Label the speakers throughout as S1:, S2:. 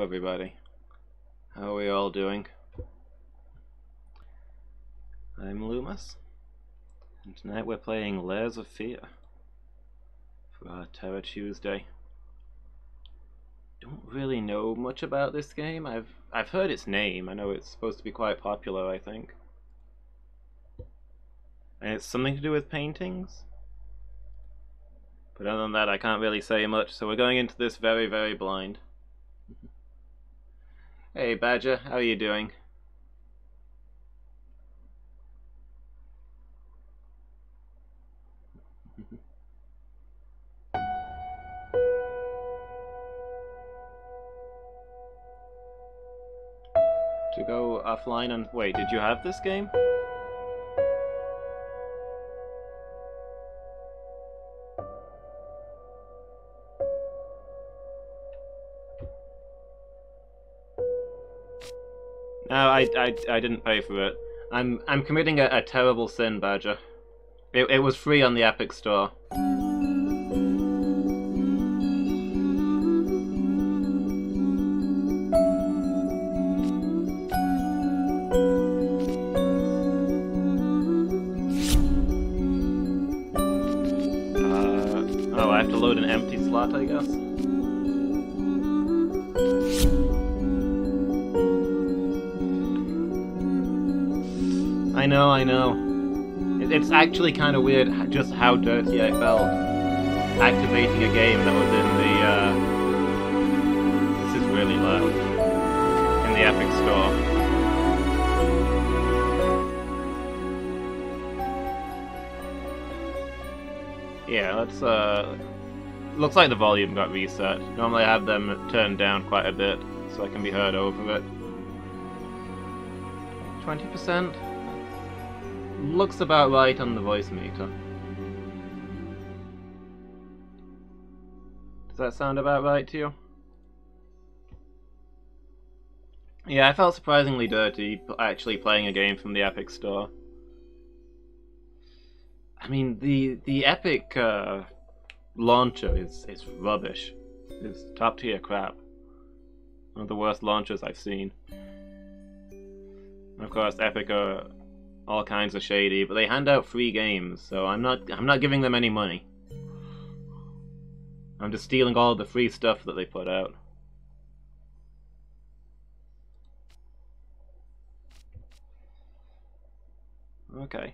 S1: Hello everybody. How are we all doing? I'm Loomis, and tonight we're playing Layers of Fear for our Terror Tuesday. Don't really know much about this game. I've heard its name. I know it's supposed to be quite popular, I think. And it's something to do with paintings. But other than that, I can't really say much, so we're going into this very, very blind. Hey Badger, how are you doing? To go offline and wait, did you have this game? No, I didn't pay for it. I'm committing a terrible sin, Badger. It was free on the Epic Store. Oh, I have to load an empty slot, I guess. I know. It's actually kind of weird just how dirty I felt activating a game that was in the, this is really loud, in the Epic Store. Yeah, let's, looks like the volume got reset. Normally I have them turned down quite a bit, so I can be heard over it. 20%? Looks about right on the voice meter. Does that sound about right to you? Yeah, I felt surprisingly dirty actually playing a game from the Epic Store. I mean, the Epic launcher is rubbish. It's top tier crap. One of the worst launchers I've seen. And of course, Epic are all kinds of shady, but they hand out free games, so I'm not giving them any money. I'm just stealing all the free stuff that they put out. Okay.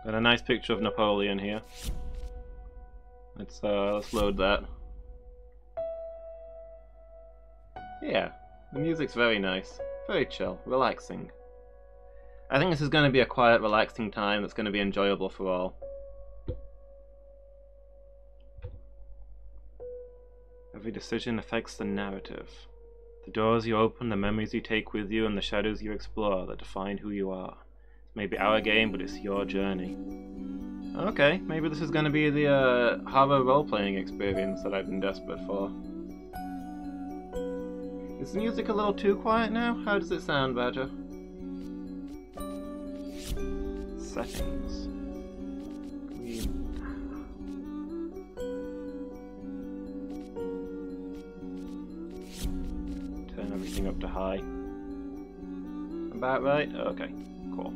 S1: Got a nice picture of Napoleon here. Let's load that. Yeah, the music's very nice. Very chill, relaxing. I think this is going to be a quiet, relaxing time that's going to be enjoyable for all. Every decision affects the narrative. The doors you open, the memories you take with you, and the shadows you explore that define who you are. It may be our game, but it's your journey. Okay, maybe this is going to be the horror role-playing experience that I've been desperate for. Is the music a little too quiet now? How does it sound, Badger? Settings. Turn everything up to high. About right? Okay, cool.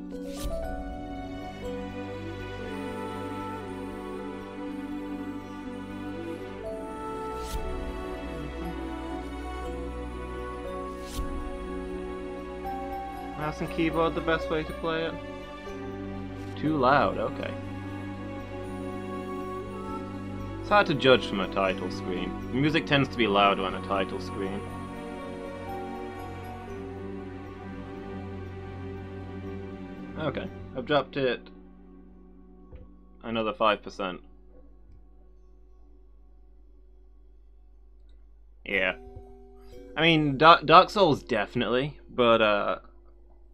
S1: Mouse and keyboard the best way to play it? Too loud, okay. It's hard to judge from a title screen. Music tends to be louder on a title screen. Okay, I've dropped it another 5%. Yeah. I mean, Dark Souls definitely, but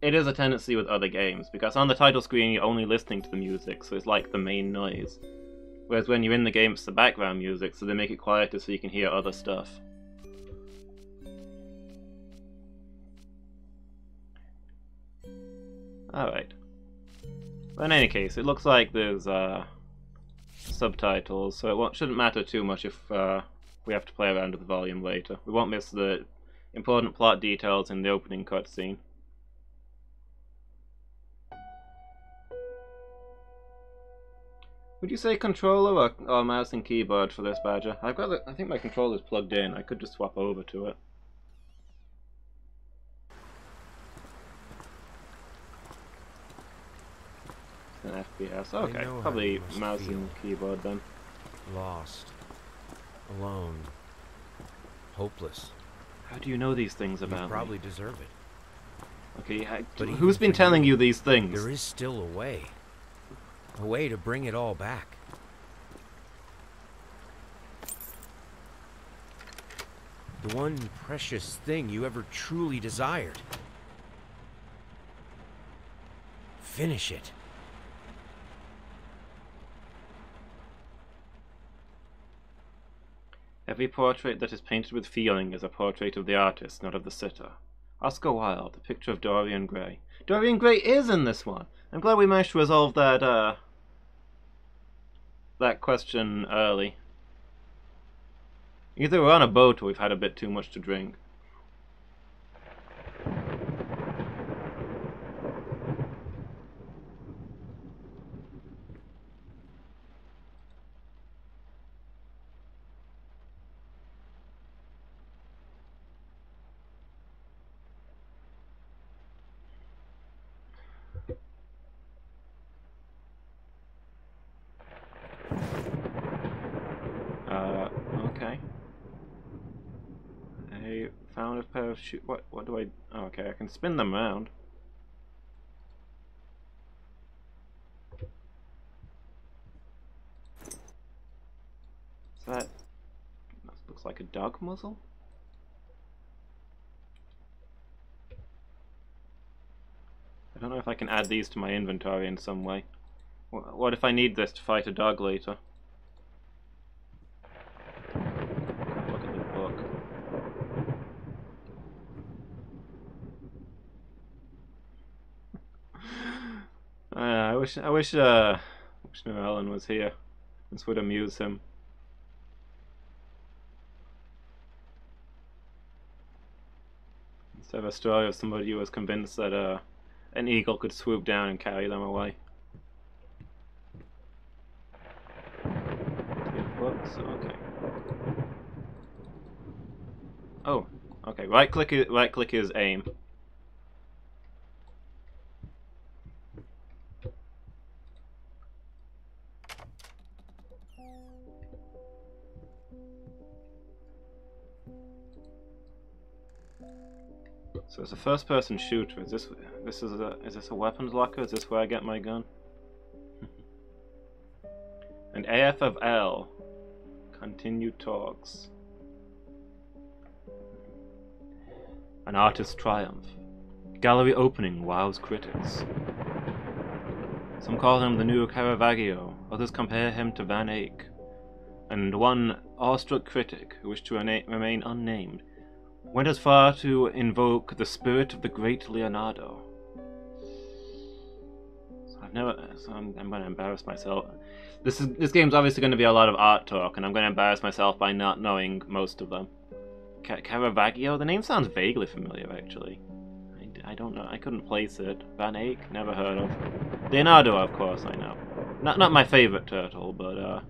S1: it is a tendency with other games, because on the title screen you're only listening to the music, so it's like the main noise. Whereas when you're in the game, it's the background music, so they make it quieter so you can hear other stuff. Alright. But in any case, it looks like there's subtitles, so it shouldn't matter too much if we're we have to play around with the volume later. We won't miss the important plot details in the opening cutscene. Would you say controller or mouse and keyboard for this, Badger? I think my controller's plugged in. I could just swap over to it. It's an FPS. Okay, probably mouse and keyboard then.
S2: Lost. Alone. Hopeless.
S1: How do you know these things about me?
S2: You probably deserve it.
S1: Okay, who's been telling you these things?
S2: There is still a way. A way to bring it all back. The one precious thing you ever truly desired. Finish it.
S1: Every portrait that is painted with feeling is a portrait of the artist, not of the sitter. Oscar Wilde, the picture of Dorian Gray. Dorian Gray is in this one! I'm glad we managed to resolve that, that question early. Either we're on a boat or we've had a bit too much to drink. Okay. I found a pair of shoes. What do I... Oh, okay, I can spin them around. Is that looks like a dog muzzle? I don't know if I can add these to my inventory in some way. What if I need this to fight a dog later? Look at the book. I wish Llewellyn was here. This would amuse him. Instead of a story of somebody who was convinced that an eagle could swoop down and carry them away. Books, okay. Oh, okay. Right click is aim. So it's a first-person shooter. Is this a weapons locker? Is this where I get my gun? And AF of L. Continue talks. An artist's triumph. Gallery opening wows critics. Some call him the new Caravaggio. Others compare him to Van Eyck. And one awestruck critic, who wished to remain unnamed, went as far to invoke the spirit of the great Leonardo. So I'm going to embarrass myself. This game's obviously going to be a lot of art talk, and I'm going to embarrass myself by not knowing most of them. Caravaggio? The name sounds vaguely familiar, actually. I don't know. I couldn't place it. Van Eyck? Never heard of. Leonardo, of course, I know. Not my favorite turtle, but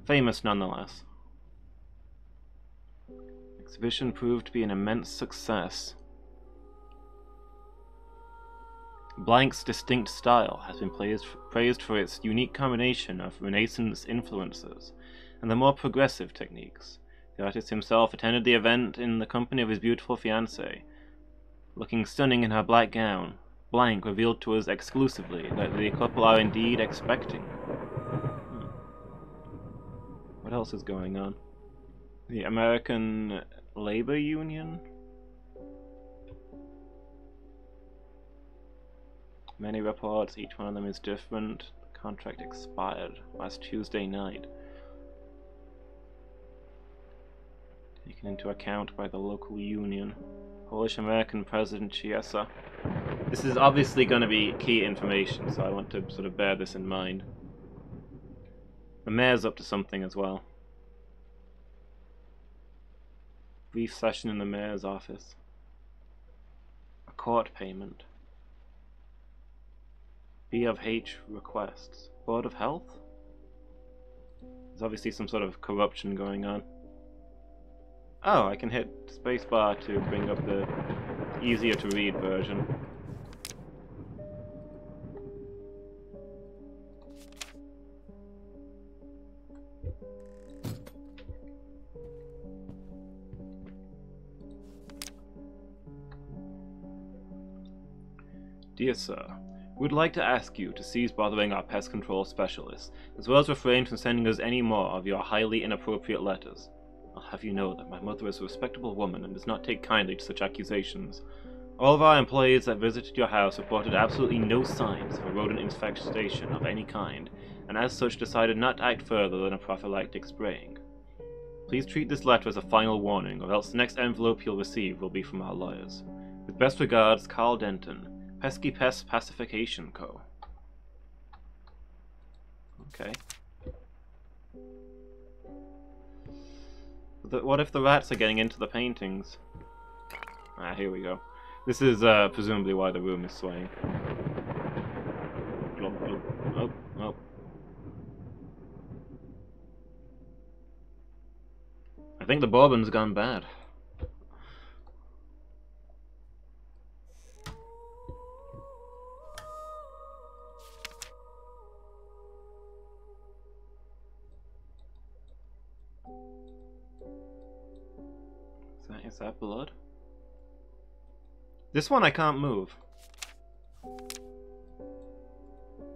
S1: famous nonetheless. Exhibition proved to be an immense success. Blank's distinct style has been praised for its unique combination of Renaissance influences and the more progressive techniques. The artist himself attended the event in the company of his beautiful fiancée. Looking stunning in her black gown, Blank revealed to us exclusively that the couple are indeed expecting. What else is going on? The American Labor Union? Many reports, each one of them is different. The contract expired last Tuesday night. Taken into account by the local union. Polish-American President Chiesa. This is obviously going to be key information, so I want to sort of bear this in mind. The mayor's up to something as well. Brief session in the mayor's office. A court payment. B of H requests. Board of Health? There's obviously some sort of corruption going on. Oh, I can hit spacebar to bring up the easier to read version. Dear Sir, we'd like to ask you to cease bothering our pest control specialists, as well as refrain from sending us any more of your highly inappropriate letters. I'll have you know that my mother is a respectable woman and does not take kindly to such accusations. All of our employees that visited your house reported absolutely no signs of a rodent infestation of any kind, and as such decided not to act further than a prophylactic spraying. Please treat this letter as a final warning, or else the next envelope you'll receive will be from our lawyers. With best regards, Carl Denton, Pesky Pest Pacification Co. Okay. What if the rats are getting into the paintings? Ah, here we go. This is presumably why the room is swaying. Glub, glub. Oh, oh. I think the bourbon's gone bad. Is that blood? This one I can't move.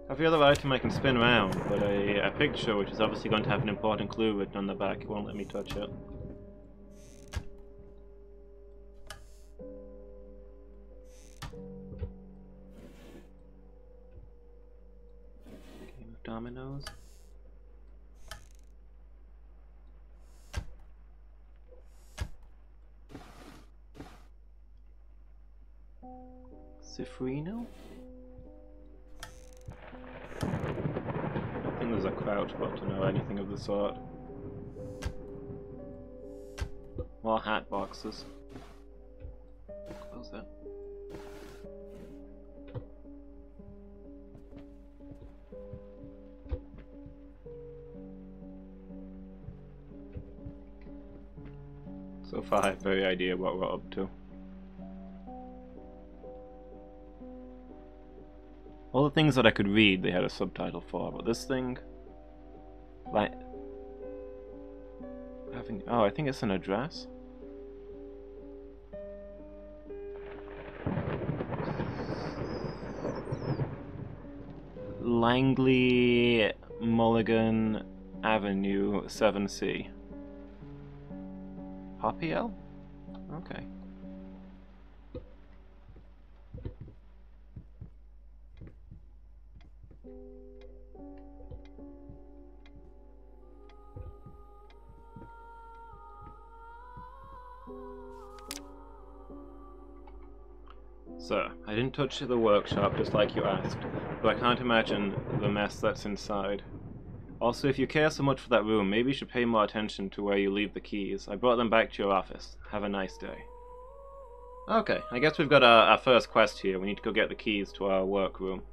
S1: Every other item I can spin around, but a picture, which is obviously going to have an important clue written on the back, it won't let me touch it. Game of dominoes. Cifrino? I don't think there's a crouch button or anything of the sort. More hat boxes. Close that. So far I have no idea what we're up to. All the things that I could read, they had a subtitle for, but this thing, like, oh, I think it's an address. Langley Mulligan Avenue, 7C. Poppyell? Okay. Sir, I didn't touch the workshop just like you asked, but I can't imagine the mess that's inside. Also, if you care so much for that room, maybe you should pay more attention to where you leave the keys. I brought them back to your office. Have a nice day. Okay, I guess we've got our first quest here. We need to go get the keys to our workroom.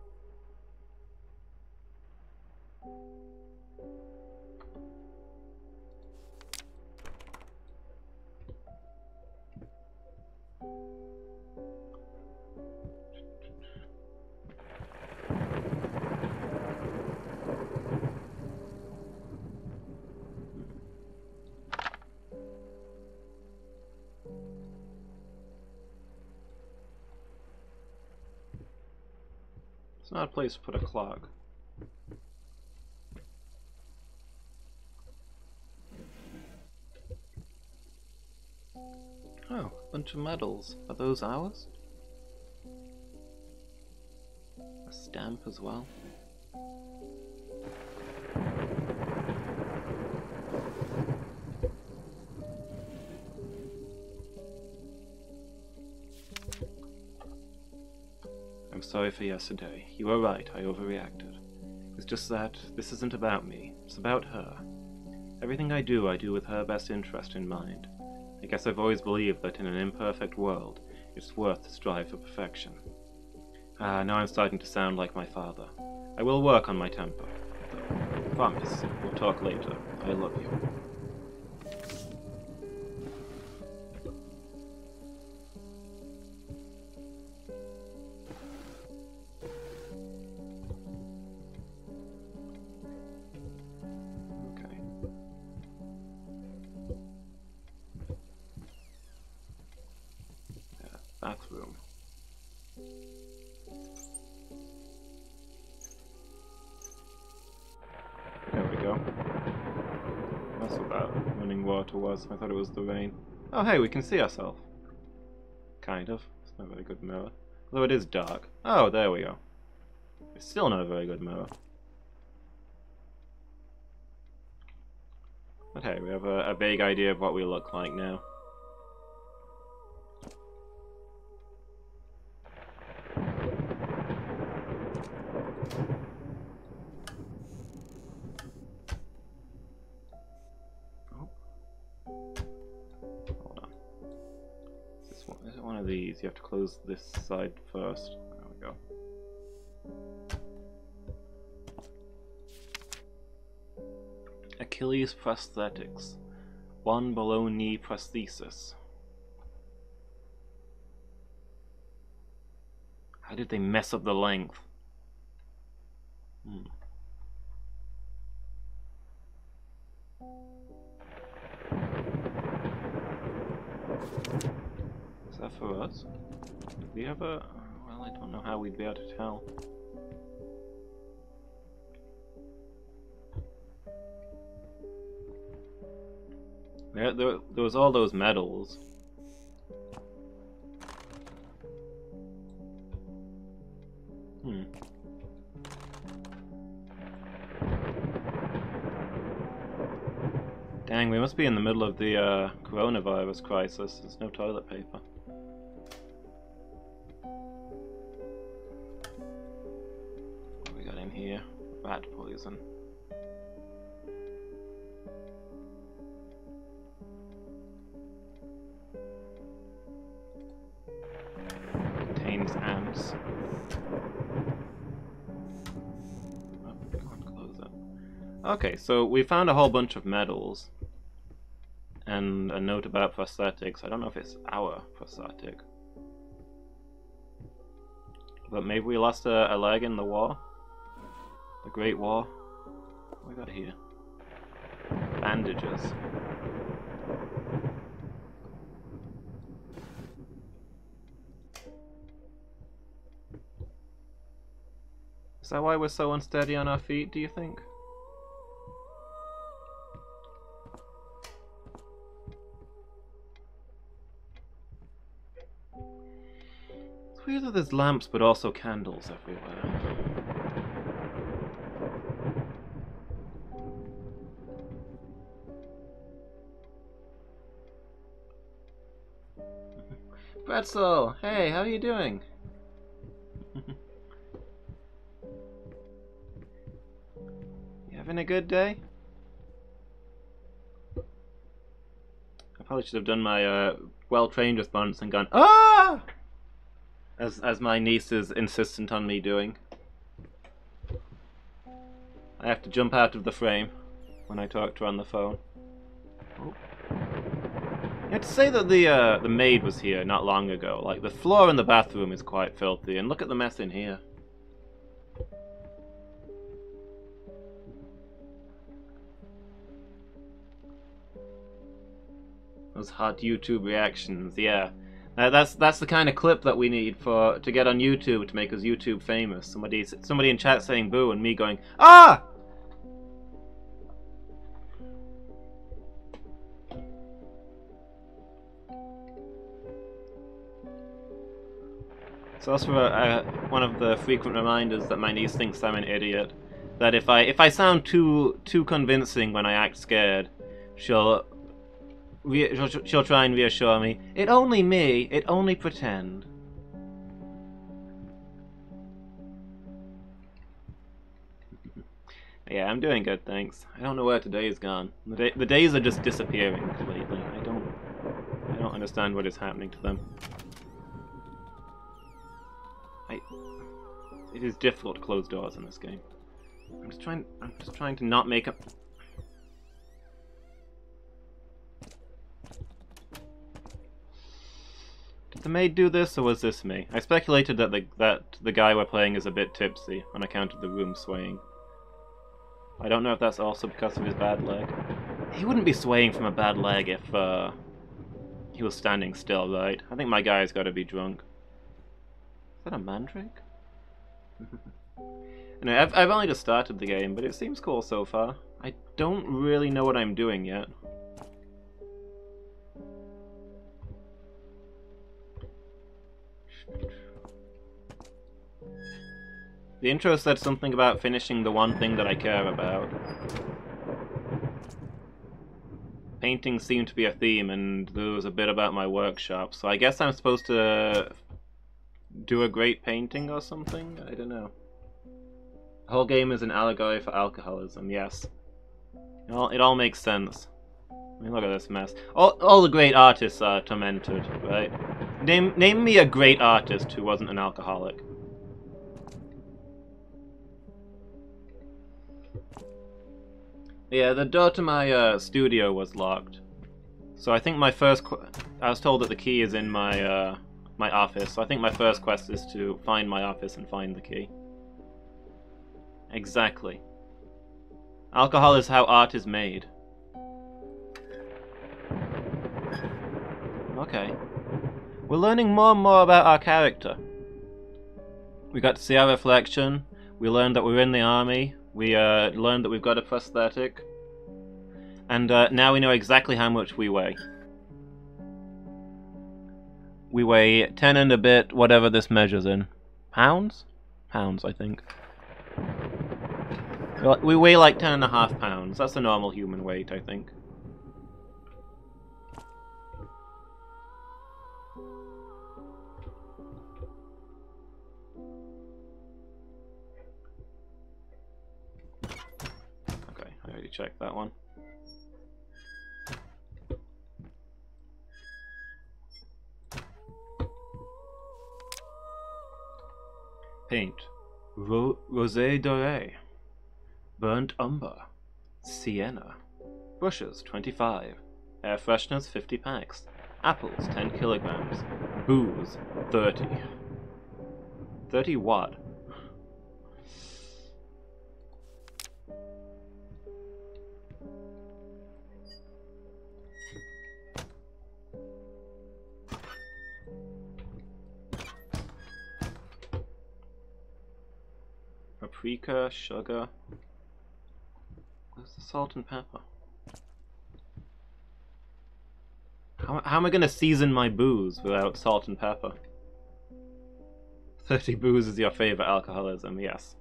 S1: It's not a place to put a clock. Oh, a bunch of medals. Are those ours? A stamp as well. I'm sorry for yesterday. You were right, I overreacted. It's just that this isn't about me. It's about her. Everything I do with her best interest in mind. I guess I've always believed that in an imperfect world, it's worth to strive for perfection. Now I'm starting to sound like my father. I will work on my temper. Though. Promise, we'll talk later. I love you.
S3: Bathroom. There we go. That's what that running water was. I thought it was the rain. Oh hey, we can see ourselves. Kind of. It's not a very good mirror. Although it is dark. Oh, there we go. It's still not a very good mirror. But hey, we have a vague idea of what we look like now. Is it one of these? You have to close this side first. There we go. Achilles prosthetics. 1 below knee prosthesis. How did they mess up the length? Is that for us? Do we have a... well, I don't know how we'd be able to tell. There was all those medals. Dang, we must be in the middle of the coronavirus crisis. There's no toilet paper. What we got in here? Rat poison. Contains ants. Oh, can't close it. Okay, so we found a whole bunch of medals. And a note about prosthetics. I don't know if it's our prosthetic. But maybe we lost a leg in the war? The Great War? What we got here? Bandages. Is that why we're so unsteady on our feet, do you think? It's weird that there's lamps but also candles everywhere. Pretzel! Hey, how are you doing? You having a good day? I probably should have done my well-trained response and gone, ah! As my niece is insistent on me doing. I have to jump out of the frame when I talk to her on the phone. Oh. You have to say that the maid was here not long ago. Like, the floor in the bathroom is quite filthy, and look at the mess in here. Those hot YouTube reactions, yeah. That's the kind of clip that we need to get on YouTube to make us YouTube famous. Somebody in chat saying boo and me going, ah! It's also one of the frequent reminders that my niece thinks I'm an idiot. That if I sound too convincing when I act scared, she'll try and reassure me. It only me. It only pretend. Yeah, I'm doing good, thanks. I don't know where today is gone. The days are just disappearing lately. I don't don't understand what is happening to them. It is difficult to close doors in this game. I'm just trying to not make up. Did the maid do this, or was this me? I speculated that the guy we're playing is a bit tipsy on account of the room swaying. I don't know if that's also because of his bad leg. He wouldn't be swaying from a bad leg if he was standing still, right? I think my guy's got to be drunk. Is that a mandrake? Anyway, I've only just started the game, but it seems cool so far. I don't really know what I'm doing yet. The intro said something about finishing the one thing that I care about. Painting seemed to be a theme, and there was a bit about my workshop, so I guess I'm supposed to do a great painting or something? I don't know. The whole game is an allegory for alcoholism, yes. It all makes sense. I mean, look at this mess. All the great artists are tormented, right? Name me a great artist who wasn't an alcoholic. Yeah, the door to my studio was locked. So I think my first I was told that the key is in my my office, so I think my first quest is to find my office and find the key. Exactly. Alcohol is how art is made. Okay. We're learning more and more about our character. We got to see our reflection, we learned that we're in the army, we learned that we've got a prosthetic, and now we know exactly how much we weigh. We weigh 10 and a bit, whatever this measures in. Pounds? Pounds, I think. We weigh like 10.5 pounds. That's a normal human weight, I think. Okay, I already checked that one. Paint. Rosé doré. Burnt umber. Sienna. Brushes, 25. Air fresheners, 50 packs. Apples, 10 kilograms. Booze, 30. 30 what? Paprika, sugar. Where's the salt and pepper? How am I going to season my booze without salt and pepper? 30 booze is your favorite alcoholism, yes.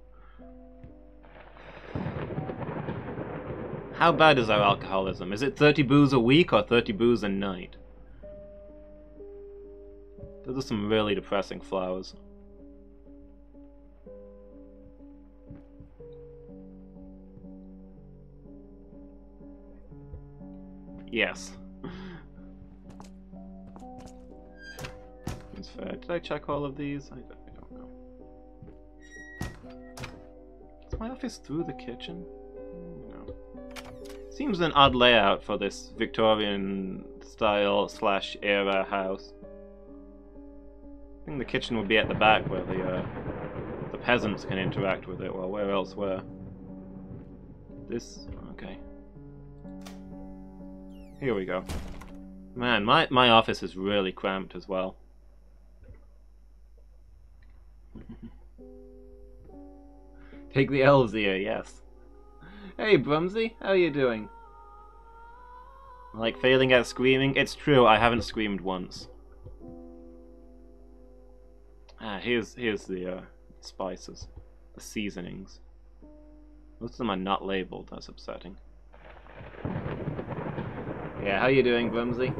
S3: How bad is our alcoholism? Is it 30 booze a week or 30 booze a night? Those are some really depressing flowers. Yes. It's fair. Did I check all of these? I don't know. Is my office through the kitchen? No. Seems an odd layout for this Victorian style / era house. I think the kitchen would be at the back where the peasants can interact with it, well, where else where? This? Okay. Here we go. Man, my office is really cramped as well. Take the elves here, yes. Hey, Brumsy, how are you doing? Like failing at screaming? It's true, I haven't screamed once. Ah, here's the spices, the seasonings. Most of them are not labeled. That's upsetting. Yeah, how you doing, Brumsy?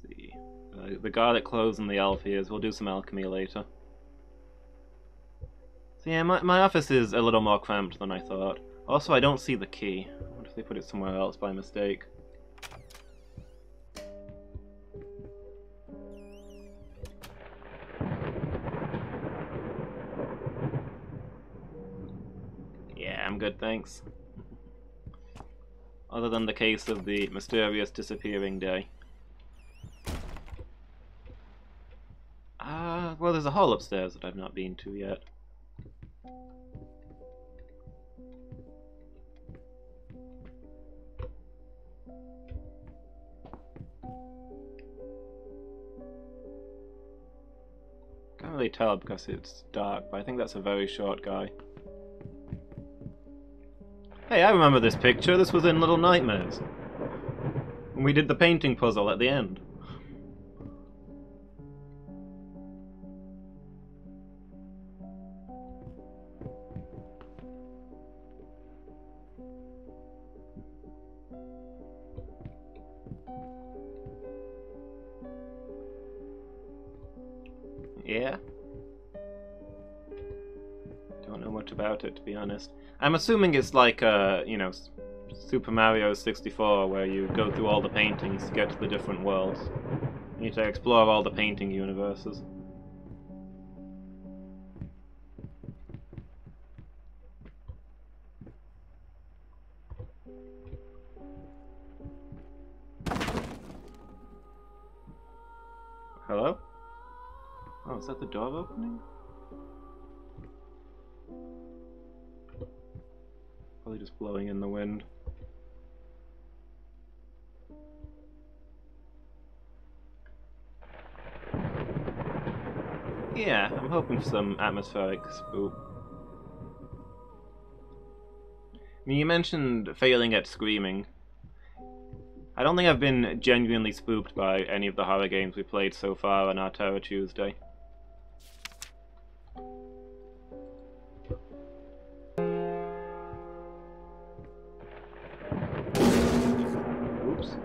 S3: See, the garlic cloves and the elf ears. We'll do some alchemy later. So yeah, my office is a little more cramped than I thought. Also, I don't see the key. I wonder if they put it somewhere else by mistake. Yeah, I'm good, thanks. Other than the case of the mysterious disappearing day. Well, there's a hall upstairs that I've not been to yet. Can't really tell because it's dark, but I think that's a very short guy. Hey, I remember this picture. This was in Little Nightmares. And we did the painting puzzle at the end. Yeah? Don't know much about it, to be honest. I'm assuming it's like, you know, Super Mario 64, where you go through all the paintings to get to the different worlds. You need to explore all the painting universes. Hello? Oh, is that the door opening? Probably just blowing in the wind. Yeah, I'm hoping for some atmospheric spook. I mean, you mentioned failing at screaming. I don't think I've been genuinely spooked by any of the horror games we played so far on our Terror Tuesday. Oops.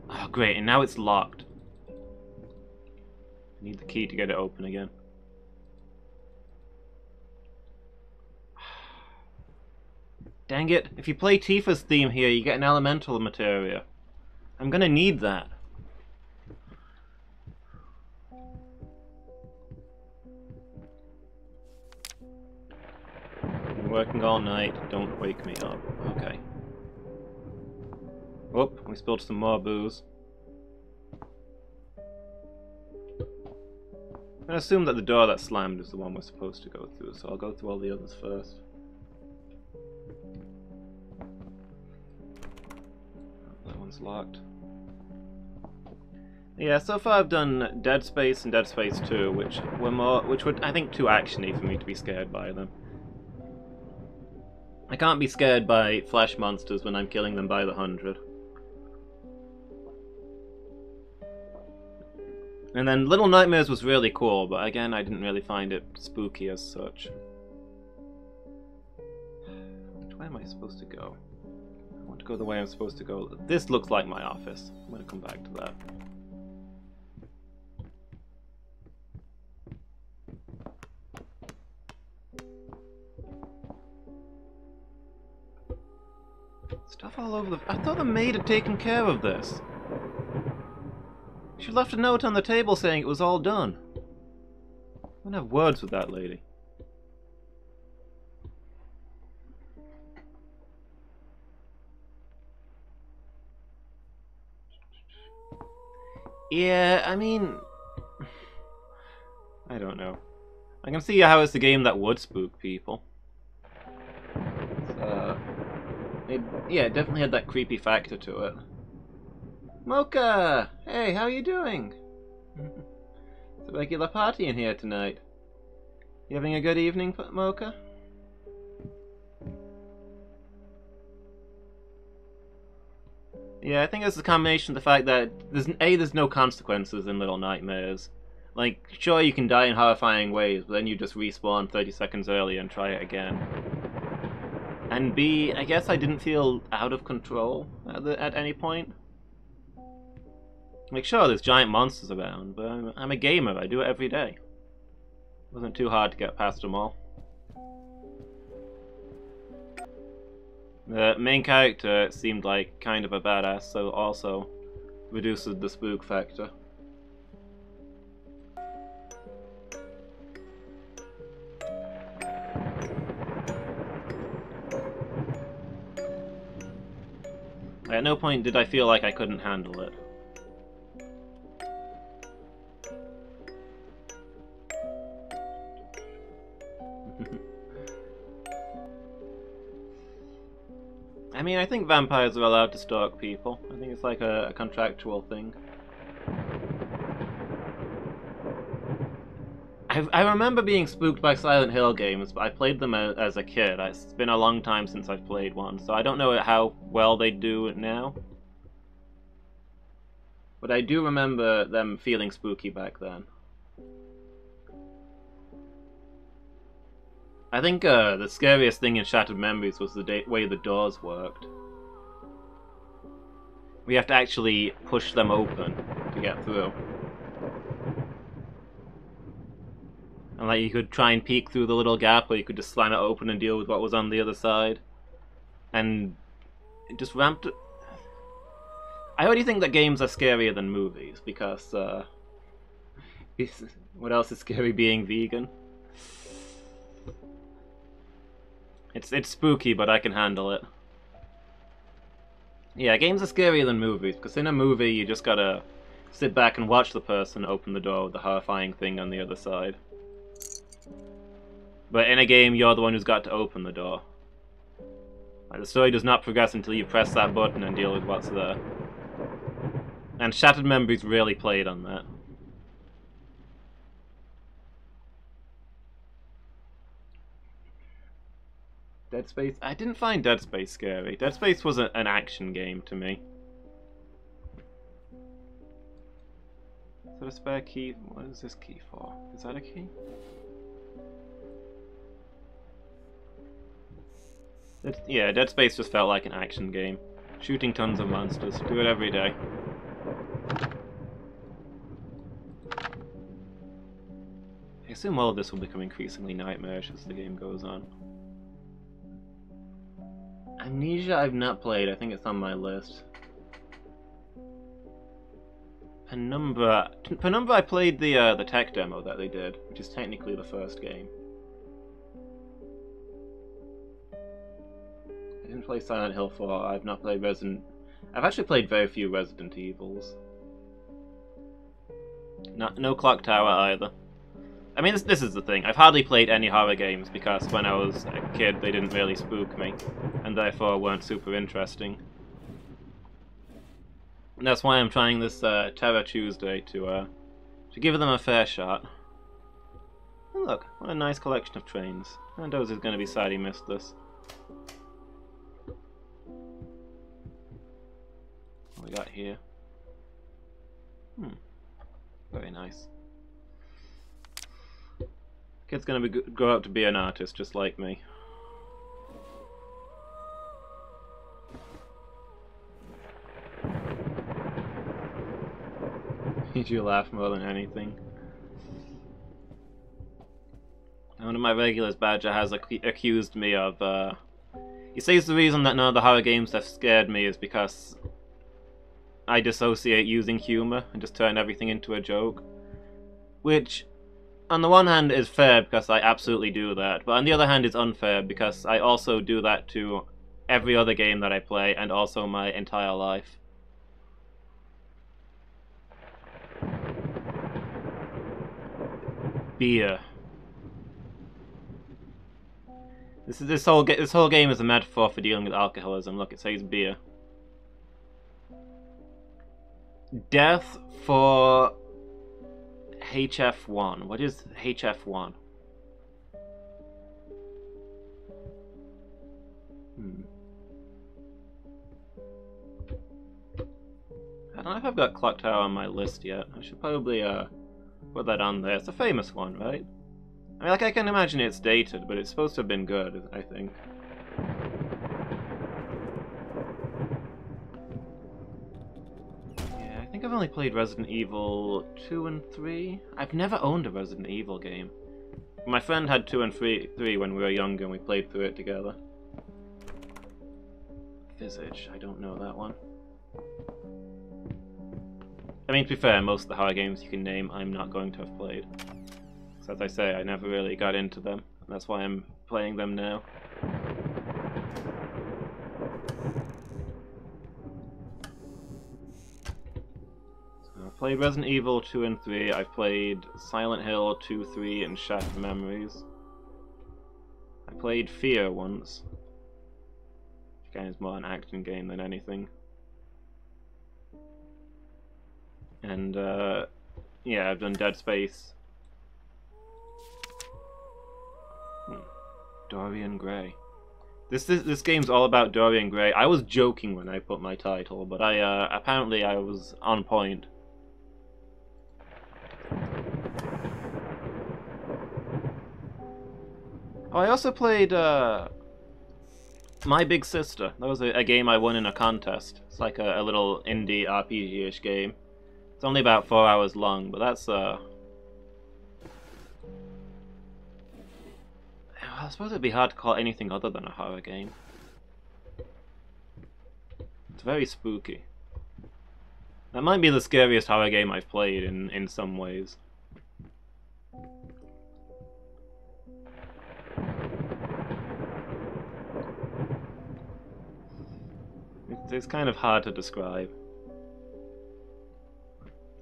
S3: Oh, great, and now it's locked. I need the key to get it open again. Dang it, if you play Tifa's theme here, you get an elemental materia. I'm gonna need that. Been working all night, don't wake me up. Okay. Oh, we spilled some more booze. I assume that the door that slammed is the one we're supposed to go through, so I'll go through all the others first. That one's locked. Yeah, so far I've done Dead Space and Dead Space 2, which were I think too actiony for me to be scared by them. I can't be scared by flesh monsters when I'm killing them by the 100. And then Little Nightmares was really cool, but again, I didn't really find it spooky as such. Which way am I supposed to go? I want to go the way I'm supposed to go. This looks like my office. I'm going to come back to that. Stuff all over the... I thought the maid had taken care of this. She left a note on the table saying it was all done. I'm gonna have words with that lady. Yeah, I mean... I don't know. I can see how it's a game that would spook people. Yeah, it definitely had that creepy factor to it. Mocha! Hey, how you doing? It's a regular party in here tonight. You having a good evening, Mocha? Yeah, I think it's a combination of the fact that there's no consequences in Little Nightmares. Like, sure you can die in horrifying ways, but then you just respawn 30 seconds early and try it again. And B, I guess I didn't feel out of control at any point. Like, sure, there's giant monsters around, but I'm a gamer, I do it every day. It wasn't too hard to get past them all. The main character seemed like kind of a badass, so also reduces the spook factor. At no point did I feel like I couldn't handle it. I mean, I think vampires are allowed to stalk people. I think it's like a contractual thing. I remember being spooked by Silent Hill games, but I played them as a kid. It's been a long time since I've played one, so I don't know how well they do it now. But I do remember them feeling spooky back then. I think the scariest thing in Shattered Memories was the way the doors worked. We have to actually push them open to get through. And like you could try and peek through the little gap, or you could just slam it open and deal with what was on the other side. And it just ramped. I already think that games are scarier than movies, because what else is scary being vegan? It's spooky, but I can handle it. Yeah, games are scarier than movies, because in a movie you just gotta sit back and watch the person open the door with the horrifying thing on the other side. But in a game, you're the one who's got to open the door. Like, the story does not progress until you press that button and deal with what's there. And Shattered Memories really played on that. Dead Space? I didn't find Dead Space scary. Dead Space was an action game to me. Is that a spare key? What is this key for? Is that a key? Yeah, Dead Space just felt like an action game. Shooting tons of monsters. Do it every day. I assume all of this will become increasingly nightmarish as the game goes on. Amnesia I've not played, I think it's on my list. Penumbra I played the tech demo that they did, which is technically the first game. I didn't play Silent Hill 4, I've not played I've actually played very few Resident Evils. No Clock Tower either. I mean, this is the thing. I've hardly played any horror games because when I was a kid they didn't really spook me, and therefore weren't super interesting. And that's why I'm trying this Terror Tuesday to give them a fair shot. And look, what a nice collection of trains. Mendoza is going to be sad he missed this. What we got here? Very nice. Kid's gonna grow up to be an artist just like me. Made you laugh more than anything. One of my regulars, Badger, has accused me of, he says the reason that none of the horror games have scared me is because I dissociate using humor and just turn everything into a joke. Which, on the one hand, is fair because I absolutely do that, but on the other hand, it's unfair because I also do that to every other game that I play and also my entire life. Beer. This whole game is a metaphor for dealing with alcoholism. Look, it says beer. Death for HF1. What is HF1? I don't know if I've got Clock Tower on my list yet. I should probably put that on there. It's a famous one, right? I mean, like, I can imagine it's dated, but it's supposed to have been good, I think. Yeah, I think I've only played Resident Evil 2 and 3. I've never owned a Resident Evil game. My friend had 2 and 3 when we were younger and we played through it together. Visage. I don't know that one. I mean, to be fair, most of the horror games you can name I'm not going to have played. So as I say, I never really got into them. And that's why I'm playing them now. So I've played Resident Evil 2 and 3. I've played Silent Hill 2, 3, and Shattered Memories. I played Fear once. Which again is more an action game than anything. And yeah, I've done Dead Space. Dorian Gray. This game's all about Dorian Gray. I was joking when I put my title, but apparently I was on point. Oh, I also played My Big Sister. That was a game I won in a contest. It's like a little indie RPG-ish game. It's only about 4 hours long, but that's I suppose it'd be hard to call anything other than a horror game. It's very spooky. That might be the scariest horror game I've played in some ways. It's kind of hard to describe.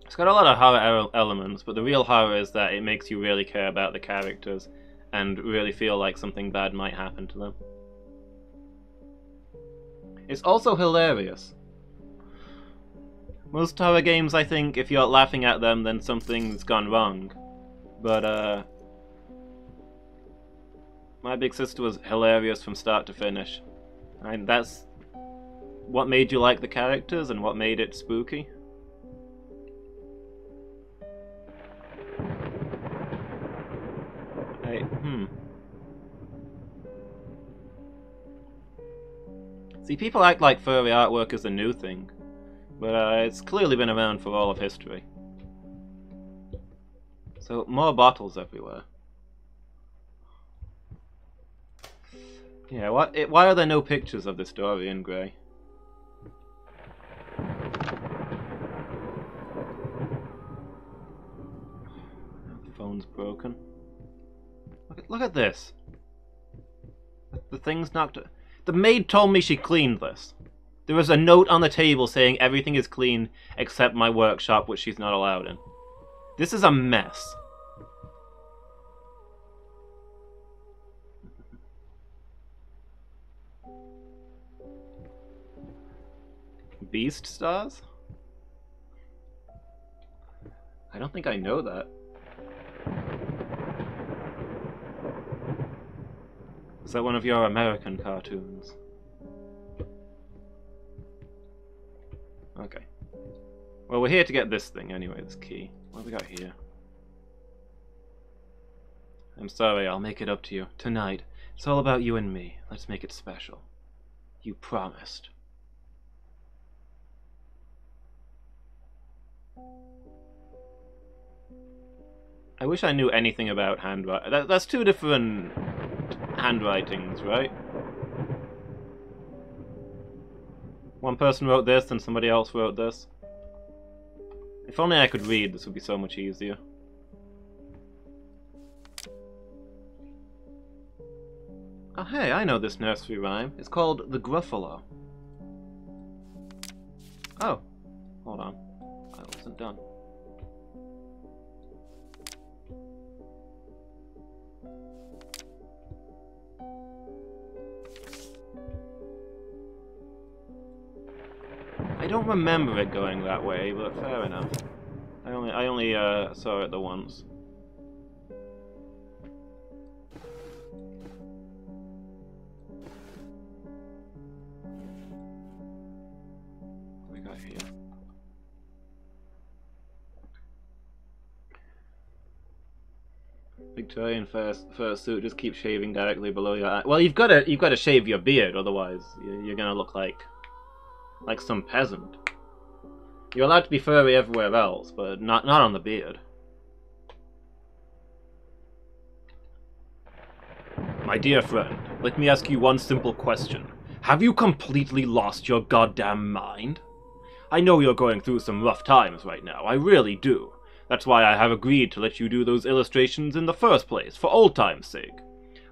S3: It's got a lot of horror elements, but the real horror is that it makes you really care about the characters and really feel like something bad might happen to them. It's also hilarious. Most horror games, I think, if you're laughing at them, then something's gone wrong. But, My Big Sister was hilarious from start to finish. And that's what made you like the characters and what made it spooky. See, people act like furry artwork is a new thing, but it's clearly been around for all of history. So, more bottles everywhere. Yeah, why are there no pictures of this Dorian Gray? The phone's broken. Look at this. The thing's knocked. The maid told me she cleaned this. There was a note on the table saying everything is clean except my workshop, which she's not allowed in. This is a mess. Beast stars? I don't think I know that. Is that one of your American cartoons? Okay. Well, we're here to get this thing anyway, this key. What have we got here? I'm sorry, I'll make it up to you. Tonight. It's all about you and me. Let's make it special. You promised. I wish I knew anything about handwriting. That's two different handwritings, right? One person wrote this and somebody else wrote this. If only I could read, this would be so much easier. Oh hey, I know this nursery rhyme. It's called The Gruffalo. Oh, hold on. I wasn't done. I don't remember it going that way, but fair enough. I only saw it the once. What we got here? Victorian fursuit, just keep shaving directly below your eye. Well, you've got to shave your beard, otherwise you're gonna look like some peasant. You're allowed to be furry everywhere else, but not on the beard. My dear friend, let me ask you one simple question.
S1: Have you completely lost your goddamn mind? I know you're going through some rough times right now, I really do. That's why I have agreed to let you do those illustrations in the first place, for old time's sake.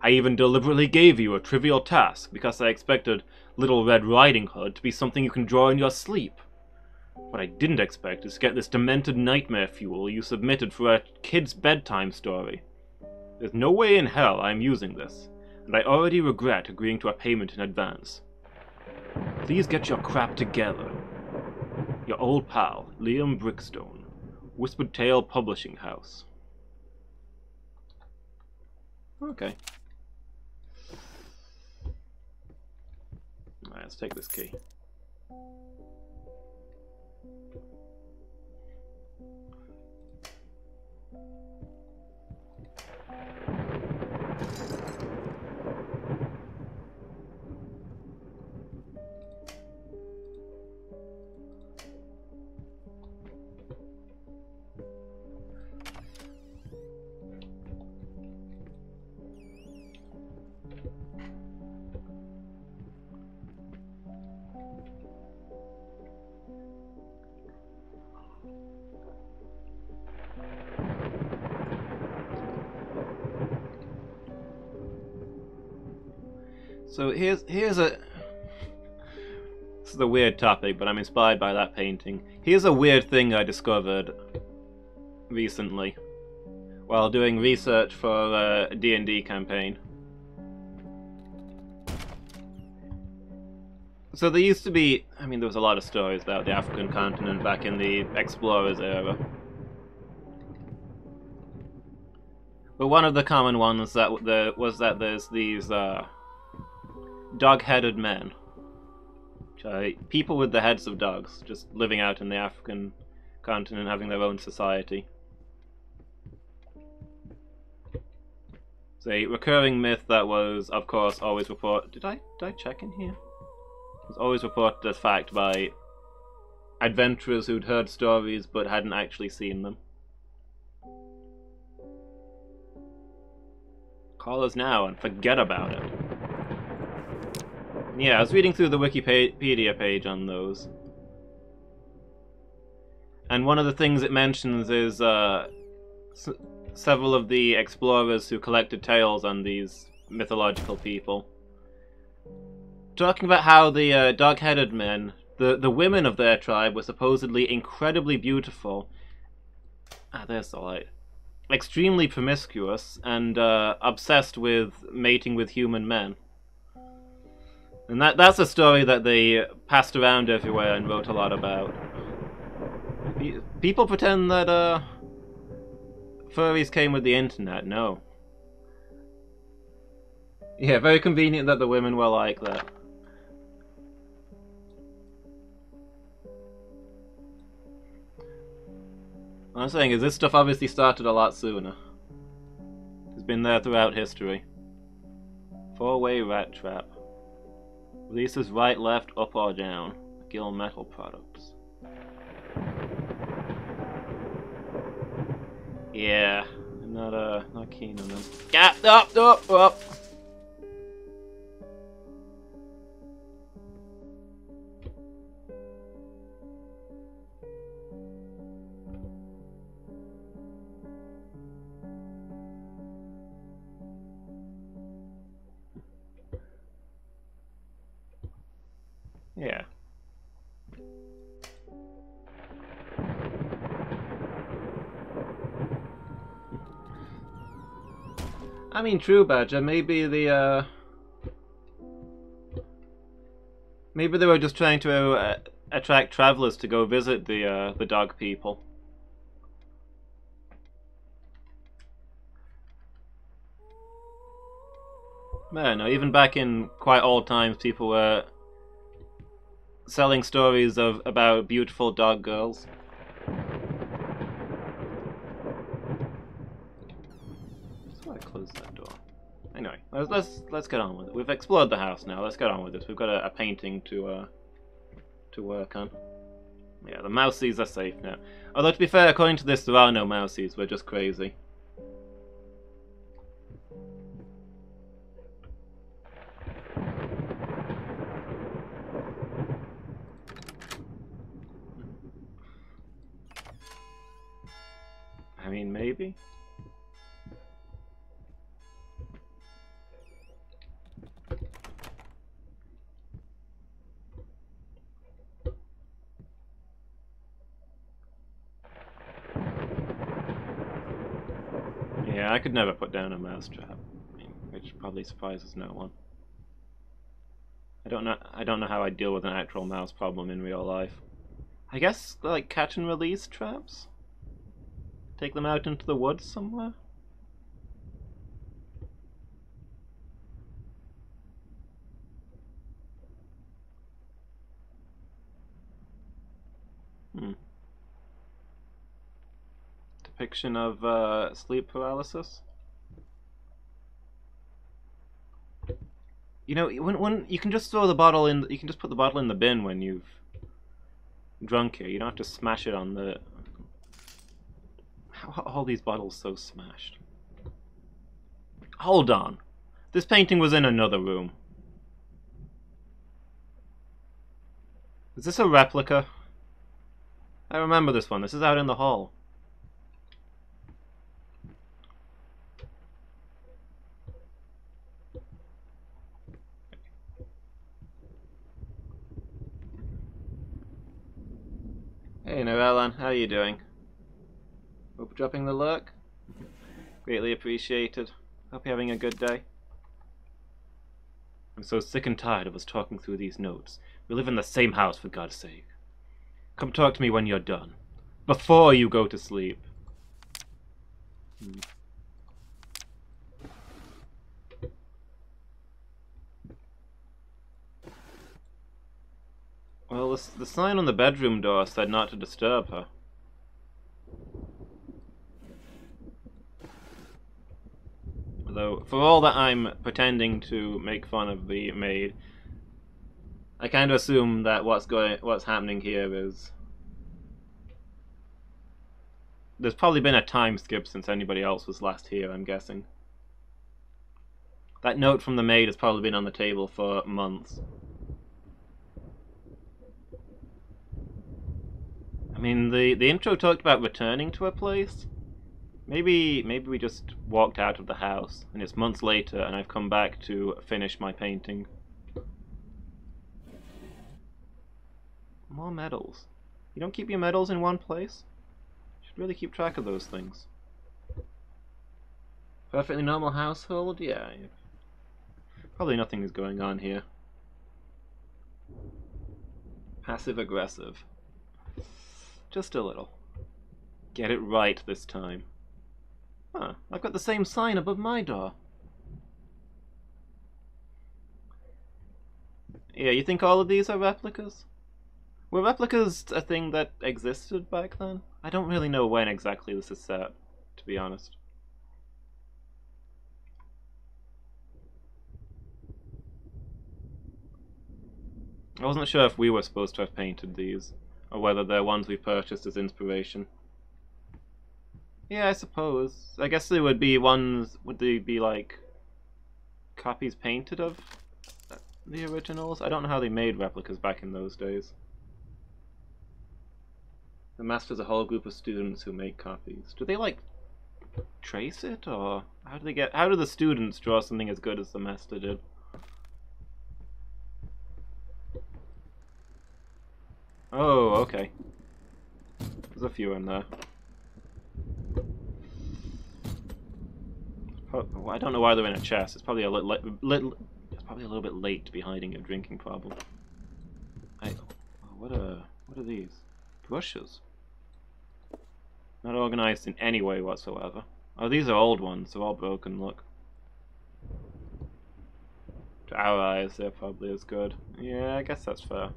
S1: I even deliberately gave you a trivial task, because I expected Little Red Riding Hood to be something you can draw in your sleep. What I didn't expect is to get this demented nightmare fuel you submitted for a kid's bedtime story. There's no way in hell I'm using this, and I already regret agreeing to a payment in advance. Please get your crap together. Your old pal, Liam Brickstone, Whispered Tale Publishing House. Okay. Alright, let's take this key. So here's a... This is a weird topic, but I'm inspired by that painting. Here's a weird thing I discovered recently while doing research for a D&D campaign. So there used to be... I mean, there was a lot of stories about the African continent back in the Explorers era. But one of the common ones was that there's these dog-headed men. People with the heads of dogs, just living out in the African continent, having their own society. It's a recurring myth that was, of course, always reported... Did I check in here? It was always reported as fact by adventurers who'd heard stories but hadn't actually seen them. Call us now and forget about it. Yeah, I was reading through the Wikipedia page on those. And one of the things it mentions is several of the explorers who collected tales on these mythological people. Talking about how the dog-headed men, the women of their tribe were supposedly incredibly beautiful. Ah, there's the light. Extremely promiscuous and obsessed with mating with human men. And that's a story that they passed around everywhere and wrote a lot about. People pretend that furries came with the internet. No. Yeah, very convenient that the women were like that. What I'm saying is this stuff obviously started a lot sooner. It's been there throughout history. 4-way rat trap. Releases right, left, up or down. Gill metal products. Yeah, I'm not keen on them. Yeah, up. Yeah. I mean, true, Badger. Maybe they were just trying to attract travelers to go visit the dog people. Man, no, even back in quite old times, people were selling stories about beautiful dog girls. So I close that door. Anyway, let's get on with it. We've explored the house now. Let's get on with this. We've got a painting to work on. Yeah, the mousies are safe now. Although to be fair, according to this, there are no mousies. We're just crazy.
S3: maybe? Yeah, I could never put down a mousetrap, which probably surprises no one. I don't know how I deal with an actual mouse problem in real life. I guess like catch and release traps? Take them out into the woods somewhere? Depiction of sleep paralysis. You know, when you can just throw the bottle in, you can just put the bottle in the bin when you've drunk here. You don't have to smash it on the. How are all these bottles so smashed? Hold on, this painting was in another room. Is this a replica? I remember this one. This is out in the hall. Hey Noellan, how are you doing? Hope you're dropping the lurk. Greatly appreciated. Hope you're having a good day. I'm so sick and tired of us talking through these notes. We live in the same house, for God's sake. Come talk to me when you're done. Before you go to sleep. Well, the sign on the bedroom door said not to disturb her. Although, for all that I'm pretending to make fun of the maid, I kind of assume that what's happening here is there's probably been a time skip since anybody else was last here, I'm guessing. That note from the maid has probably been on the table for months. I mean, the intro talked about returning to a place. Maybe we just walked out of the house, and it's months later, and I've come back to finish my painting. More medals. You don't keep your medals in one place? You should really keep track of those things. Perfectly normal household? Yeah. Probably nothing is going on here. Passive aggressive. Just a little. Get it right this time. Huh, I've got the same sign above my door. Yeah, you think all of these are replicas? Were replicas a thing that existed back then? I don't really know when exactly this is set, to be honest. I wasn't sure if we were supposed to have painted these, or whether they're ones we purchased as inspiration. Yeah, I suppose. I guess they would be ones, would they be like copies painted of the originals? I don't know how they made replicas back in those days. The master's a whole group of students who make copies. Do they like trace it, or how do the students draw something as good as the master did? Oh, okay. There's a few in there. I don't know why they're in a chest. It's probably a little bit late to be hiding a drinking problem. What are these? Brushes. Not organized in any way whatsoever. Oh, these are old ones. They're all broken. Look. To our eyes, they're probably as good. Yeah, I guess that's fair.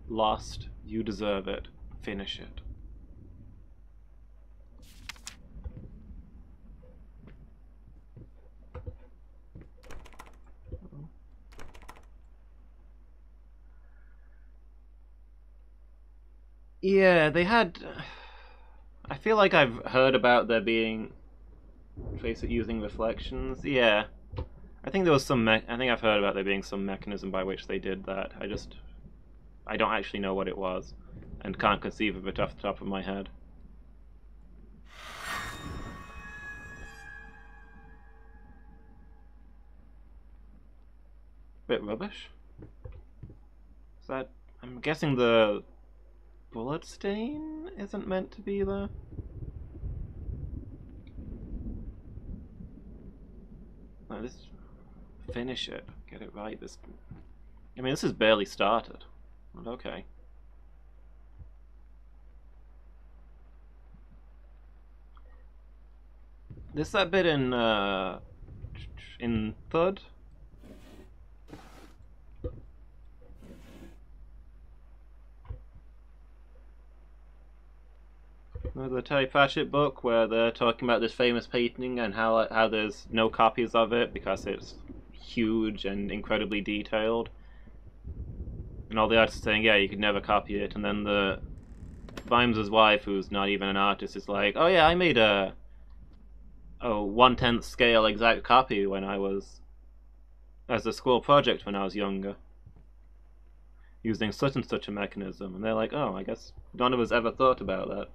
S3: Lost. You deserve it. Finish it. Yeah, they had... I feel like I've heard about there being... Trace it using reflections. Yeah. I think there was some... I think I've heard about there being some mechanism by which they did that. I don't actually know what it was. and can't conceive of it off the top of my head. Bit rubbish. Is that... I'm guessing the bullet stain isn't meant to be there? No, this... Finish it. Get it right. This... I mean, this is barely started. But okay. This that bit in Thud? The Terry Pratchett book where they're talking about this famous painting and how there's no copies of it because it's huge and incredibly detailed. And all the artists are saying, yeah, you could never copy it. And then the Vimes' wife, who's not even an artist, is like, oh yeah, I made a 1/10 scale exact copy when I was... as a school project when I was younger. Using such and such a mechanism. And they're like, oh, I guess none of us ever thought about that.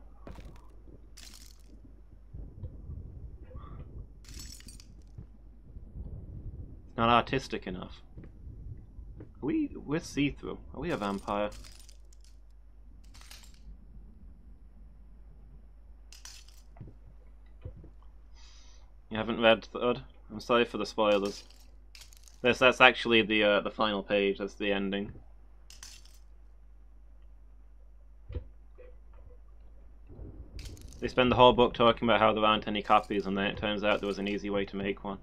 S3: Not artistic enough. We're see-through. Are we a vampire? You haven't read Thud? I'm sorry for the spoilers. That's actually the final page. That's the ending. They spend the whole book talking about how there aren't any copies, and then it turns out there was an easy way to make one.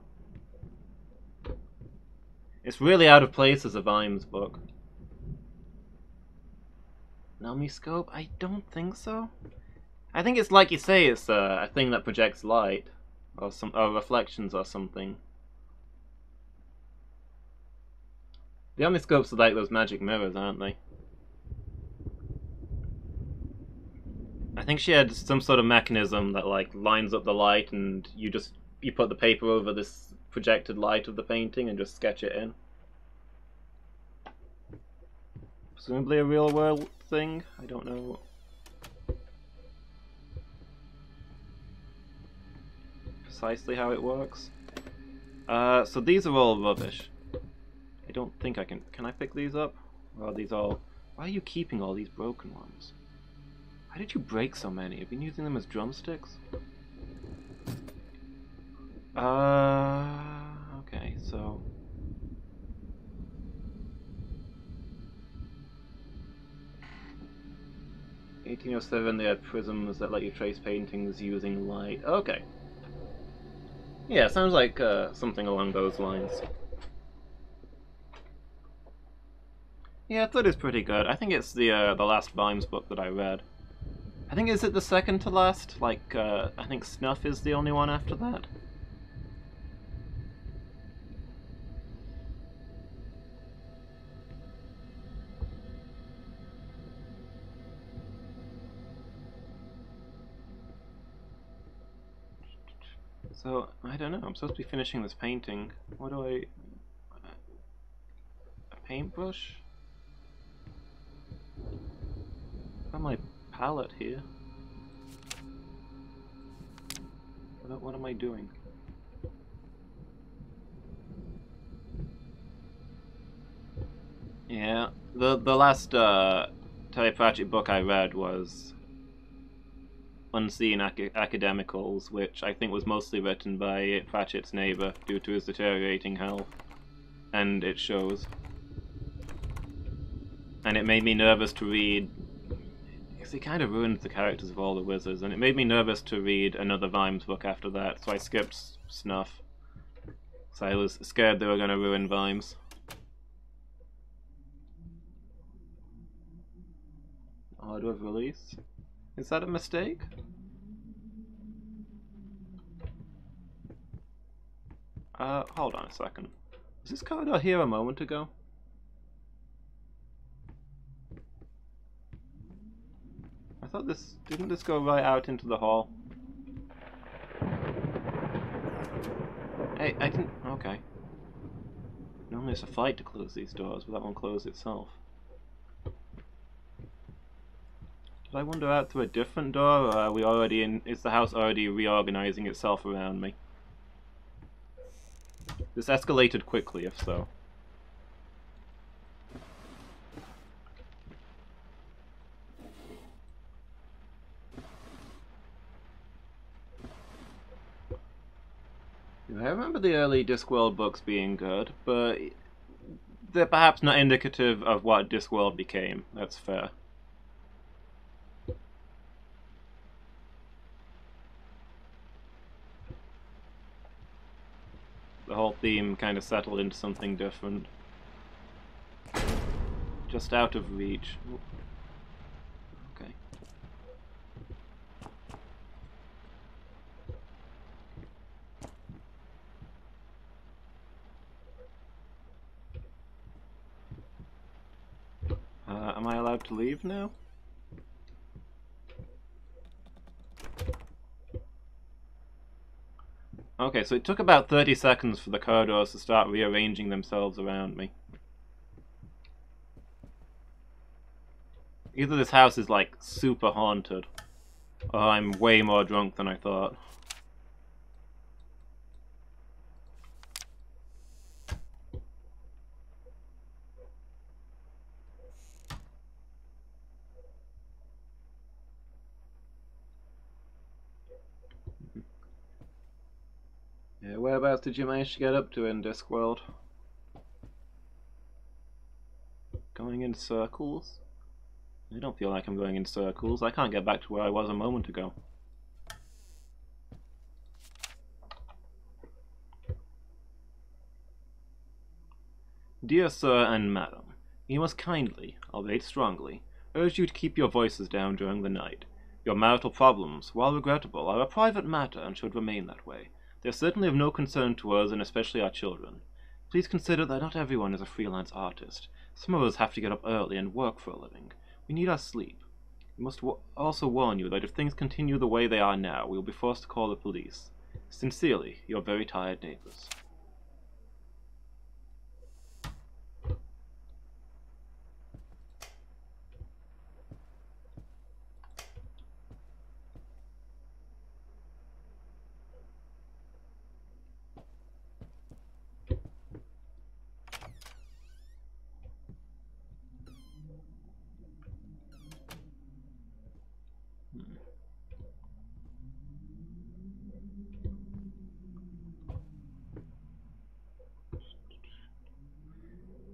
S3: It's really out of place as a Vimes book. Numbscope? I don't think so. I think it's like you say, it's a thing that projects light. Or reflections or something. The Omniscopes are like those magic mirrors, aren't they? I think she had some sort of mechanism that like lines up the light and you put the paper over this projected light of the painting and just sketch it in. Presumably a real world thing? I don't know. Precisely how it works. So these are all rubbish. I don't think I can... Can I pick these up? Or are these all... Why are you keeping all these broken ones? Why did you break so many? Have you been using them as drumsticks? Okay, so... 1807, they had prisms that let you trace paintings using light. Okay. Yeah, sounds like something along those lines. Yeah, Thud is pretty good. I think it's the last Vimes book that I read. I think, is it the second to last? Like, I think Snuff is the only one after that. So, I don't know, I'm supposed to be finishing this painting. What do I... a paintbrush? Got my palette here. What am I doing? Yeah, the last Terry Pratchett book I read was Unseen Academicals, which I think was mostly written by Pratchett's neighbour due to his deteriorating health, and it shows. And it made me nervous to read, because he kind of ruined the characters of all the wizards, and it made me nervous to read another Vimes book after that, so I skipped Snuff. So I was scared they were going to ruin Vimes. Order of release? Is that a mistake? Hold on a second. Was this corridor here a moment ago? I thought this... didn't this go right out into the hall? Hey, I didn't... okay. Normally it's a fight to close these doors, but that one closed itself. I wander out through a different door, or are we already in? Is the house already reorganizing itself around me? This escalated quickly, if so. I remember the early Discworld books being good, but they're perhaps not indicative of what Discworld became. That's fair. The whole theme kind of settled into something different. Just out of reach. Okay. Am I allowed to leave now? Okay, so it took about 30 seconds for the corridors to start rearranging themselves around me. Either this house is like super haunted, or I'm way more drunk than I thought. Yeah, whereabouts did you manage to get up to in Discworld? Going in circles? I don't feel like I'm going in circles. I can't get back to where I was a moment ago. Dear Sir and Madam, we must kindly, albeit strongly, urge you to keep your voices down during the night. Your marital problems, while regrettable, are a private matter and should remain that way. They are certainly of no concern to us and especially our children. Please consider that not everyone is a freelance artist. Some of us have to get up early and work for a living. We need our sleep. We must also warn you that if things continue the way they are now, we will be forced to call the police. Sincerely, your very tired neighbors.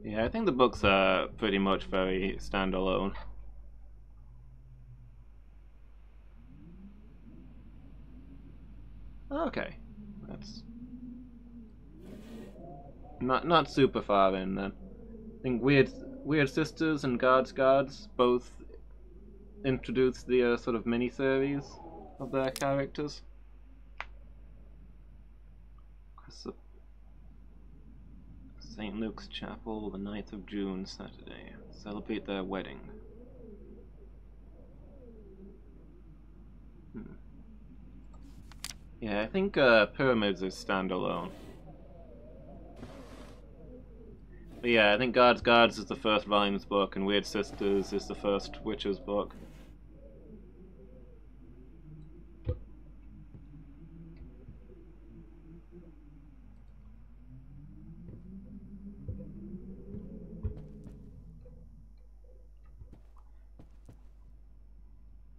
S3: Yeah, I think the books are pretty much very standalone. Okay, that's not super far in then. I think Weird Sisters and Guards both introduced the sort of mini-series of their characters. St. Luke's Chapel, the 9th of June, Saturday. Celebrate their wedding. Yeah, I think Pyramids is standalone. But yeah, I think Guards is the first Volumes book, and Weird Sisters is the first Witches book.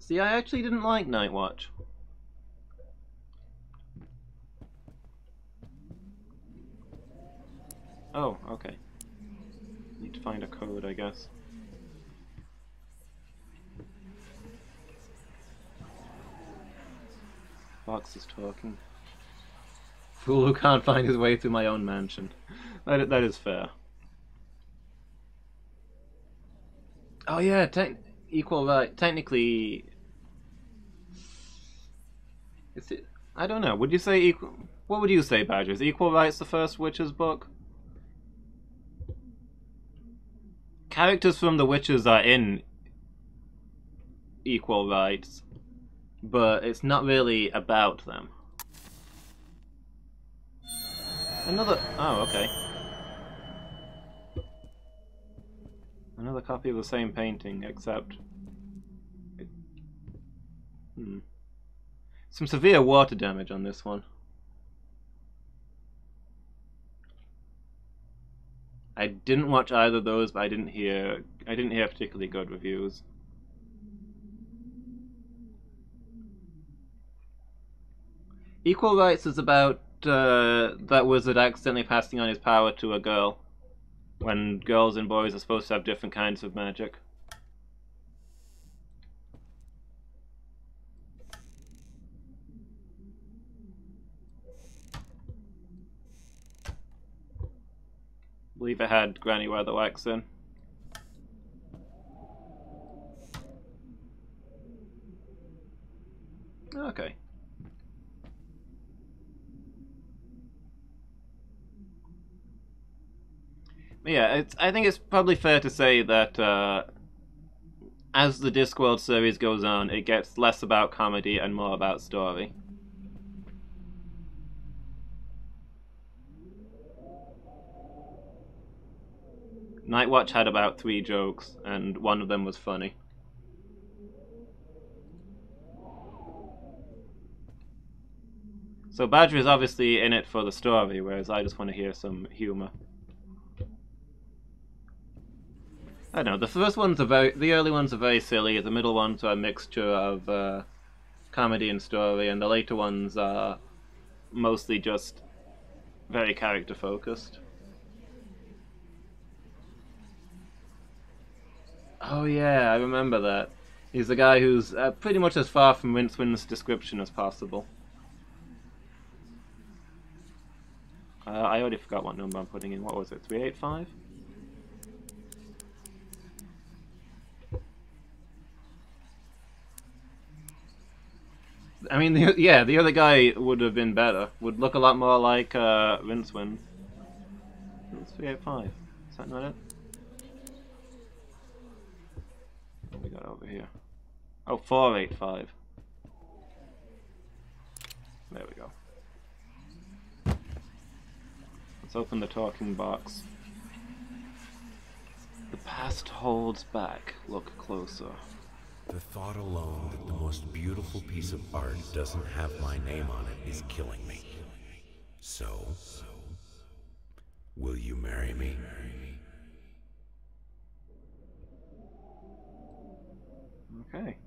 S3: See, I actually didn't like Night Watch. Oh, okay. Need to find a code, I guess. Fox is talking. Fool who can't find his way through my own mansion. That is fair. Oh yeah, equal right. Technically, is it? I don't know. Would you say equal? What would you say, Badger? Is Equal Rights the first Witches book? Characters from the Witches are in Equal Rights, but it's not really about them. Another. Oh, okay. Another copy of the same painting, except Some severe water damage on this one. I didn't watch either of those, but I didn't hear particularly good reviews. Equal Rights is about that wizard accidentally passing on his power to a girl, when girls and boys are supposed to have different kinds of magic. I believe it had Granny Weatherwax in. Okay. Yeah, I think it's probably fair to say that as the Discworld series goes on, it gets less about comedy and more about story. Nightwatch had about 3 jokes, and one of them was funny. So Badger is obviously in it for the story, whereas I just want to hear some humor. I don't know, the first ones are the early ones are very silly, the middle ones are a mixture of comedy and story, and the later ones are mostly just very character focused. Oh yeah, I remember that. He's the guy who's pretty much as far from Rincewind's description as possible. I already forgot what number I'm putting in. What was it? 385? I mean, the other guy would have been better. Would look a lot more like Rincewind. It's 385. Is that not it? What we got over here? Oh, 485. There we go. Let's open the talking box. The past holds back. Look closer.
S2: The thought alone that the most beautiful piece of art doesn't have my name on it is killing me. So, will you marry me?
S3: Okay.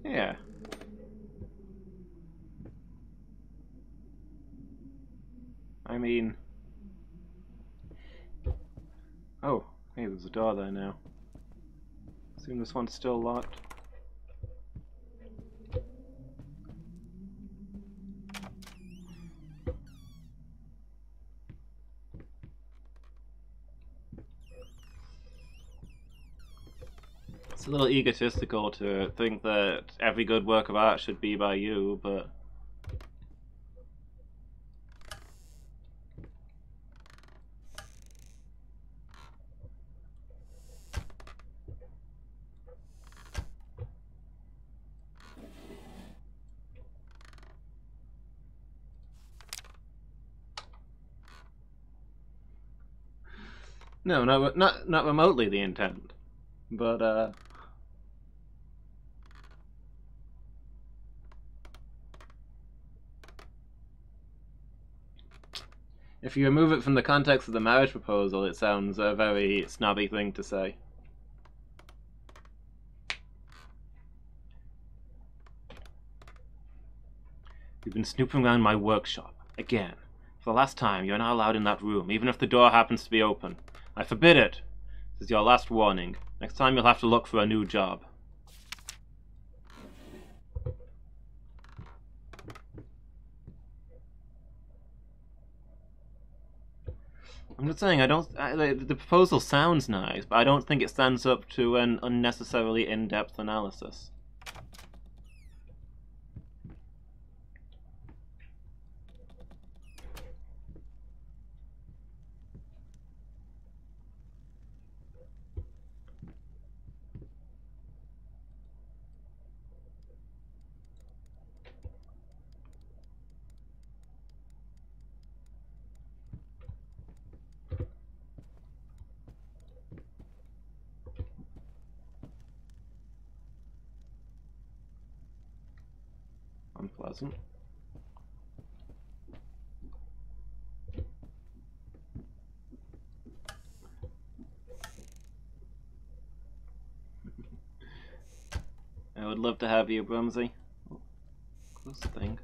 S3: Yeah. I mean... Oh, hey, there's a door there now. Assume this one's still locked. It's a little egotistical to think that every good work of art should be by you, but... No, not remotely the intent. But, if you remove it from the context of the marriage proposal, it sounds a very snobby thing to say. You've been snooping around my workshop. Again. For the last time, you're not allowed in that room, even if the door happens to be open. I forbid it. This is your last warning. Next time you'll have to look for a new job. I'm just saying, the proposal sounds nice, but I don't think it stands up to an unnecessarily in-depth analysis. unpleasant. I would love to have you, Brumsy. Oh, close thing.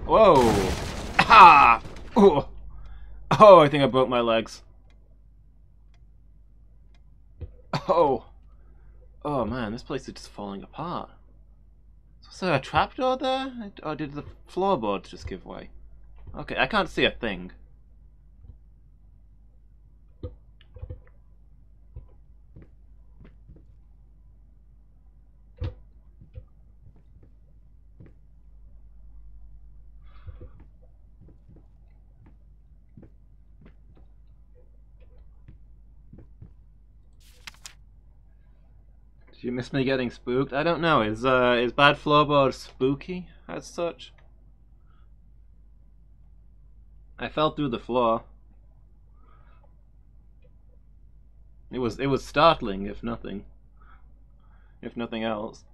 S3: Whoa! Ah! Oh! Oh, I think I broke my legs. Oh! Oh man, this place is just falling apart. Was there a trapdoor there? Or did the floorboards just give way? Okay, I can't see a thing. Do you miss me getting spooked? I don't know. Is bad floorboard spooky as such? I fell through the floor. It was startling, if nothing else.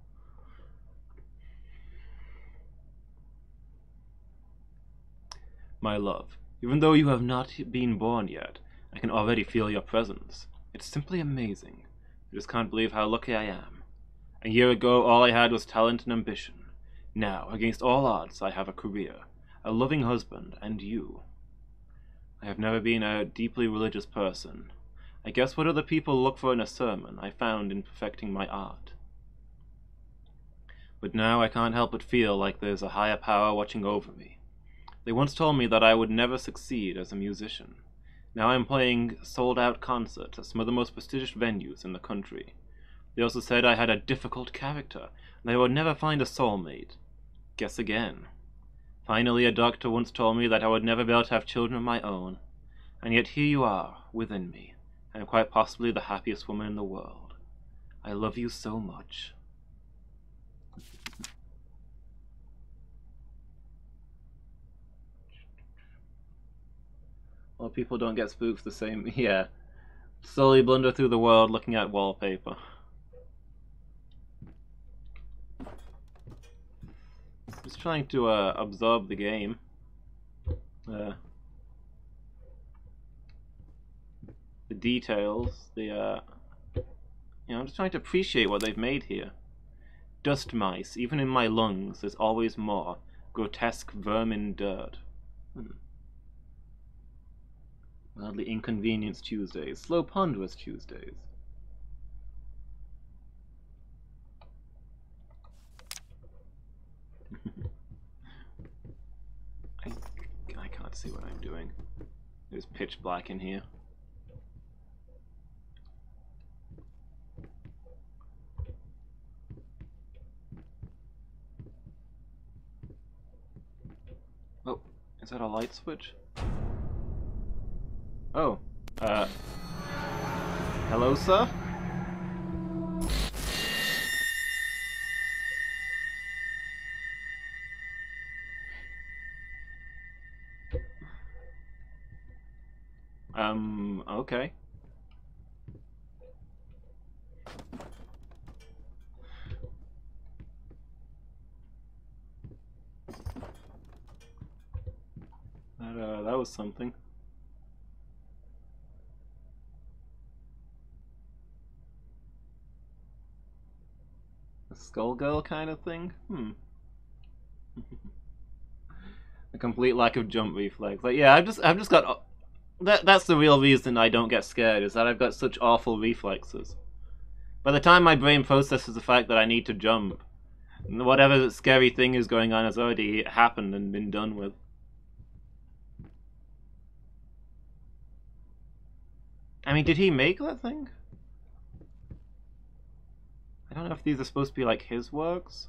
S3: My love, even though you have not been born yet, I can already feel your presence. It's simply amazing. I just can't believe how lucky I am. A year ago, all I had was talent and ambition. Now, against all odds, I have a career, a loving husband, and you. I have never been a deeply religious person. I guess what other people look for in a sermon, I found in perfecting my art. But now I can't help but feel like there's a higher power watching over me. They once told me that I would never succeed as a musician. Now I'm playing sold-out concerts at some of the most prestigious venues in the country. They also said I had a difficult character, and I would never find a soulmate. Guess again. Finally, a doctor once told me that I would never be able to have children of my own. And yet here you are, within me, and quite possibly the happiest woman in the world. I love you so much. Well, people don't get spooked the same. Yeah. Slowly blunder through the world looking at wallpaper. Just trying to absorb the game. The details, I'm just trying to appreciate what they've made here. Dust mice, even in my lungs, there's always more. Grotesque vermin dirt. Mildly inconvenienced Tuesdays. Slow ponderous Tuesdays. I can't see what I'm doing. It's pitch black in here. Oh, is that a light switch? Oh, hello, sir? Okay. That was something. A Skullgirl kind of thing? A complete lack of jump reflex. Like, yeah, I've just got... That's the real reason I don't get scared, is that I've got such awful reflexes. By the time my brain processes the fact that I need to jump, whatever scary thing is going on has already happened and been done with. I mean, did he make that thing? I don't know if these are supposed to be like his works.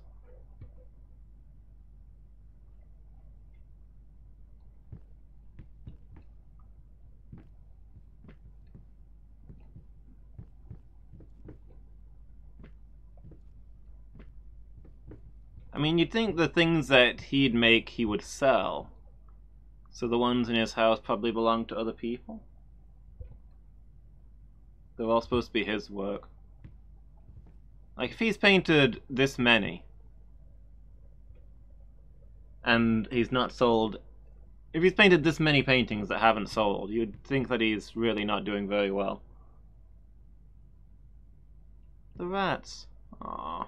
S3: I mean, you'd think the things that he'd make he would sell. So the ones in his house probably belong to other people. They're all supposed to be his work. Like, if he's painted this many, and he's not sold... If he's painted this many paintings that haven't sold, you'd think that he's really not doing very well. The rats. Aww.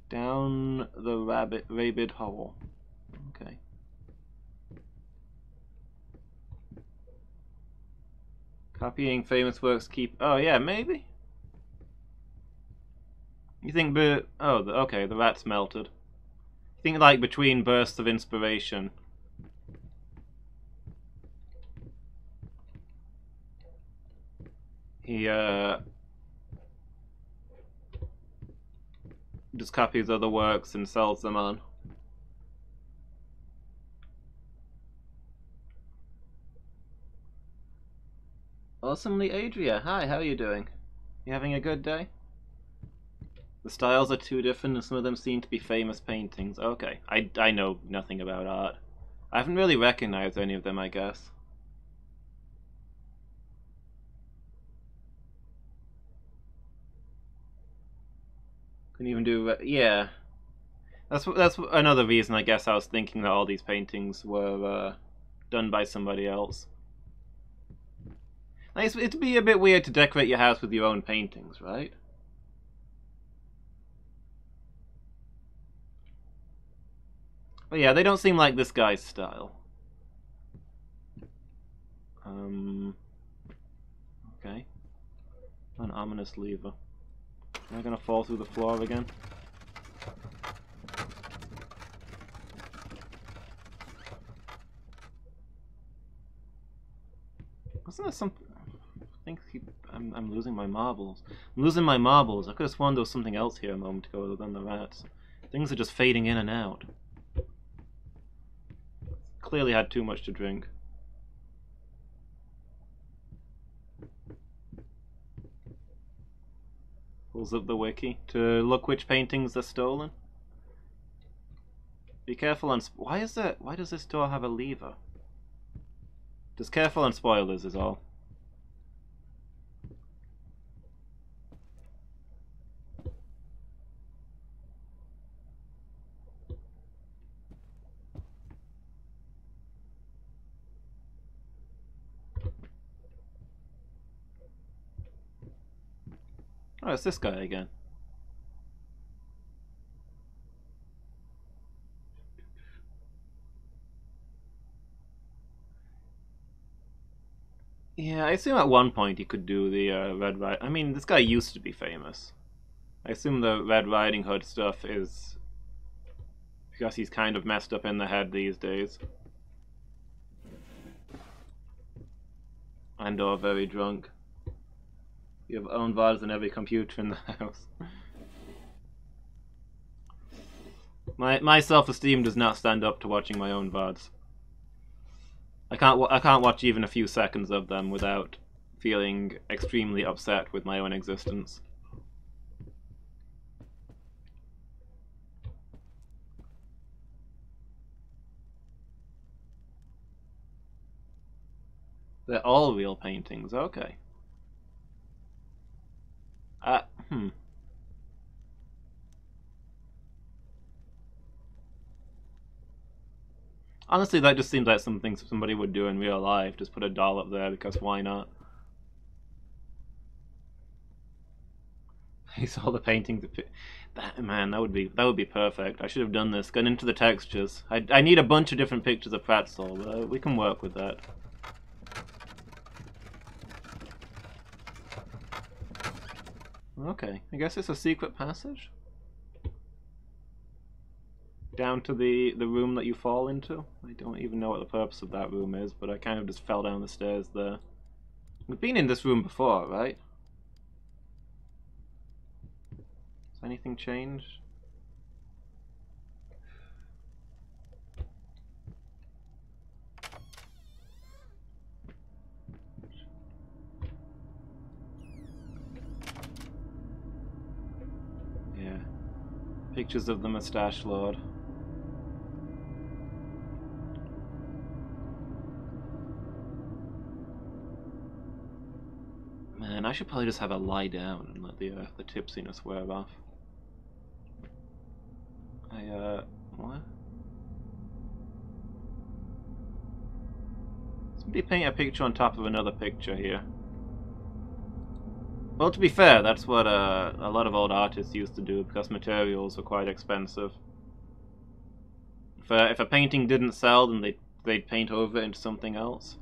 S3: Down the rabid hole. Okay. Copying famous works keep... Oh, yeah, maybe? You think... Oh, okay, the rat's melted. You think, like, between bursts of inspiration... He, just copies other works and sells them on. Awesomely Adria, hi, how are you doing? You having a good day? The styles are too different and some of them seem to be famous paintings. Okay, I know nothing about art. I haven't really recognized any of them, I guess. Couldn't even do... yeah. That's another reason, I guess, I was thinking that all these paintings were done by somebody else. Like, it'd be a bit weird to decorate your house with your own paintings, right? But yeah, they don't seem like this guy's style. Okay. An ominous lever. Am I gonna fall through the floor again? Wasn't there something? I think I'm losing my marbles. I'm losing my marbles. I could have sworn there was something else here a moment ago other than the rats. Things are just fading in and out. Clearly had too much to drink. Pulls up the wiki to look which paintings are stolen. Be careful on... Why does this door have a lever? Just careful on spoilers is all. Oh, it's this guy again. Yeah, I assume at one point he could do the Red Riding... I mean, this guy used to be famous. I assume the Red Riding Hood stuff is because he's kind of messed up in the head these days. And or very drunk. You have own VODs on every computer in the house. My self-esteem does not stand up to watching my own VODs. I can't watch even a few seconds of them without feeling extremely upset with my own existence. They're all real paintings, okay. Honestly, that just seems like something somebody would do in real life. Just put a doll up there because why not? He saw the paintings. Man, that would be perfect. I should have done this. Gone into the textures. I need a bunch of different pictures of Pretzel, but we can work with that. Okay, I guess it's a secret passage? Down to the room that you fall into? I don't even know what the purpose of that room is, but I kind of just fell down the stairs there. We've been in this room before, right? Has anything changed? Yeah. Pictures of the Mustache Lord. Man, I should probably just have a lie down and let the tipsiness wear off. What? Somebody paint a picture on top of another picture here. Well, to be fair, that's what a lot of old artists used to do because materials were quite expensive. If a painting didn't sell, then they'd paint over it into something else.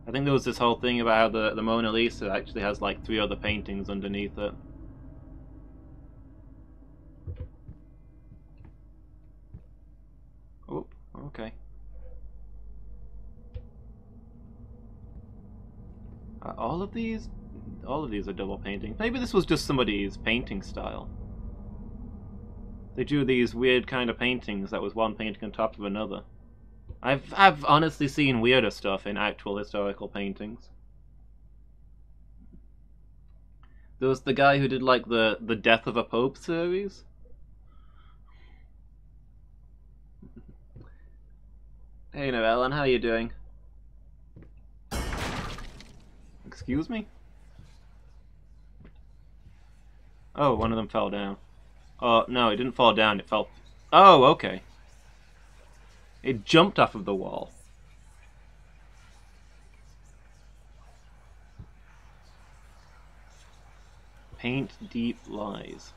S3: I think there was this whole thing about how the Mona Lisa actually has like 3 other paintings underneath it. Oh, okay. All of these are double paintings. Maybe this was just somebody's painting style. They drew these weird kind of paintings that was one painting on top of another. I've honestly seen weirder stuff in actual historical paintings. There was the guy who did like the Death of a Pope series. Hey Noellen, how are you doing? Excuse me? Oh, one of them fell down. Oh, no, it didn't fall down, it fell... Oh, okay. It jumped off of the wall. Paint deep lies.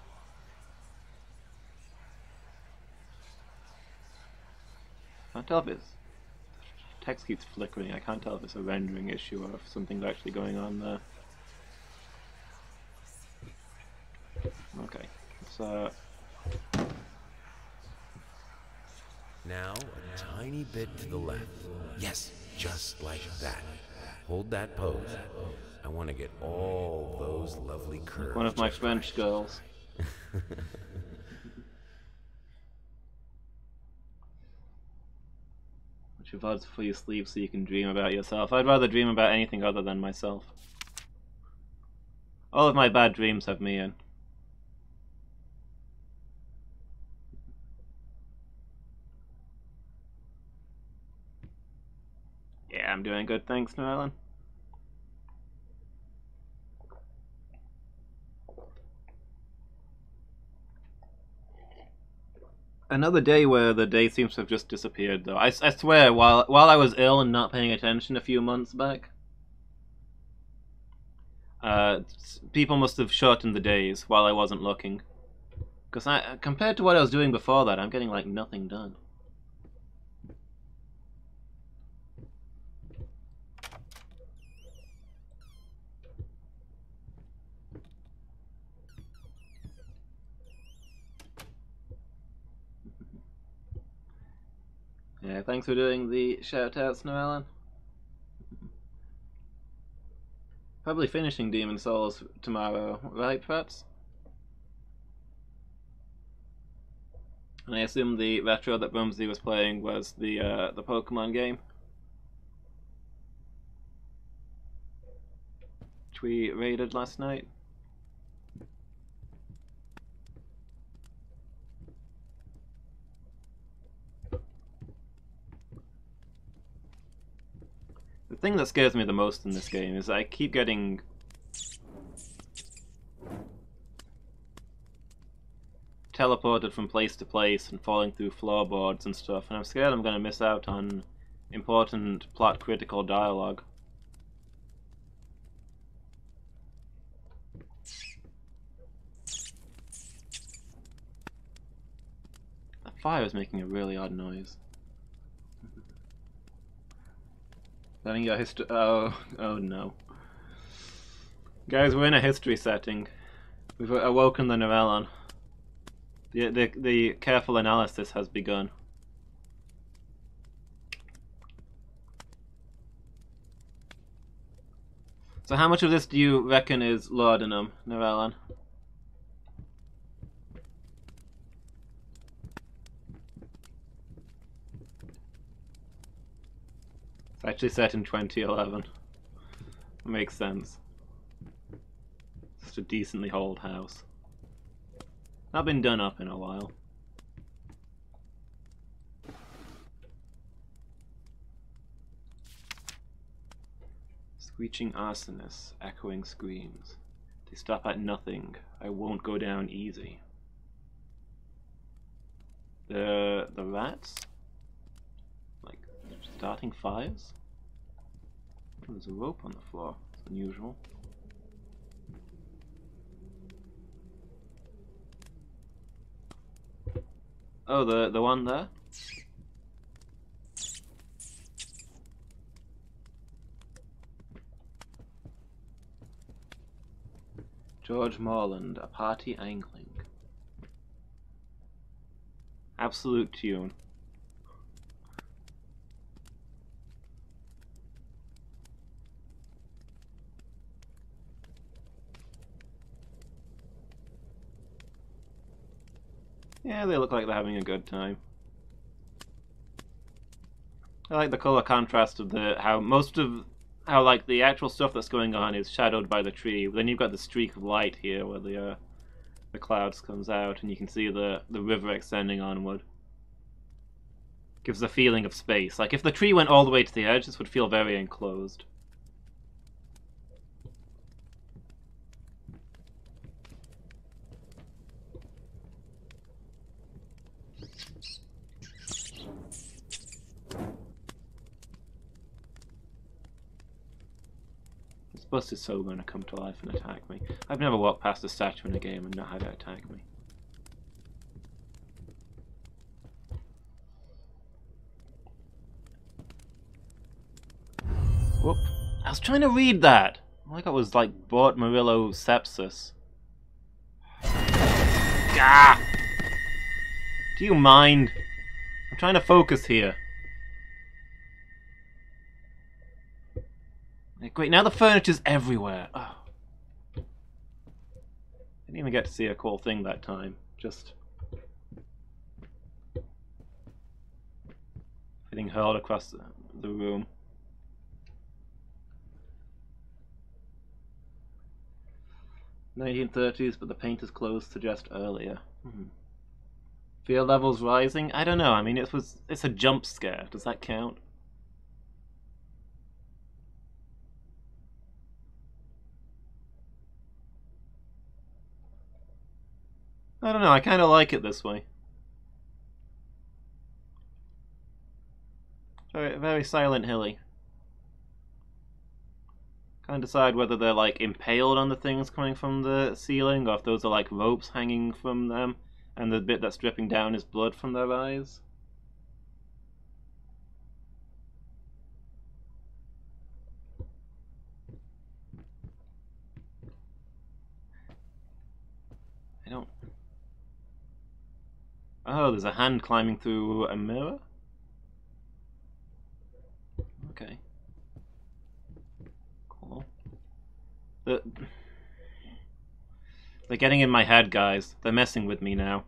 S3: I can't tell if it's... Text keeps flickering. I can't tell if it's a rendering issue or if something's actually going on there. Okay, so...
S2: Now, a tiny bit to the left. Yes, just like that. Hold that pose. I want to get all those lovely curves.
S3: One of my French girls. Put your VODs before you sleep so you can dream about yourself. I'd rather dream about anything other than myself. All of my bad dreams have me in. Yeah, I'm doing good, thanks, Noellen. Another day where the day seems to have just disappeared, though. I swear, while I was ill and not paying attention a few months back, people must have shortened the days while I wasn't looking. Because compared to what I was doing before that, I'm getting like nothing done. Yeah, thanks for doing the shout-outs, Noellen. Probably finishing Demon Souls tomorrow, right, perhaps? And I assume the retro that Bumsy was playing was the Pokemon game, which we raided last night. The thing that scares me the most in this game is I keep getting teleported from place to place and falling through floorboards and stuff, and I'm scared I'm going to miss out on important plot critical dialogue. That fire is making a really odd noise. Letting your history. Oh no. Guys, we're in a history setting. We've awoken the Noellen. The careful analysis has begun. So how much of this do you reckon is laudanum, Noellen? It's actually set in 2011. Makes sense. Just a decently old house. Not been done up in a while.
S1: Screeching arsonists, echoing screams. They stop at nothing. I won't go down easy. The rats? Like, starting fires? Oh, there's a rope on the floor. It's unusual. Oh, the one there? George Morland, a party angling. Absolute tune. Yeah, they look like they're having a good time. I like the color contrast of how like the actual stuff that's going on is shadowed by the tree. Then you've got the streak of light here where the clouds comes out, and you can see the river extending onward. Gives a feeling of space. Like if the tree went all the way to the edge, this would feel very enclosed. This bus is so going to come to life and attack me. I've never walked past a statue in a game and not had it attack me. Whoop. I was trying to read that! All I got was like Bort Murillo sepsis. Gah! Do you mind? I'm trying to focus here. Great, now the furniture's everywhere. Oh. Didn't even get to see a cool thing that time. Just getting hurled across the room. "1930s, but the painter's clothes suggest earlier." Fear levels rising? I don't know. I mean, it's a jump scare. Does that count? I don't know, I kind of like it this way. Very, very Silent Hilly. Can't decide whether they're like impaled on the things coming from the ceiling, or if those are like ropes hanging from them, and the bit that's dripping down is blood from their eyes. I don't... Oh, there's a hand climbing through a mirror? Okay. Cool. They're getting in my head, guys. They're messing with me now.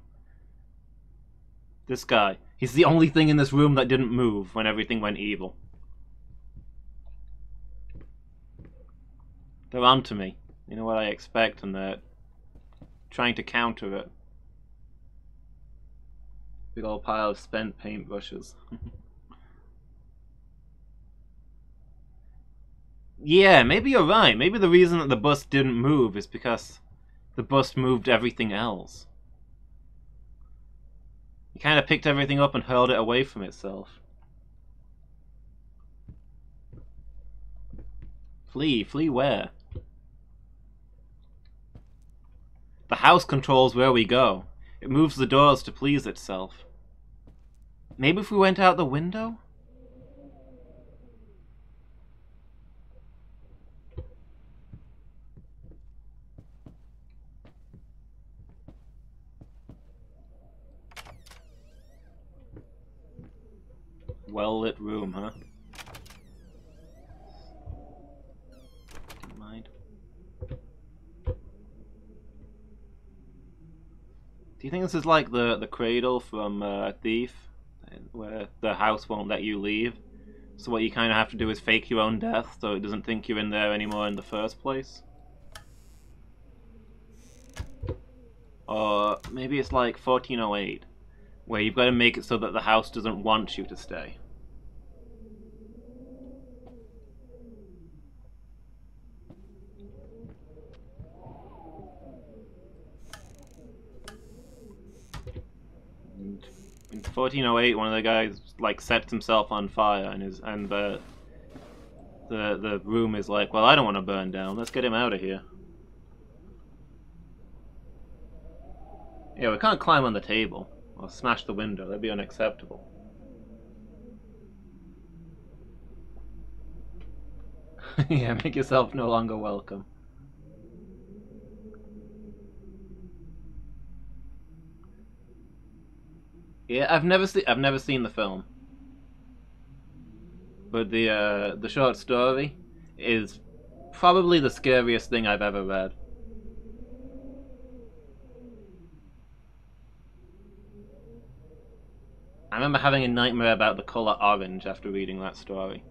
S1: This guy. He's the only thing in this room that didn't move when everything went evil. They're onto me. You know what I expect, and they're trying to counter it. Big old pile of spent paintbrushes. Yeah, maybe you're right. Maybe the reason that the bus didn't move is because the bus moved everything else. He kind of picked everything up and hurled it away from itself. Flee. Flee where? The house controls where we go. It moves the doors to please itself. Maybe if we went out the window? Well-lit room, huh? Don't mind. Do you think this is like the cradle from Thief, where the house won't let you leave? So what you kind of have to do is fake your own death so it doesn't think you're in there anymore in the first place? Or maybe it's like 1408, where you've got to make it so that the house doesn't want you to stay.
S3: 1408, one of the guys like sets himself on fire, and the room is like, well, I don't want to burn down. Let's get him out of here. Yeah, we can't climb on the table or smash the window. That'd be unacceptable. Yeah, make yourself no longer welcome. Yeah, I've never seen the film, but the short story is probably the scariest thing I've ever read. I remember having a nightmare about the color orange after reading that story.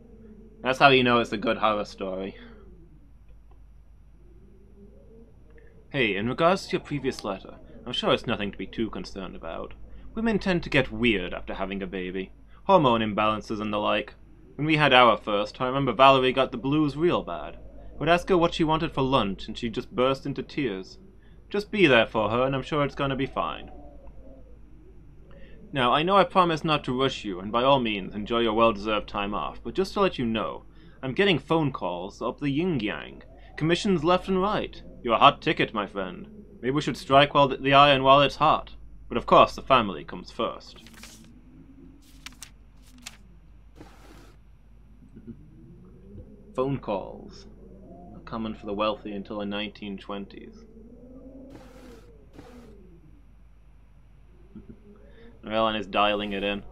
S3: That's how you know it's a good horror story. Hey, in regards to your previous letter, I'm sure it's nothing to be too concerned about. Women tend to get weird after having a baby. Hormone imbalances and the like. When we had our first, I remember Valerie got the blues real bad. I would ask her what she wanted for lunch, and she'd just burst into tears. Just be there for her, and I'm sure it's gonna be fine. Now, I know I promised not to rush you, and by all means, enjoy your well-deserved time off, but just to let you know, I'm getting phone calls up the yin-yang. Commissions left and right. You're a hot ticket, my friend. Maybe we should strike while the iron while it's hot. But of course, the family comes first. Phone calls. Not common for the wealthy until the 1920s. Ellen is dialing it in.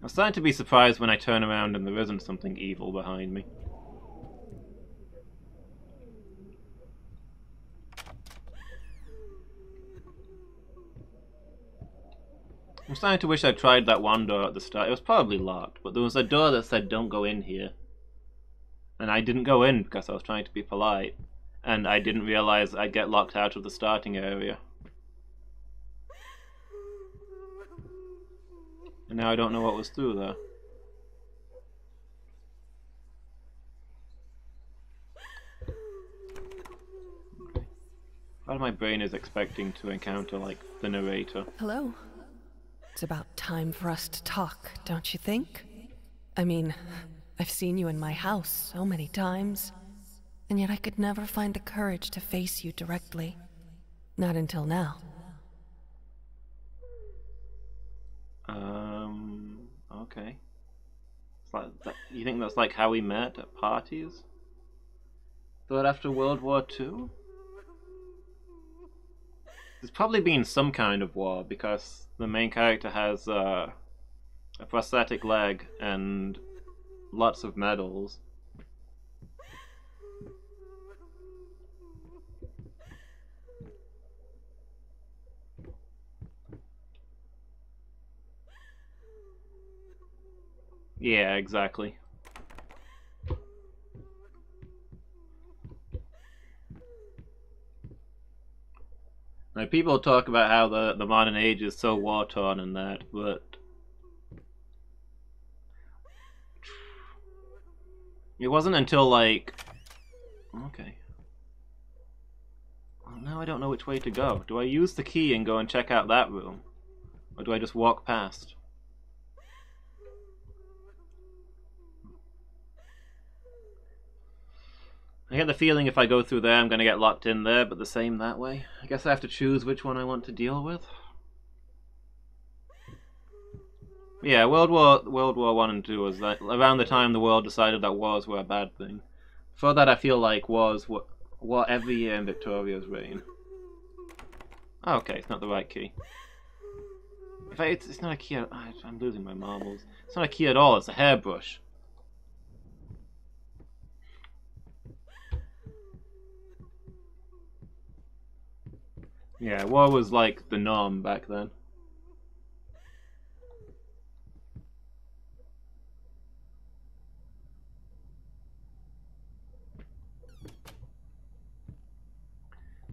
S3: I'm starting to be surprised when I turn around and there isn't something evil behind me. I'm starting to wish I'd tried that one door at the start. It was probably locked, but there was a door that said don't go in here. And I didn't go in because I was trying to be polite. And I didn't realize I'd get locked out of the starting area. And now I don't know what was through there. Part of my brain is expecting to encounter, like, the narrator.
S4: Hello. It's about time for us to talk, don't you think? I mean, I've seen you in my house so many times, and yet I could never find the courage to face you directly. Not until now.
S3: Okay. It's like that, you think that's like how we met at parties? Thought after World War II? There's probably been some kind of war, because the main character has a prosthetic leg and lots of medals. Yeah, exactly. Now, people talk about how the modern age is so war-torn and that, but it wasn't until, like... Okay. Well, now I don't know which way to go. Do I use the key and go and check out that room? Or do I just walk past? I get the feeling if I go through there, I'm going to get locked in there, but the same that way. I guess I have to choose which one I want to deal with. Yeah, World War I and II was that around the time the world decided that wars were a bad thing. Before that, I feel like wars were every year in Victoria's reign. Oh, okay, it's not the right key. In fact, it's not a key. I'm losing my marbles. It's not a key at all. It's a hairbrush. Yeah, war was like the norm back then.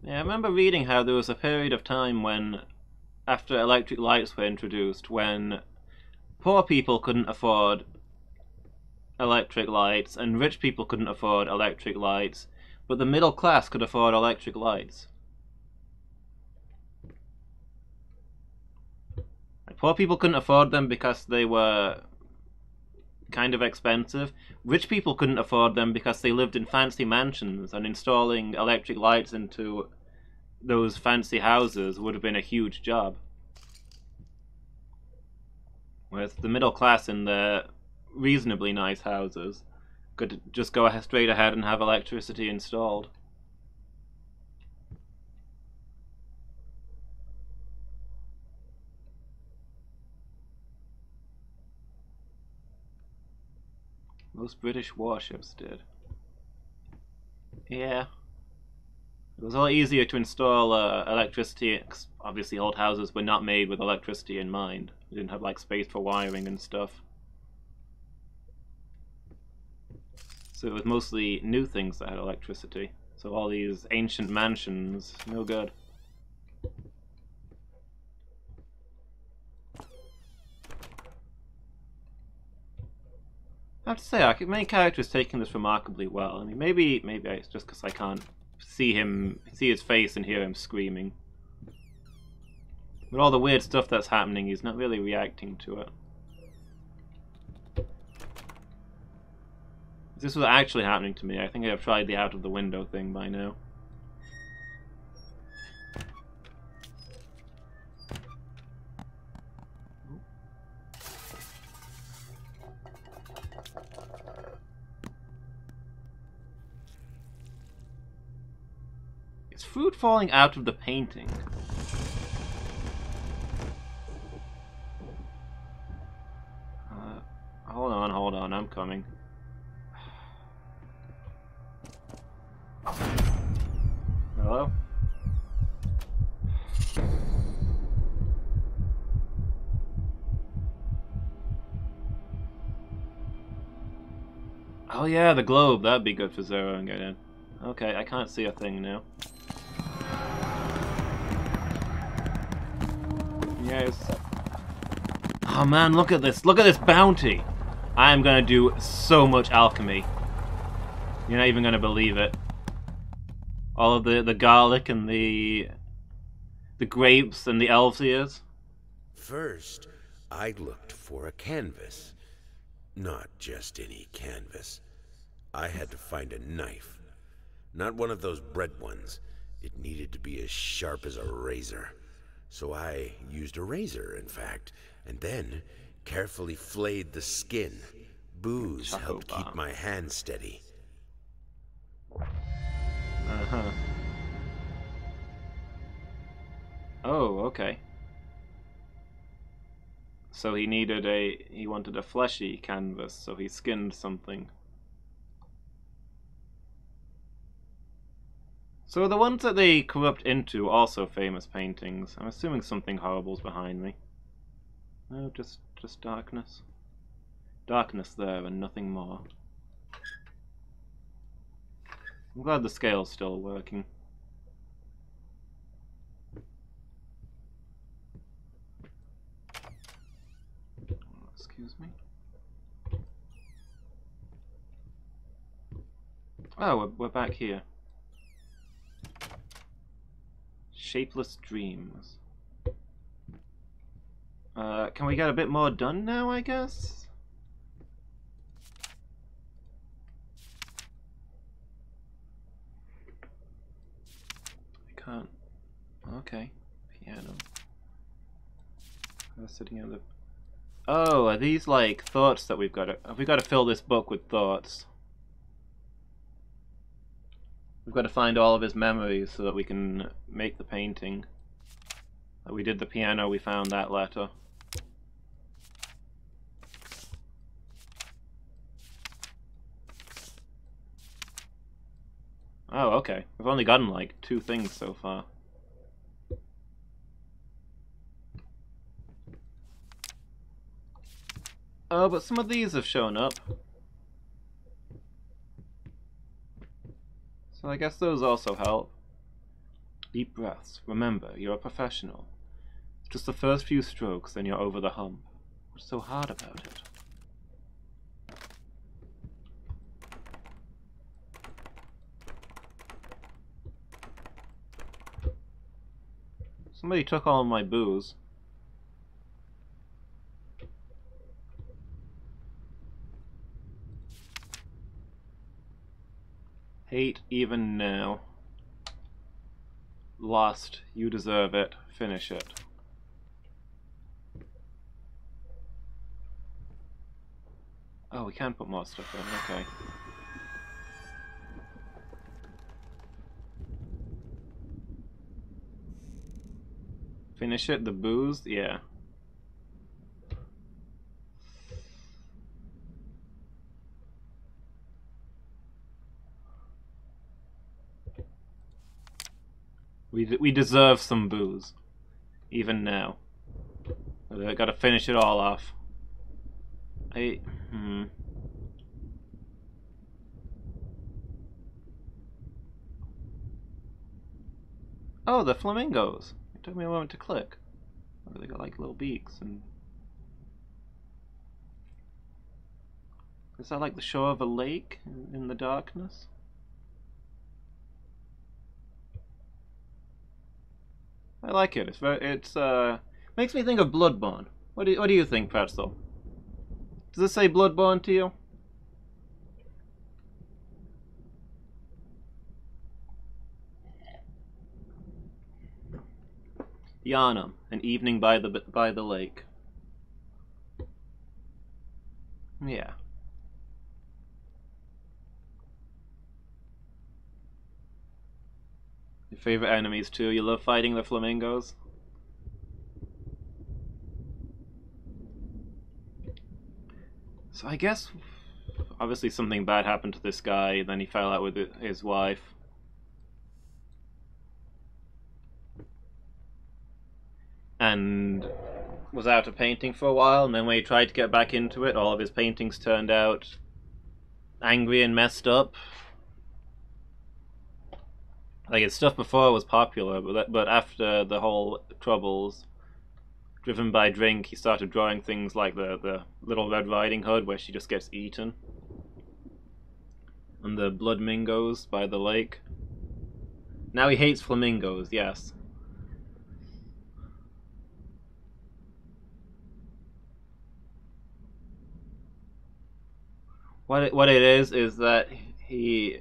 S3: Yeah, I remember reading how there was a period of time when, after electric lights were introduced, when poor people couldn't afford electric lights and rich people couldn't afford electric lights, But the middle class could afford electric lights. Like, poor people couldn't afford them because they were kind of expensive. Rich people couldn't afford them because they lived in fancy mansions, and installing electric lights into those fancy houses would have been a huge job. Whereas the middle class in their reasonably nice houses could just go straight ahead and have electricity installed. Most British warships did. Yeah. It was a lot easier to install electricity, 'cause obviously old houses were not made with electricity in mind. They didn't have like space for wiring and stuff. So it was mostly new things that had electricity. So all these ancient mansions, no good. I have to say, our main character is taking this remarkably well. I mean, maybe it's just because I can't see his face and hear him screaming. With all the weird stuff that's happening, he's not really reacting to it. If this was actually happening to me, I think I'd have tried the out of the window thing by now. Is fruit falling out of the painting? Hold on, I'm coming. Hello? Oh yeah, the globe, that'd be good for Zero and get in. Okay, I can't see a thing now. Yes. Oh man, look at this bounty! I am gonna do so much alchemy. You're not even gonna believe it. All of the garlic and the grapes and the elves' ears.
S2: First, I looked for a canvas. Not just any canvas. I had to find a knife. Not one of those bread ones. It needed to be as sharp as a razor. So I used a razor, in fact, and then carefully flayed the skin. Booze helped keep my hand steady.
S3: Uh-huh. Oh, okay. So he wanted a fleshy canvas, so he skinned something. So the ones that they corrupt into also famous paintings. I'm assuming something horrible's behind me. No, just darkness. Darkness there and nothing more. I'm glad the scale's still working. Excuse me. Oh, we're back here. Shapeless dreams. Can we get a bit more done now, I guess? I can't. Okay. Piano. I was sitting at the... Oh, are these like thoughts that we've got to... Have we got to fill this book with thoughts? We've got to find all of his memories so that we can make the painting. We did the piano, we found that letter. Oh, okay. We've only gotten like 2 things so far. Oh, but some of these have shown up. So I guess those also help. Deep breaths. Remember, you're a professional. It's just the first few strokes, then you're over the hump. What's so hard about it? Somebody took all of my booze. Hate even now. Lost. You deserve it. Finish it. Oh, we can put more stuff in. Okay. Finish it? The booze? Yeah. We deserve some booze. Even now. I gotta finish it all off. Oh, the flamingos. It took me a moment to click. Oh, they got like little beaks and... Is that like the shore of a lake in the darkness? I like it. It's makes me think of Bloodborne. What do you think, Pretzel? Does this say Bloodborne to you? Yharnam, an evening by the lake. Yeah. Your favorite enemies too. You love fighting the flamingos. So I guess, obviously something bad happened to this guy. Then he fell out with his wife. And was out of painting for a while, and then when he tried to get back into it, all of his paintings turned out angry and messed up. Like, his stuff before was popular, but after the whole troubles, driven by drink, he started drawing things like the Little Red Riding Hood, where she just gets eaten, and the blood mingos by the lake. Now he hates flamingos, yes. What it is that he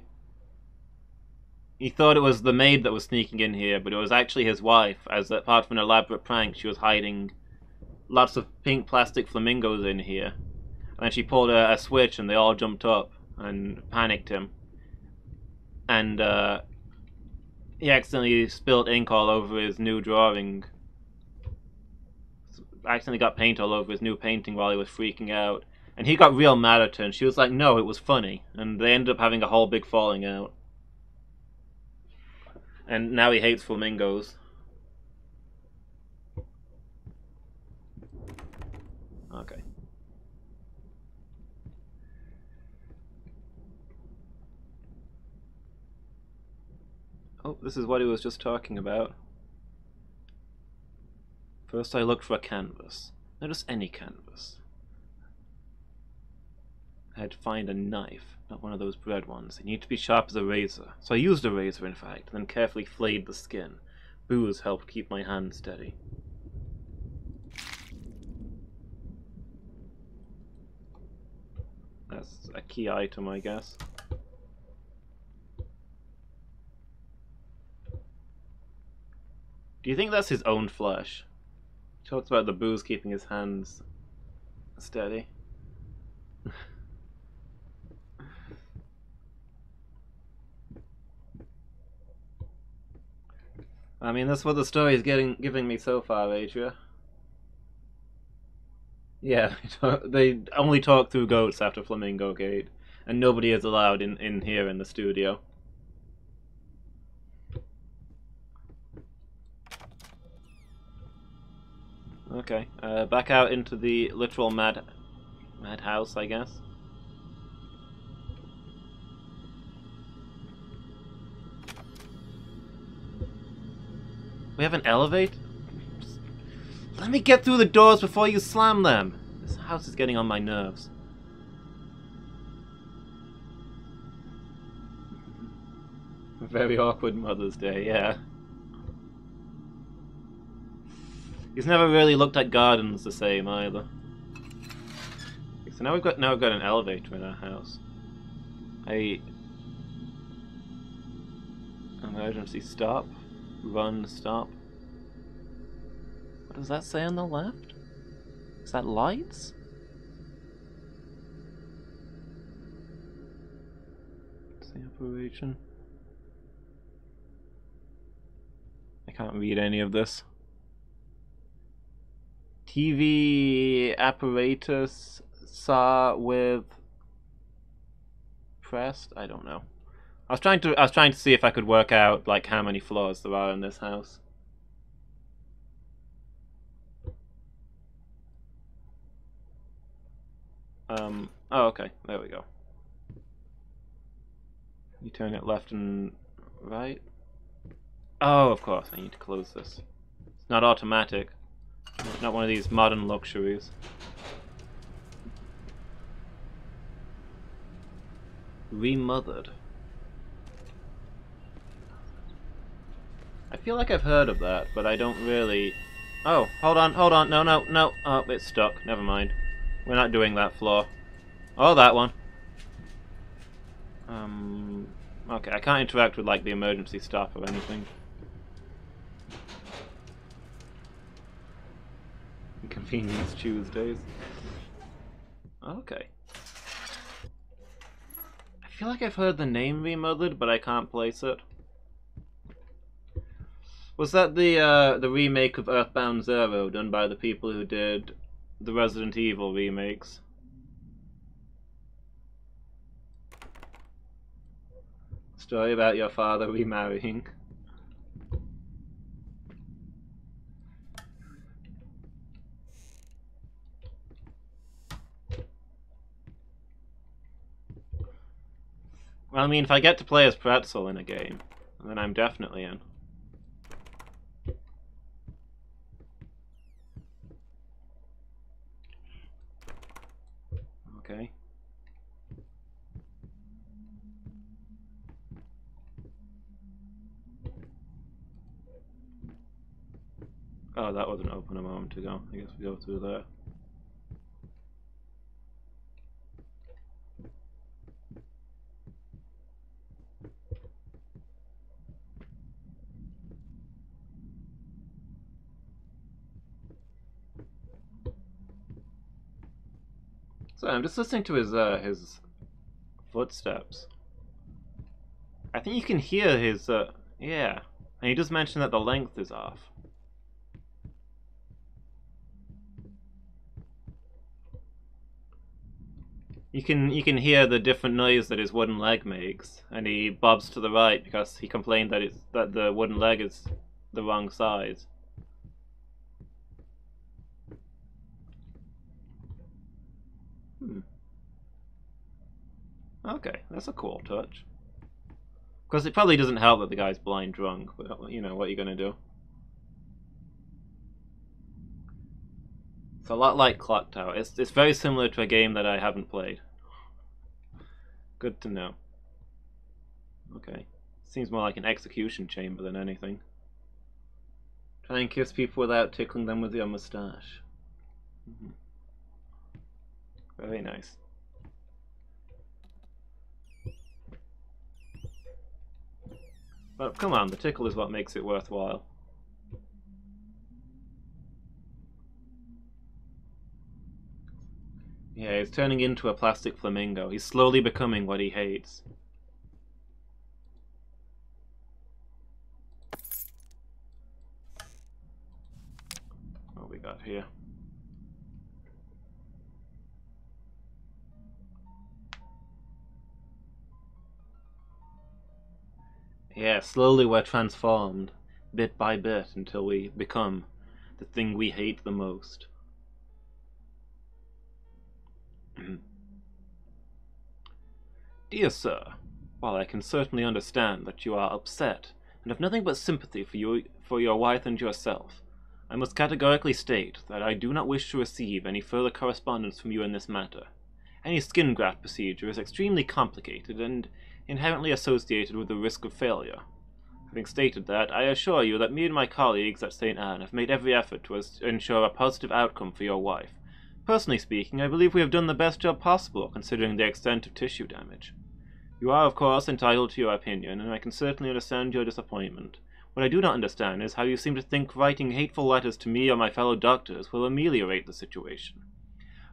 S3: thought it was the maid that was sneaking in here, but it was actually his wife, as that part of an elaborate prank, she was hiding lots of pink plastic flamingos in here. And then she pulled a switch and they all jumped up and panicked him. And he accidentally spilled ink all over his new drawing. Accidentally got paint all over his new painting while he was freaking out. And he got real mad at her, and she was like, no, it was funny. And they ended up having a whole big falling out. And now he hates flamingos. Okay. Oh, this is what he was just talking about. First I looked for a canvas. Not just any canvas. I had to find a knife, not one of those bread ones. They need to be sharp as a razor. So I used a razor, in fact, then carefully flayed the skin. Booze helped keep my hand steady. That's a key item, I guess. Do you think that's his own flesh? He talks about the booze keeping his hands steady. I mean, that's what the story is giving me so far, Adria. Yeah, they only talk through goats after Flamingo Gate, and nobody is allowed in here in the studio. Okay, back out into the literal madhouse, I guess. We have an elevator? Let me get through the doors before you slam them! This house is getting on my nerves. Very awkward Mother's Day, yeah. He's never really looked at gardens the same either. So now we've got an elevator in our house. Emergency stop. Run, stop. What does that say on the left? Is that lights? What's the operation? I can't read any of this. TV apparatus saw with pressed? I don't know. I was trying to see if I could work out like how many floors there are in this house. Oh, okay. There we go. You turn it left and right. Oh, of course. I need to close this. It's not automatic. Not one of these modern luxuries. Remothered. I feel like I've heard of that, but I don't really... Oh, hold on. No. Oh, it's stuck. Never mind. We're not doing that floor. Oh, that one. Okay, I can't interact with, like, the emergency stop or anything. Convenience Tuesdays. Okay. I feel like I've heard the name Remothered, but I can't place it. Was that the remake of Earthbound Zero done by the people who did the Resident Evil remakes? Story about your father remarrying. Well, I mean, if I get to play as Pretzel in a game, then I'm definitely in. Okay. Oh, that wasn't open a moment ago. I guess we go through there. So I'm just listening to his footsteps. I think you can hear his yeah, and he just mentioned that the length is off. You can hear the different noise that his wooden leg makes, and he bobs to the right because he complained that the wooden leg is the wrong size. Okay, that's a cool touch. Of course, it probably doesn't help that the guy's blind drunk, but you know, what are you gonna do? It's a lot like Clock Tower. It's very similar to a game that I haven't played. Good to know. Okay. Seems more like an execution chamber than anything. Try and kiss people without tickling them with your mustache. Very nice. But come on, the tickle is what makes it worthwhile. Yeah, he's turning into a plastic flamingo. He's slowly becoming what he hates. What we got here? Yeah, slowly we're transformed, bit by bit, until we become the thing we hate the most. Dear sir, while I can certainly understand that you are upset and have nothing but sympathy for your wife and yourself, I must categorically state that I do not wish to receive any further correspondence from you in this matter. Any skin graft procedure is extremely complicated and inherently associated with the risk of failure.
S1: Having stated that, I assure you that me and my colleagues at St. Anne have made every effort to ensure a positive outcome for your wife. Personally speaking, I believe we have done the best job possible, considering the extent of tissue damage. You are, of course, entitled to your opinion, and I can certainly understand your disappointment. What I do not understand is how you seem to think writing hateful letters to me or my fellow doctors will ameliorate the situation.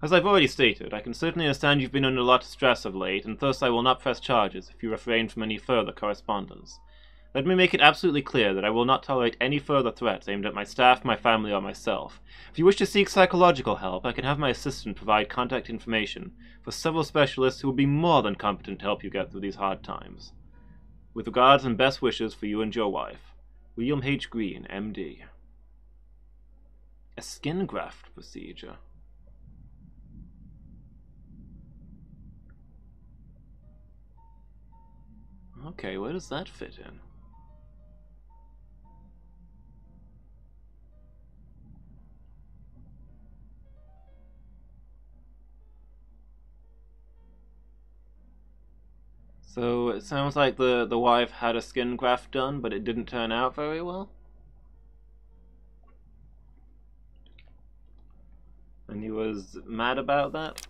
S1: As I've already stated, I can certainly understand you've been under a lot of stress of late, and thus I will not press charges if you refrain from any further correspondence. Let me make it absolutely clear that I will not tolerate any further threats aimed at my staff, my family, or myself. If you wish to seek psychological help, I can have my assistant provide contact information for several specialists who will be more than competent to help you get through these hard times. With regards and best wishes for you and your wife, William H. Green, M.D. A skin graft procedure. Okay, where does that fit in? So it sounds like the wife had a skin graft done, but it didn't turn out very well. And he was mad about that.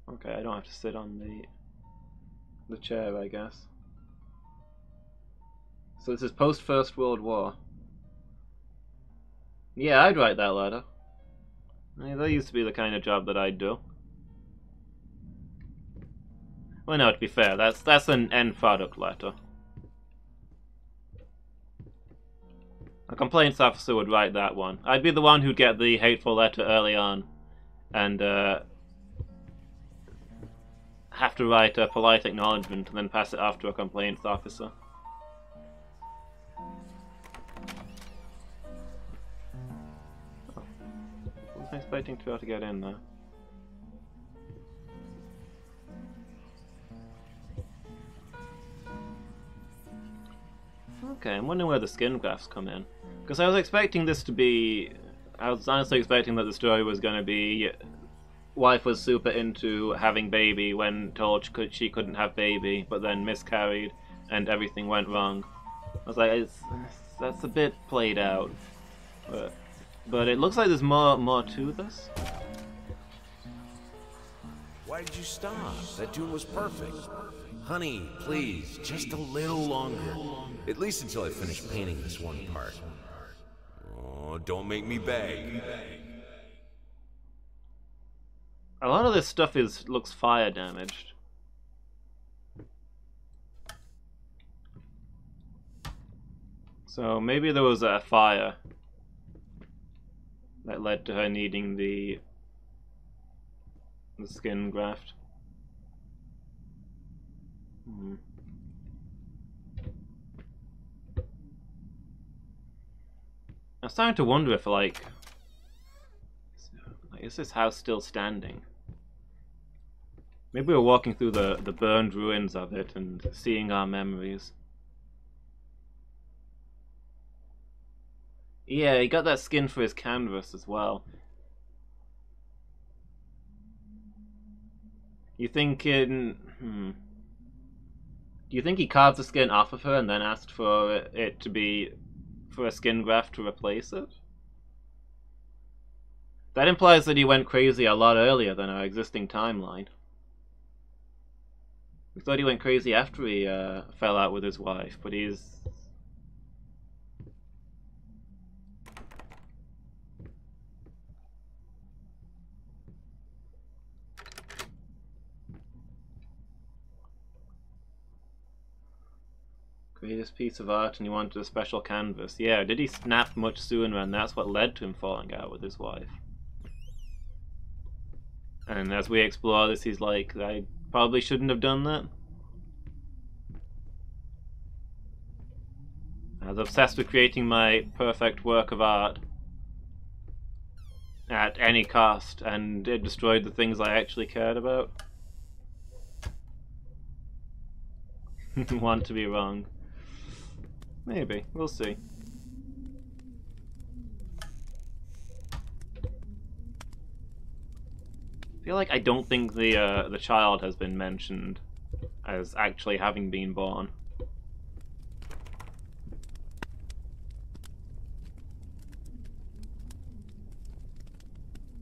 S1: Okay, I don't have to sit on the chair, I guess. So this is post First World War. Yeah, I'd write that letter. I mean, that used to be the kind of job that I'd do. Well, no, to be fair, that's an end product letter. A complaints officer would write that one. I'd be the one who'd get the hateful letter early on, and have to write a polite acknowledgement and then pass it off to a complaints officer. Oh. I wasn't expecting to be able to get in there. Okay, I'm wondering where the skin grafts come in. Because I was expecting this to be... I was honestly expecting that the story was going to be... Wife was super into having baby when told she couldn't have baby, but then miscarried and everything went wrong. I was like, that's a bit played out. But it looks like there's more to this.
S2: Why did you stop? That tune was perfect. Honey, please, just a little longer. At least until I finish painting this one part. Oh, don't make me beg.
S1: A lot of this stuff looks fire damaged. So maybe there was a fire that led to her needing the skin graft. I'm starting to wonder if, like, is this house still standing? Maybe we're walking through the burned ruins of it and seeing our memories. Yeah, he got that skin for his canvas as well. You thinking... Do you think he carved the skin off of her and then asked for it to be... for a skin graft to replace it? That implies that he went crazy a lot earlier than our existing timeline. We thought he went crazy after he fell out with his wife, but he's... Greatest piece of art, and he wanted a special canvas. Yeah, did he snap much sooner, and that's what led to him falling out with his wife? And as we explore this, he's like, I probably shouldn't have done that. I was obsessed with creating my perfect work of art at any cost, and it destroyed the things I actually cared about. Want to be wrong. Maybe. We'll see. I feel like I don't think the child has been mentioned as actually having been born.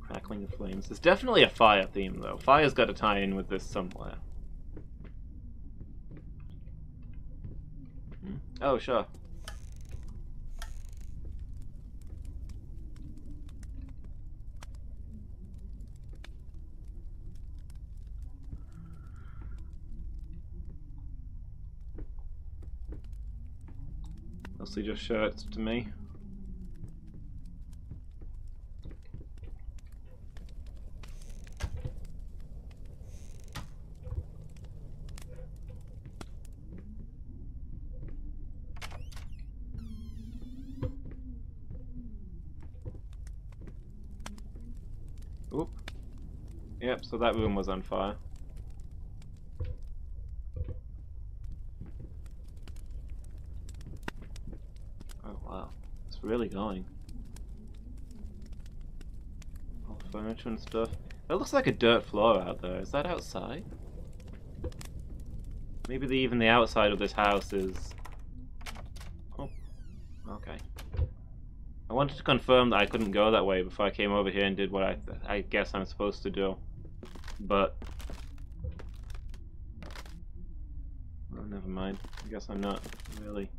S3: Crackling of flames. There's definitely a fire theme, though. Fire's got to tie in with this somewhere. Hmm? Oh, sure. Mostly just shirts to me. Oop. Yep, so that room was on fire. Oh wow, it's really going. All furniture and stuff. That looks like a dirt floor out there. Is that outside? Maybe even the outside of this house is... Oh, okay. I wanted to confirm that I couldn't go that way before I came over here and did what I guess I'm supposed to do. But... oh, never mind. I guess I'm not really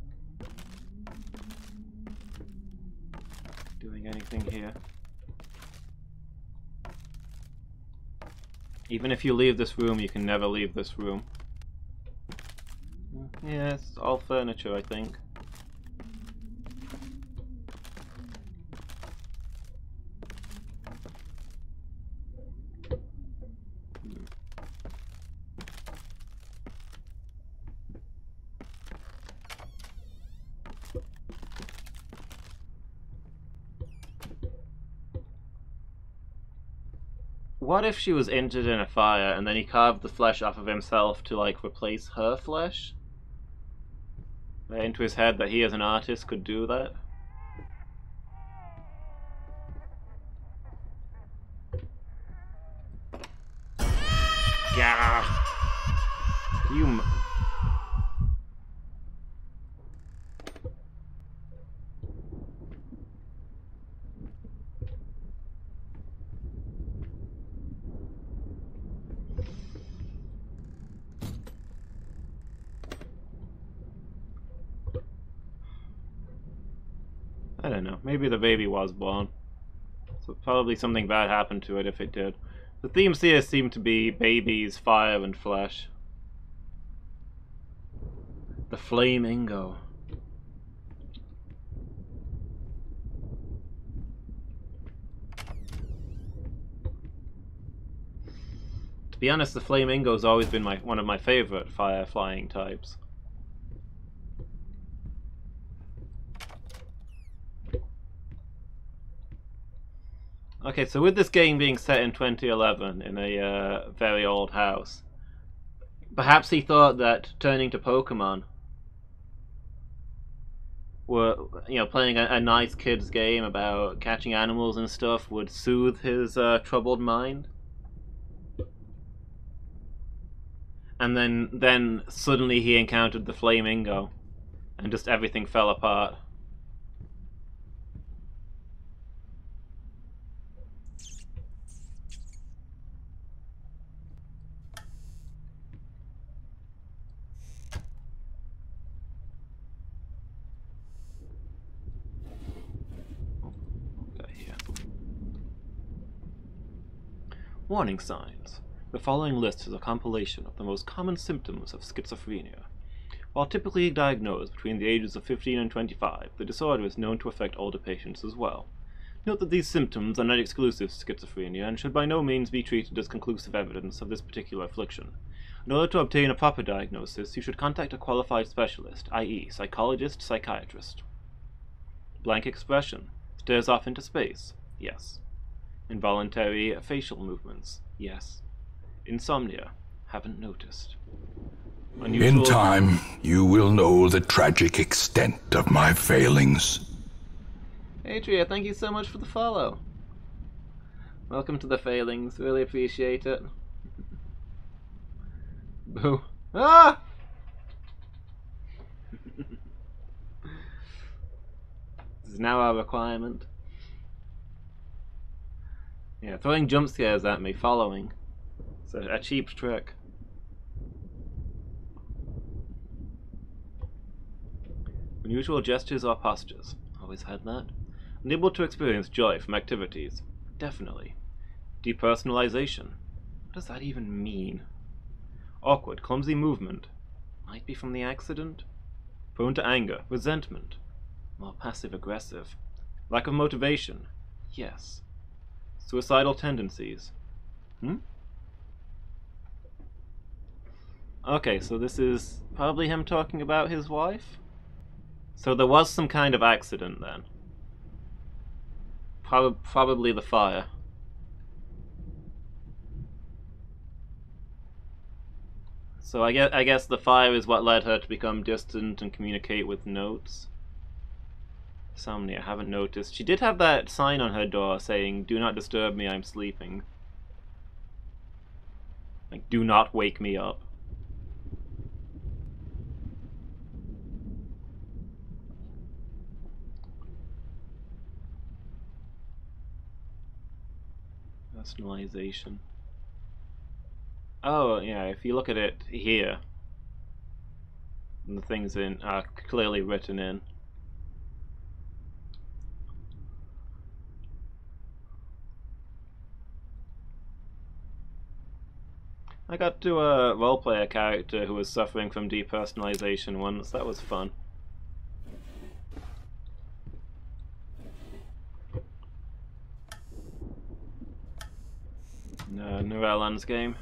S3: doing anything here. Even if you leave this room, you can never leave this room. Yeah, it's all furniture, I think. What if she was injured in a fire and then he carved the flesh off of himself to, like, replace her flesh? Into his head that he as an artist could do that? Yeah. You... I don't know. Maybe the baby was born. So probably something bad happened to it if it did. The themes here seem to be babies, fire, and flesh. The flamingo. To be honest, the flamingo's always been one of my favorite fire flying types. Okay, so with this game being set in 2011 in a very old house, perhaps he thought that turning to Pokemon were, playing a nice kid's game about catching animals and stuff would soothe his troubled mind. And then suddenly he encountered the flamingo, and just everything fell apart. Warning signs. The following list is a compilation of the most common symptoms of schizophrenia. While typically diagnosed between the ages of 15 and 25, the disorder is known to affect older patients as well. Note that these symptoms are not exclusive to schizophrenia and should by no means be treated as conclusive evidence of this particular affliction. In order to obtain a proper diagnosis, you should contact a qualified specialist, i.e., psychologist, psychiatrist. Blank expression. Stares off into space. Yes. Involuntary facial movements. Yes. Insomnia. Haven't noticed. Unusual...
S5: In time, you will know the tragic extent of my failings.
S3: Adria, thank you so much for the follow. Welcome to the failings. Really appreciate it. Boo. Ah! This is now our requirement. Yeah, throwing jump scares at me, following. It's a cheap trick. Unusual gestures or postures. Always had that. Unable to experience joy from activities. Definitely. Depersonalization. What does that even mean? Awkward, clumsy movement. Might be from the accident. Prone to anger, resentment. More passive-aggressive. Lack of motivation. Yes. Suicidal tendencies. Okay, so this is probably him talking about his wife? So there was some kind of accident then. Probably the fire. So I guess the fire is what led her to become distant and communicate with notes. So many I haven't noticed. She did have that sign on her door saying, "Do not disturb me, I'm sleeping." Like, do not wake me up. Personalization. Oh, yeah, if you look at it here, the things are clearly written in. I got to roleplay a character who was suffering from depersonalization once. That was fun. New Airlands game.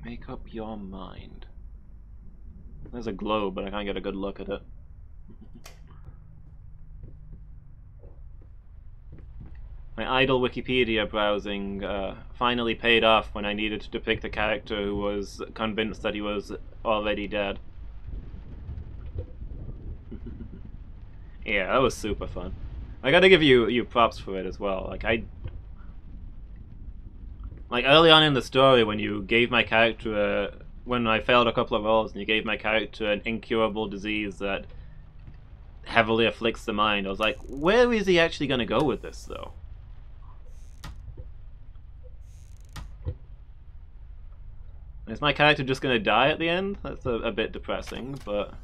S3: Make up your mind. There's a globe, but I can't get a good look at it. My idle Wikipedia browsing finally paid off when I needed to depict a character who was convinced that he was already dead. Yeah, that was super fun. I gotta give you props for it as well. Like early on in the story, when you gave my character when I failed a couple of rolls and you gave my character an incurable disease that heavily afflicts the mind, I was like, where is he actually gonna go with this though? Is my character just gonna die at the end? That's a bit depressing, but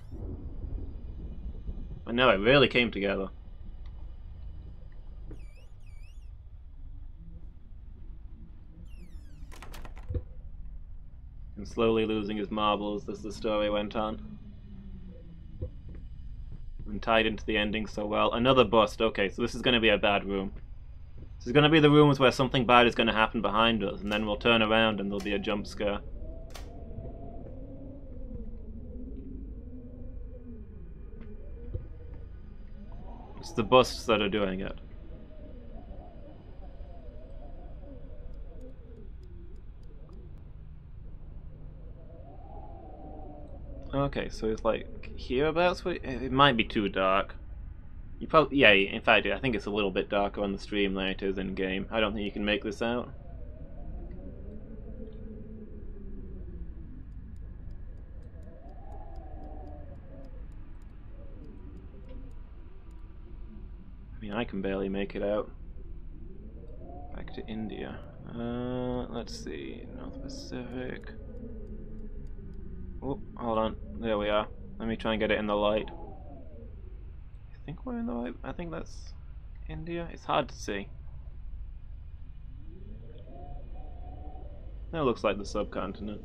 S3: no, it really came together. And slowly losing his marbles as the story went on. And tied into the ending so well. Another bust. Okay, so this is going to be a bad room. This is going to be the rooms where something bad is going to happen behind us, and then we'll turn around and there'll be a jump scare. It's the busts that are doing it. Okay, so it's like hereabouts. It might be too dark. You probably, yeah. In fact, I think it's a little bit darker on the stream than it is in game. I don't think you can make this out. I mean, I can barely make it out. Back to India. Let's see. North Pacific. Oh, hold on. There we are. Let me try and get it in the light. I think we're in the light. I think that's India. It's hard to see. That looks like the subcontinent.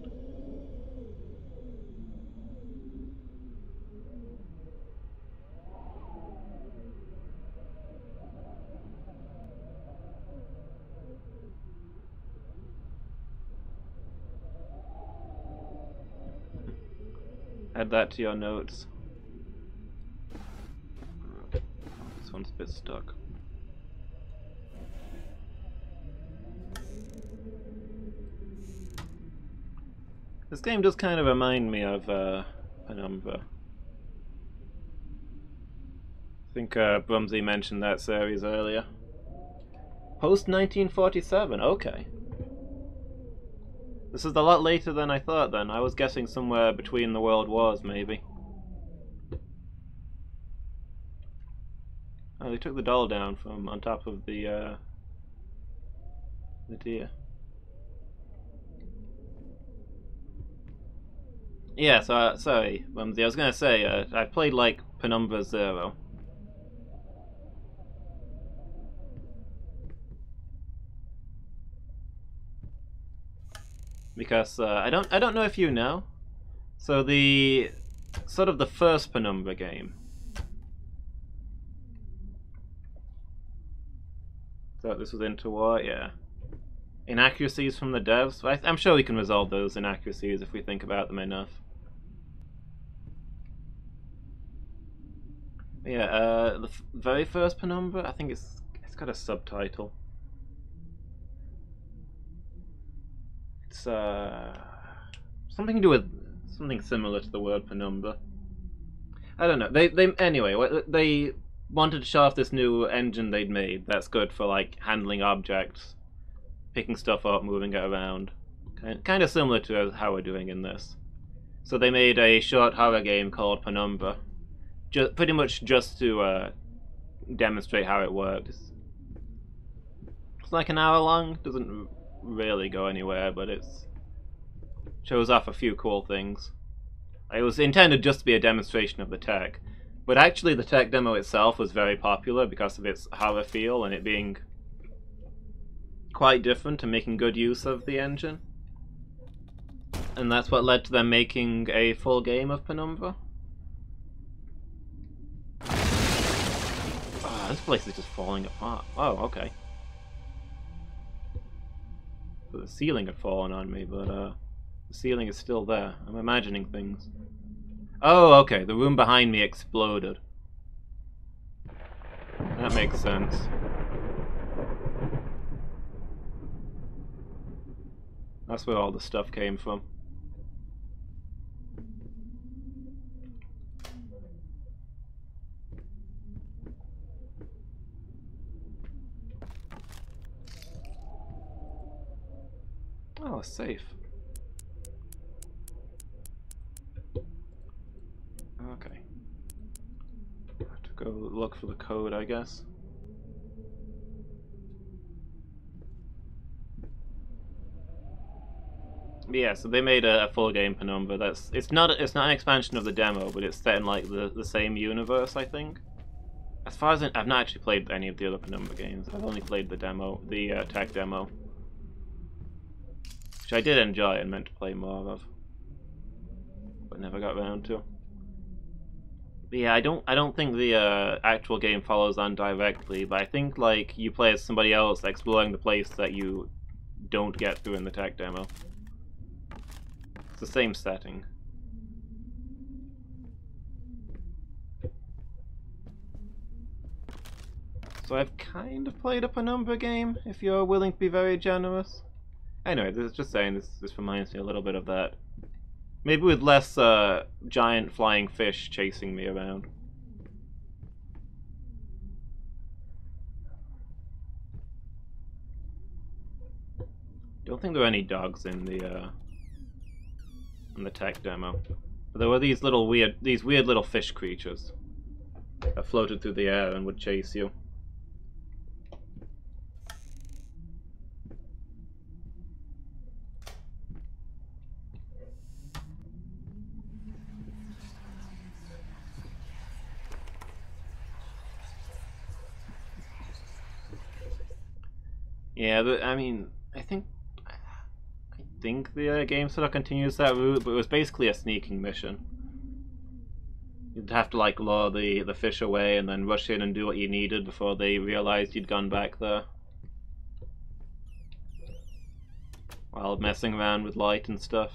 S3: Add that to your notes. This one's a bit stuck. This game does kind of remind me of Penumbra. I think Brumsy mentioned that series earlier. Post 1947, okay. This is a lot later than I thought then. I was guessing somewhere between the world wars, maybe. Oh, they took the doll down from on top of the deer. Yeah, so, sorry, Mumsy, I was gonna say, I played, like, Penumbra 0. Because, I don't know if you know. So the, sort of the first Penumbra game. So this was interwar, yeah. Inaccuracies from the devs. I'm sure we can resolve those inaccuracies if we think about them enough. Yeah, the very first Penumbra, I think it's got a subtitle. It's something to do with something similar to the word Penumbra. I don't know. Anyway, they wanted to show off this new engine they'd made that's good for like handling objects, picking stuff up, moving it around. Kind of similar to how we're doing in this. So they made a short horror game called Penumbra. Pretty much just to demonstrate how it worked. It's like an hour long, doesn't really go anywhere, but it shows off a few cool things. It was intended just to be a demonstration of the tech, but actually the tech demo itself was very popular because of its horror feel and it being quite different and making good use of the engine. And that's what led to them making a full game of Penumbra. Oh, this place is just falling apart. Oh, okay. So the ceiling had fallen on me, but the ceiling is still there. I'm imagining things. Oh, okay, the room behind me exploded. That makes sense. That's where all the stuff came from. Oh, safe. Okay. Have to go look for the code, I guess. But yeah, so they made a full game Penumbra. It's not an expansion of the demo, but it's set in like the same universe, I think. As far as I've not actually played any of the other Penumbra games. I've only played the demo, the tech demo, which I did enjoy and meant to play more of, but never got around to. But yeah, I don't think the actual game follows on directly, but I think like you play as somebody else exploring the place that you don't get through in the tech demo. It's the same setting. So I've kind of played a Penumbra game, if you're willing to be very generous. Anyway, this is just saying, this reminds me a little bit of that. Maybe with less giant flying fish chasing me around. Don't think there were any dogs in the tech demo. But there were these weird little fish creatures that floated through the air and would chase you. Yeah, I mean, I think the game sort of continues that route, but it was basically a sneaking mission. You'd have to like lure the fish away and then rush in and do what you needed before they realized you'd gone back there. While messing around with light and stuff.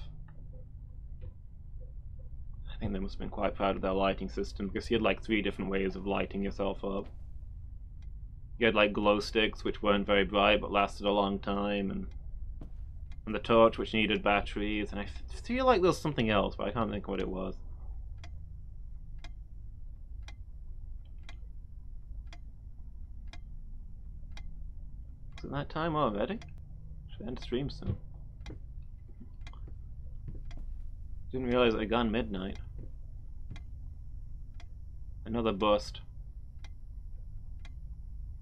S3: I think they must have been quite proud of their lighting system because you had like 3 different ways of lighting yourself up. You had like glow sticks, which weren't very bright but lasted a long time, and the torch, which needed batteries, and I feel like there was something else, but I can't think what it was. Is it that time already? Should end stream soon. Didn't realize it had gone midnight. Another bust.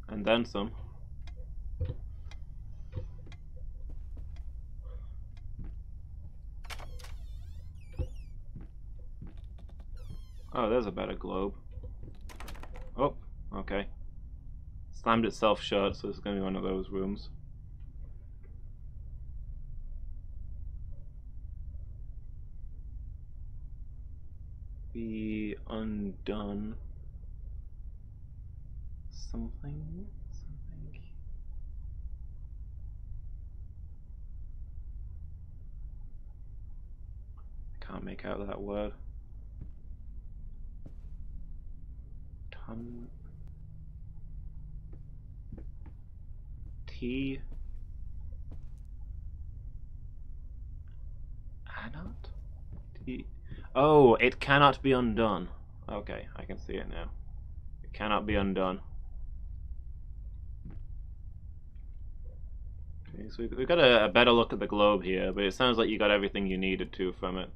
S3: And then some. Oh, there's a better globe. Oh, okay. Slammed itself shut, so it's going to be one of those rooms. Be undone. Something? I can't make out that word. Ton. T. Anot? T. Oh, it cannot be undone. Okay, I can see it now. It cannot be undone. Okay, so we've got a better look at the globe here, but it sounds like you got everything you needed to from it.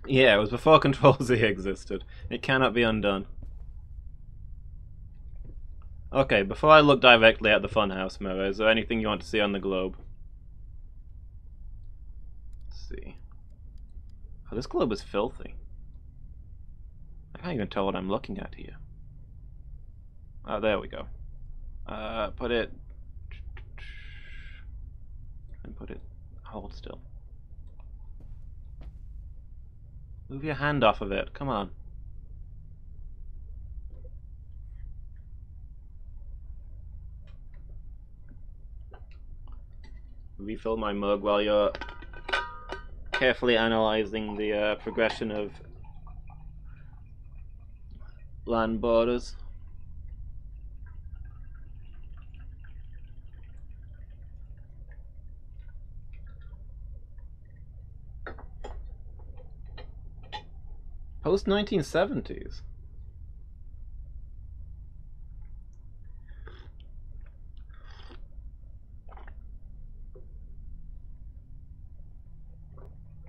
S3: Yeah, it was before Control Z existed. It cannot be undone. Okay, before I look directly at the funhouse mirror, is there anything you want to see on the globe? Let's see. Oh, this globe is filthy. I can't even tell what I'm looking at here. Oh, there we go. Put it... And put it... Hold still. Move your hand off of it, come on. Refill my mug while you're carefully analyzing the progression of land borders. Post 1970s.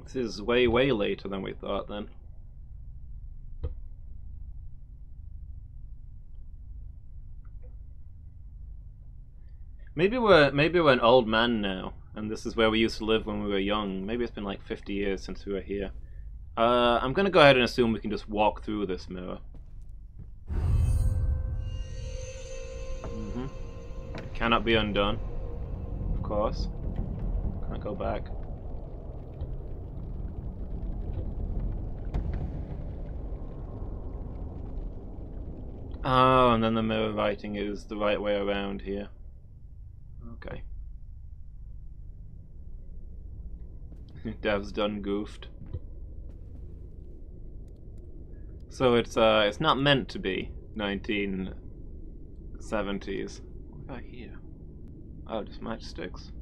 S3: This is way, way later than we thought then. Maybe we're an old man now, and this is where we used to live when we were young. Maybe it's been like 50 years since we were here. I'm gonna go ahead and assume we can just walk through this mirror. It cannot be undone. Of course. Can't go back. Oh, and then the mirror writing is the right way around here. Okay. Dev's done goofed. So it's not meant to be 1970s. What about here? Oh, just matchsticks.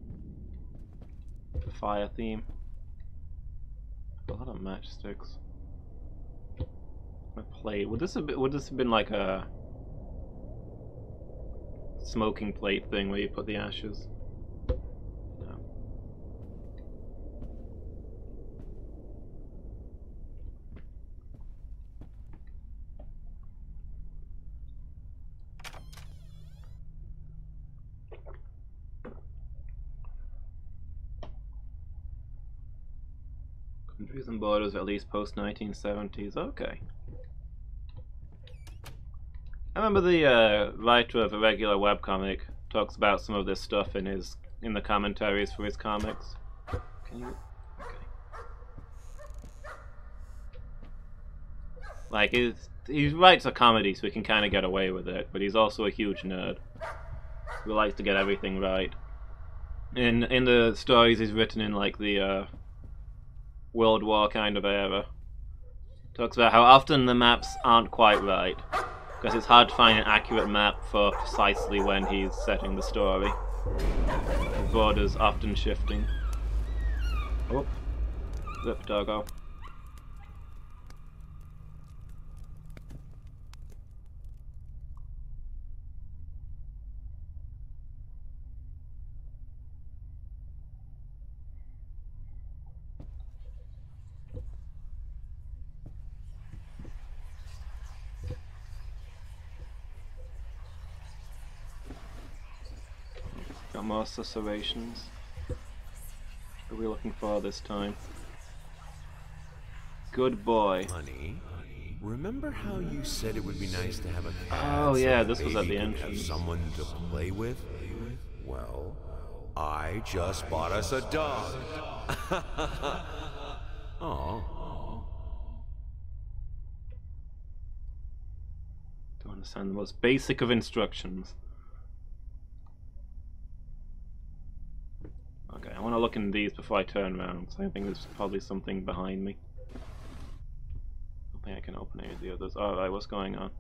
S3: The fire theme. A lot of matchsticks. A plate. Would this have been like a smoking plate thing where you put the ashes? No. Countries and borders at least post 1970s. Okay. I remember the writer of a regular webcomic talks about some of this stuff in the commentaries for his comics. Can you? Okay. Like he writes a comedy, so he can kind of get away with it, but he's also a huge nerd who likes to get everything right. In the stories he's written in like the World War kind of era, talks about how often the maps aren't quite right. Because it's hard to find an accurate map for precisely when he's setting the story. The borders often shifting. Oh, rip doggo.
S1: Got more susurrations. What are we looking for this time? Good boy.
S2: Honey, remember how you said it would be nice to have a cat?
S1: Oh yeah,
S2: so
S1: this was at
S2: baby
S1: the
S2: could have
S1: entrance.
S2: someone to play with? Well, I just bought us a dog. Oh.
S1: Don't understand the most basic of instructions. Okay, I want to look in these before I turn around, so I think there's probably something behind me. I don't think I can open any of the others. Alright, what's going on?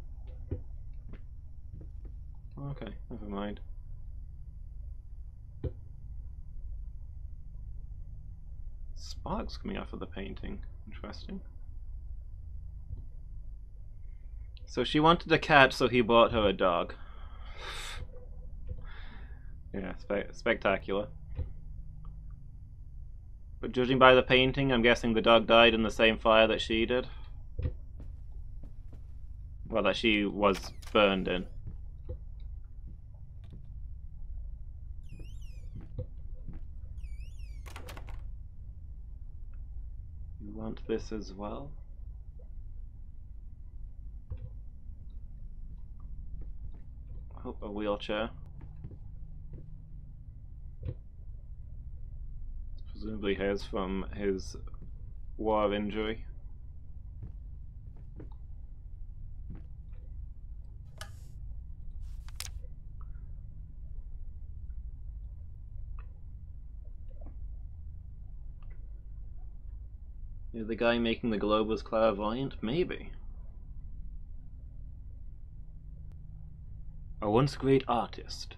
S1: Okay, never mind. Sparks coming off of the painting. Interesting. So she wanted a cat, so he bought her a dog. Yeah, spectacular. But judging by the painting, I'm guessing the dog died in the same fire that she did. Well, that she was burned in. You want this as well? Oh, a wheelchair. Presumably his from his war injury. Is the guy making the globe was clairvoyant? Maybe. A once great artist.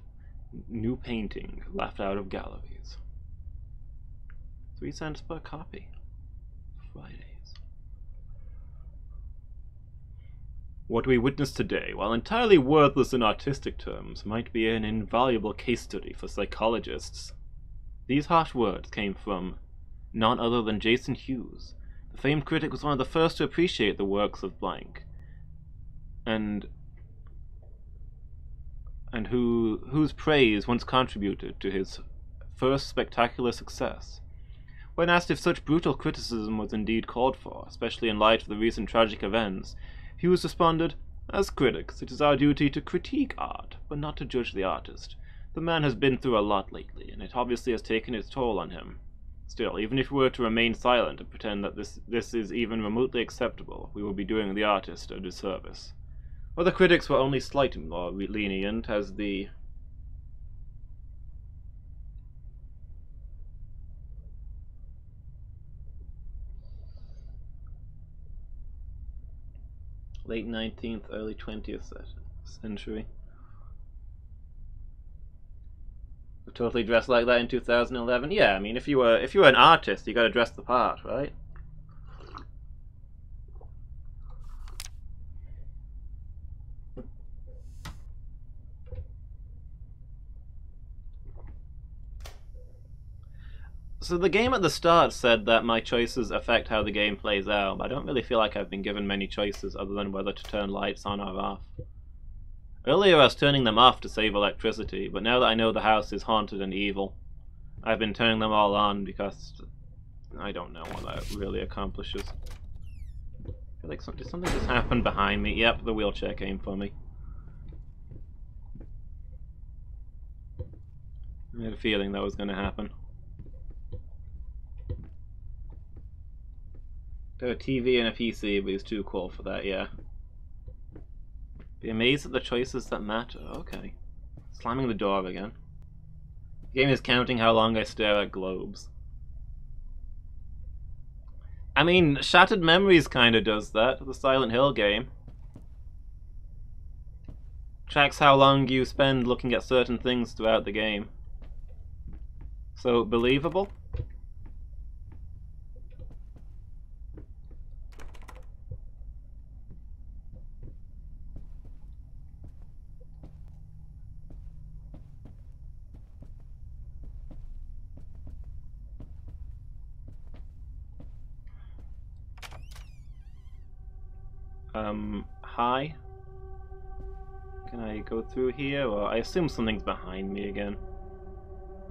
S1: New painting left out of galleries. 3 cents per copy. Fridays. What we witness today, while entirely worthless in artistic terms, might be an invaluable case study for psychologists. These harsh words came from none other than Jason Hughes. The famed critic was one of the first to appreciate the works of blank, and whose praise once contributed to his first spectacular success. When asked if such brutal criticism was indeed called for, especially in light of the recent tragic events, Hughes responded, "As critics, it is our duty to critique art, but not to judge the artist. The man has been through a lot lately, and it obviously has taken its toll on him. Still, even if we were to remain silent and pretend that this is even remotely acceptable, we will be doing the artist a disservice." Other critics were only slightly more lenient, as the late 19th, early 20th century. Totally dressed like that in 2011. Yeah, I mean, if you were an artist, you got to dress the part, right? So the game at the start said that my choices affect how the game plays out, but I don't really feel like I've been given many choices other than whether to turn lights on or off. Earlier I was turning them off to save electricity, but now that I know the house is haunted and evil, I've been turning them all on because I don't know what that really accomplishes. I feel like did something just happen behind me? Yep, the wheelchair came for me. I had a feeling that was going to happen. Got a TV and a PC, but he's too cool for that, yeah. Be amazed at the choices that matter. Okay. Slamming the door again. The game is counting how long I stare at globes. I mean, Shattered Memories kinda does that, the Silent Hill game. Tracks how long you spend looking at certain things throughout the game. So, believable? Hi? Can I go through here, or I assume something's behind me again?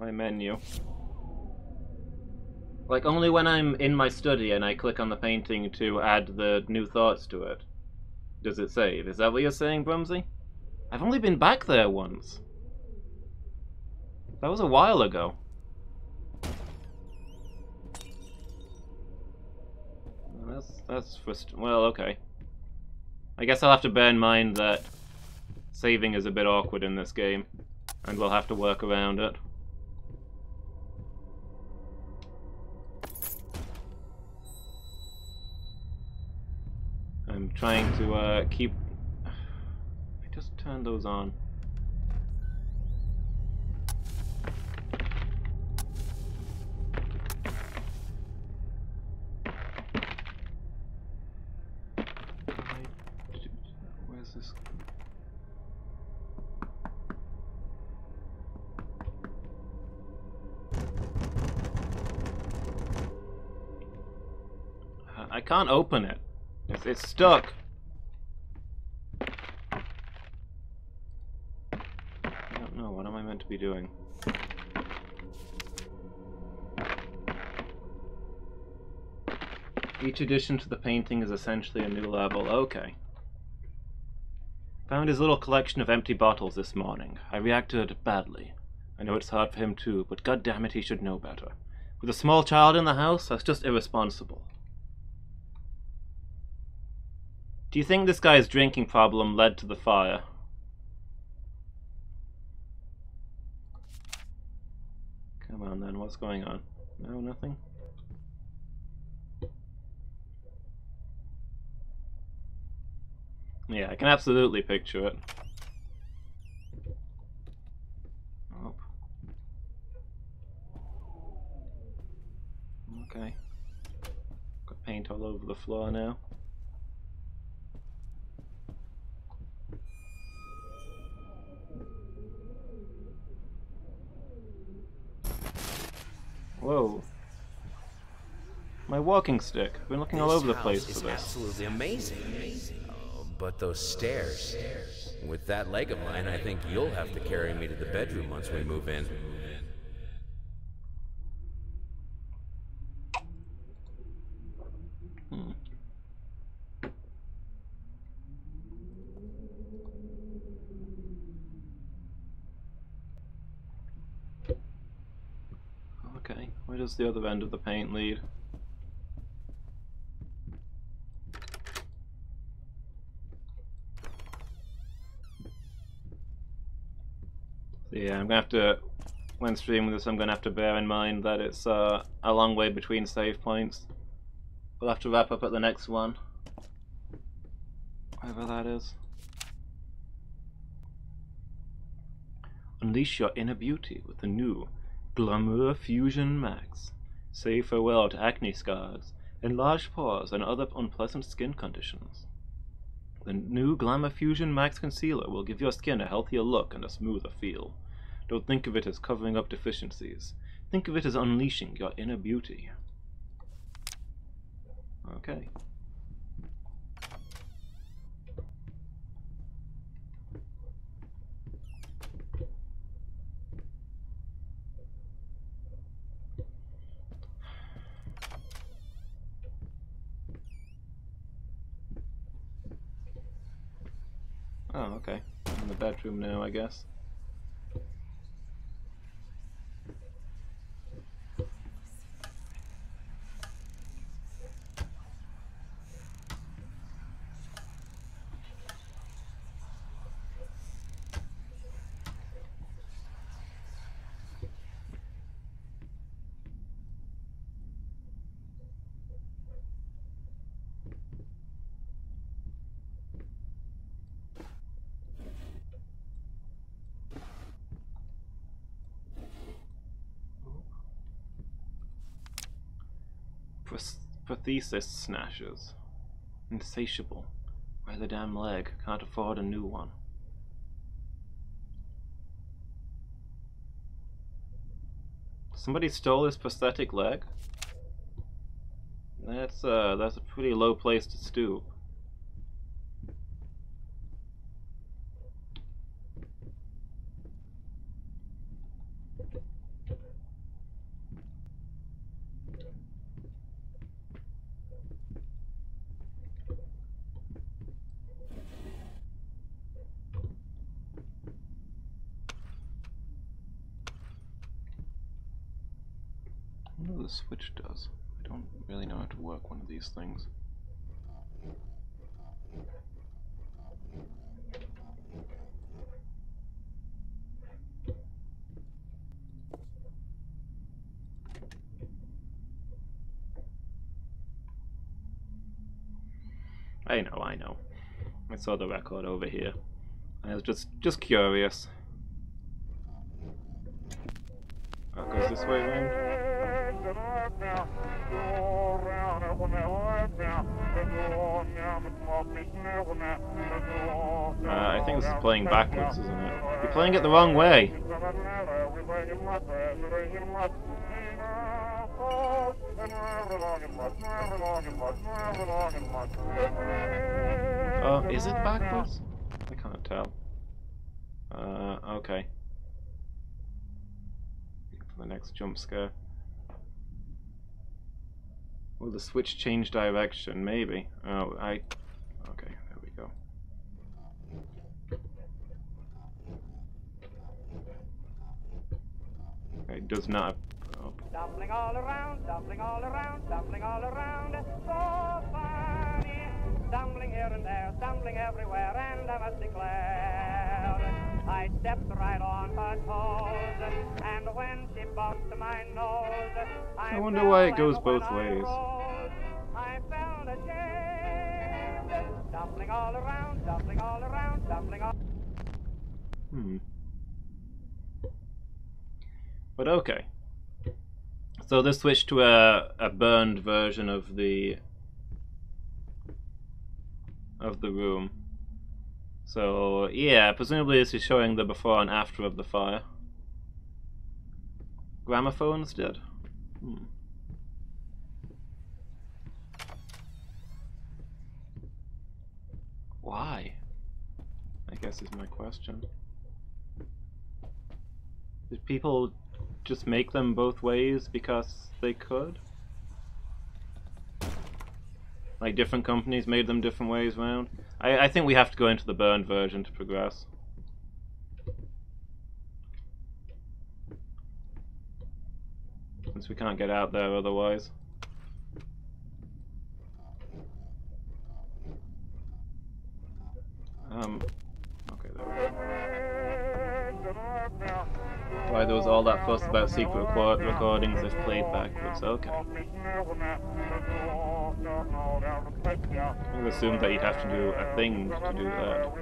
S3: My menu. Like, only when I'm in my study and I click on the painting to add the new thoughts to it does it save. Is that what you're saying, Brumsy? I've only been back there once. That was a while ago. That's well, okay. I guess I'll have to bear in mind that saving is a bit awkward in this game, and we'll have to work around it. I'm trying to keep... I just turned those on. Where's this? I can't open it. It's stuck. I don't know. What am I meant to be doing? Each addition to the painting is essentially a new level. Okay. Found his little collection of empty bottles this morning. I reacted badly. I know it's hard for him too, but goddammit, he should know better. With a small child in the house, that's just irresponsible. Do you think this guy's drinking problem led to the fire? Come on then, what's going on? No, nothing? Yeah, I can absolutely picture it. Oh. Okay. Got paint all over the floor now. Whoa. My walking stick. I've been looking all over the place for this.
S2: Absolutely amazing. Oh, but those stairs. With that leg of mine, I think you'll have to carry me to the bedroom once we move in.
S3: Okay, where does the other end of the paint lead? Yeah, I'm gonna have to, when streaming this, I'm gonna have to bear in mind that it's a long way between save points. We'll have to wrap up at the next one. Whatever that is. Unleash your inner beauty with the new Glamour Fusion Max. Say farewell to acne scars, enlarged pores, and other unpleasant skin conditions. The new Glamour Fusion Max Concealer will give your skin a healthier look and a smoother feel. Don't think of it as covering up deficiencies. Think of it as unleashing your inner beauty. Okay. Oh, okay. In the bedroom now, I guess. Prosthesis snatchers. Insatiable. Why the damn leg? Can't afford a new one. Somebody stole his prosthetic leg? That's a pretty low place to stoop.
S1: switch does. I don't really know how to work one of these things. I know. I saw the record over here. I was just curious. Oh, it goes this way around? I think this is playing backwards, isn't it? You're playing it the wrong way! Oh, is it backwards? I can't tell. Okay. For the next jump scare. Will the switch change direction? Maybe. Oh, okay, there we go. Okay, it does not. Oh.
S6: Stumbling all around, stumbling all around, stumbling all around, so funny. Stumbling here and there, stumbling everywhere, and I must declare, I stepped right on her toes, and when she bumped my nose,
S1: I wonder why it goes both ways.
S6: I felt ashamed, stumbling all around, stumbling all around, stumbling all.
S1: But okay. So this switched to a burned version of the room. So yeah, presumably this is showing the before and after of the fire. Gramophones did? Why? I guess is my question. Did people just make them both ways because they could? Like different companies made them different ways around? I think we have to go into the burned version to progress. Since we can't get out there otherwise. Okay, there we go. Why there was all that fuss about secret recordings if played backwards. Okay. I assumed that you'd have to do a thing to do that.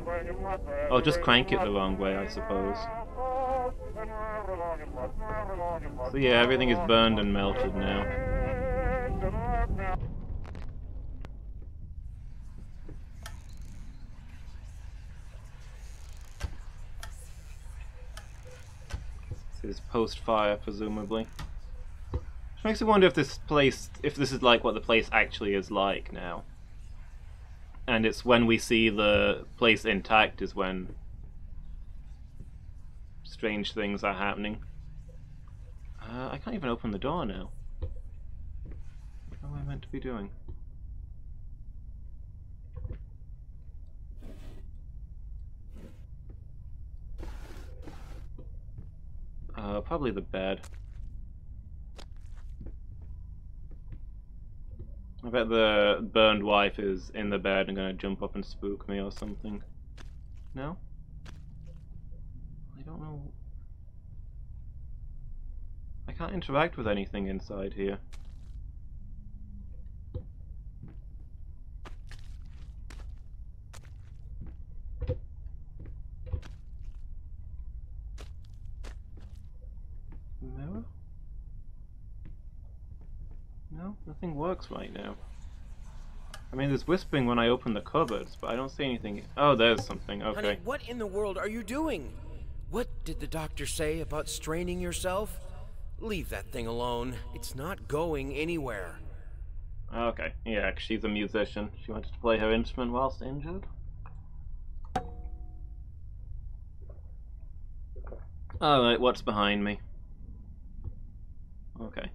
S1: Oh, just crank it the wrong way, I suppose. So yeah, everything is burned and melted now. This is post-fire, presumably. Which makes me wonder if this is like what the place actually is like now. And it's when we see the place intact is when strange things are happening. I can't even open the door now. What am I meant to be doing? Probably the bed. I bet the burned wife is in the bed and gonna jump up and spook me or something. No? I don't know. I can't interact with anything inside here. Mirror? No, nothing works right now. I mean, there's whispering when I open the cupboards, but I don't see anything. Oh, there's something. Okay.
S2: Honey, what in the world are you doing? What did the doctor say about straining yourself? Leave that thing alone. It's not going anywhere.
S1: Okay. Yeah, 'cause she's a musician. She wanted to play her instrument whilst injured. Alright, what's behind me? Okay.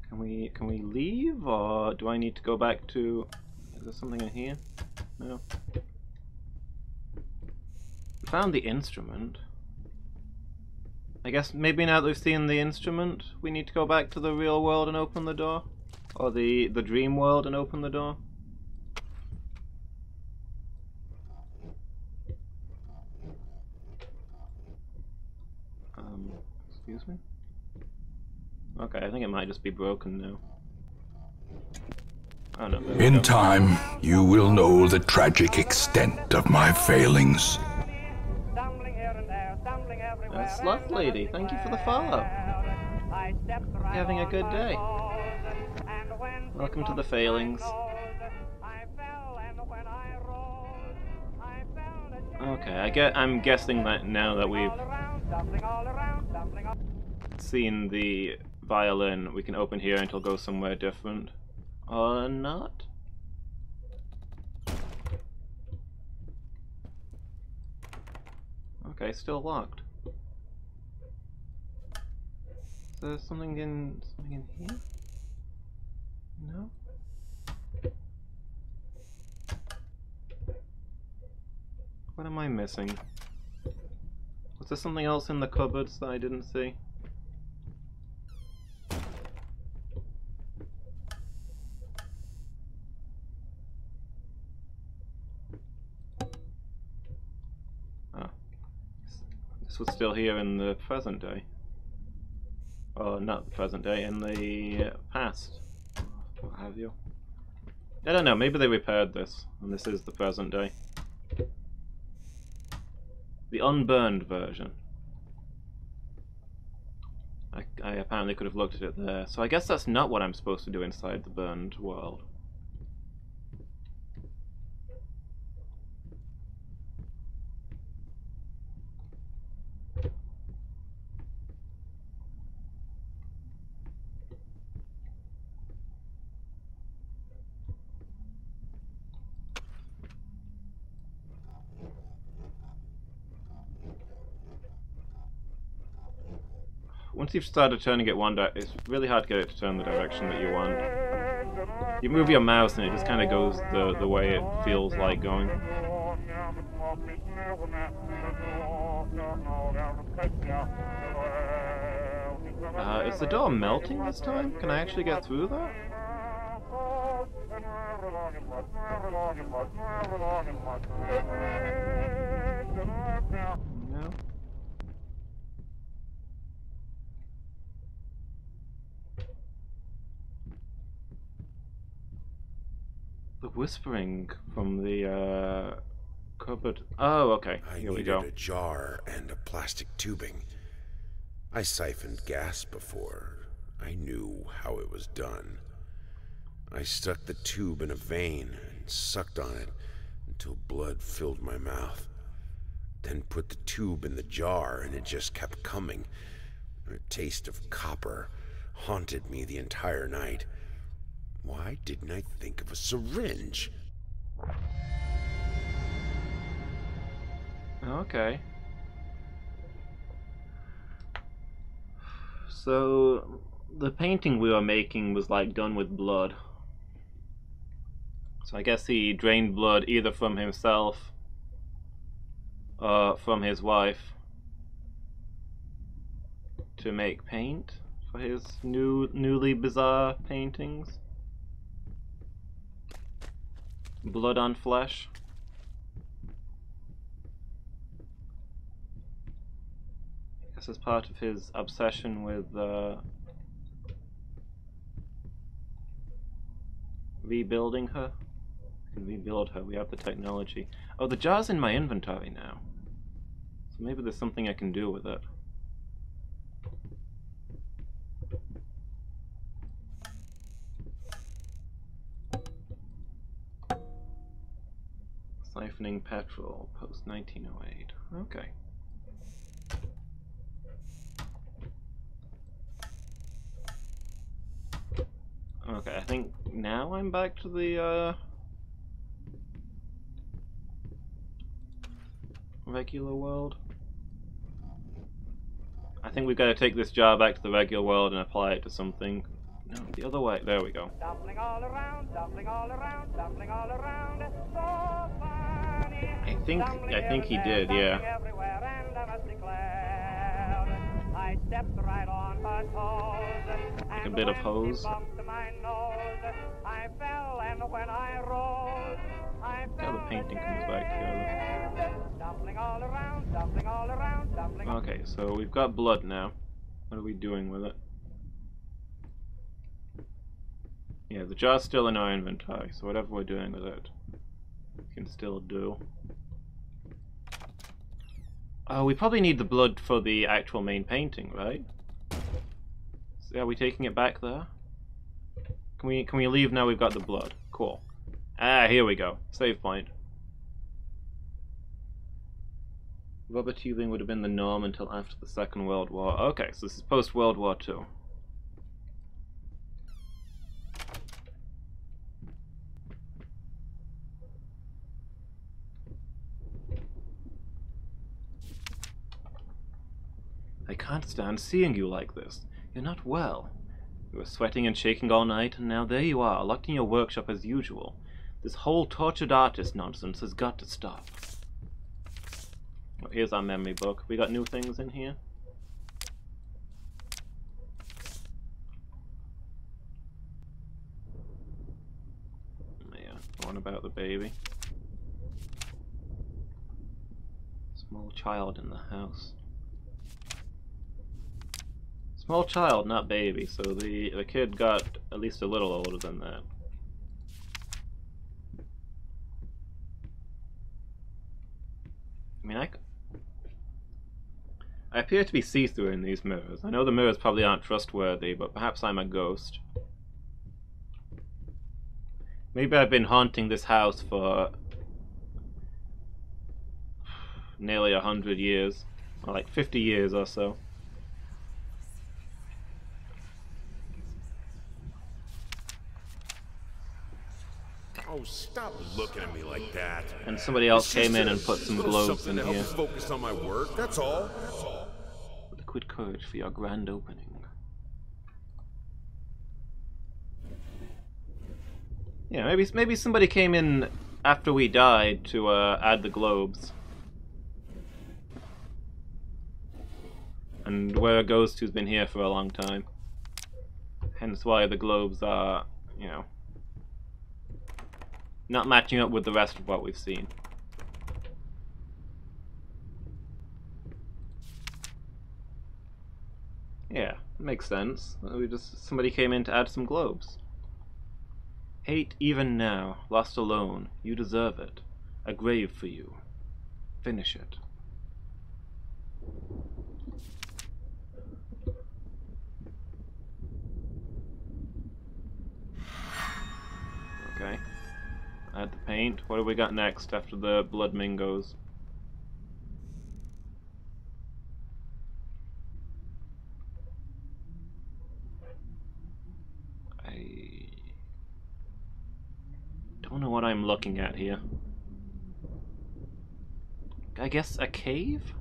S1: Can we leave, or do I need to go back to... Is there something in here? No. We found the instrument.
S3: I guess maybe now that we've seen the instrument, we need to go back to the real world and open the door? Or the dream world and open the door? Excuse me? Okay, I think it might just be broken now. Oh no.
S5: In time, you will know the tragic extent of my failings.
S3: Sloth Lady, thank you for the follow. Having a good day. Welcome to the failings. Okay, I'm guessing that now that we've seen the violin, we can open here and it'll go somewhere different. Or not? Okay, still locked. Is there something in here? No? What am I missing? Was there something else in the cupboards that I didn't see? Ah. This was still here in the present day. Oh, not the present day, in the past. What have you? I don't know, maybe they repaired this, and this is the present day. The unburned version. I apparently could have looked at it there. So I guess that's not what I'm supposed to do inside the burned world. Once you've started turning it one direction, it's really hard to get it to turn the direction that you want. You move your mouse and it just kind of goes the way it feels like going. Is the door melting this time? Can I actually get through that? No. The whispering from the cupboard. Oh, okay. Here we go.
S2: I needed a jar and a plastic tubing. I siphoned gas before. I knew how it was done. I stuck the tube in a vein and sucked on it until blood filled my mouth. Then put the tube in the jar and it just kept coming. A taste of copper haunted me the entire night. Why didn't I think of a syringe?
S3: Okay. So, the painting we were making was like done with blood. So I guess he drained blood either from himself or from his wife to make paint for his newly bizarre paintings. Blood on flesh. I guess as part of his obsession with rebuilding her. We can rebuild her, we have the technology. Oh, the jar's in my inventory now. So maybe there's something I can do with it. Siphoning petrol, post 1908. Okay. Okay, I think now I'm back to the regular world. I think we've got to take this jar back to the regular world and apply it to something. No, the other way. There we go.
S6: Dumpling all around, dumpling all around, dumpling all around. So funny.
S3: I think he did, yeah.
S6: Everywhere, and I must declare, stepped right on her toes.
S1: Like a
S6: And
S1: bit of
S6: when
S1: hose.
S6: she bumped my nose, I fell, and when I rose, I
S1: How the
S6: fell
S1: painting comes back together.
S6: dead. Dumpling all around, dumpling all around, dumpling.
S1: Okay, so we've got blood now. What are we doing with it? Yeah, the jar's still in our inventory, so whatever we're doing with it, we can still do. Oh, we probably need the blood for the actual main painting, right? So are we taking it back there? Can we leave now we've got the blood? Cool. Ah, here we go. Save point. Rubber tubing would have been the norm until after the Second World War. Okay, so this is post-World War II. I can't stand seeing you like this. You're not well. You were sweating and shaking all night, and now there you are, locked in your workshop as usual. This whole tortured artist nonsense has got to stop. Oh, here's our memory book. We got new things in here. Yeah, one about the baby. Small child in the house. Small child, not baby, so the kid got at least a little older than that. I mean, I appear to be see-through in these mirrors. I know the mirrors probably aren't trustworthy, but perhaps I'm a ghost. Maybe I've been haunting this house for nearly 100 years, or like 50 years or so.
S2: Oh, stop looking at me like that.
S1: And somebody else came in and put some globes in
S2: to help
S1: here.
S2: me focus on my work, that's all.
S1: Liquid courage for your grand opening. Yeah, maybe somebody came in after we died to add the globes. And we're a ghost who's been here for a long time. Hence why the globes are, you know, not matching up with the rest of what we've seen. Yeah, makes sense. Somebody came in to add some globes. Hate even now, lost alone. You deserve it. A grave for you. Finish it. Okay. Add the paint. What do we got next after the blood mingos? I don't know what I'm looking at here. I guess a cave?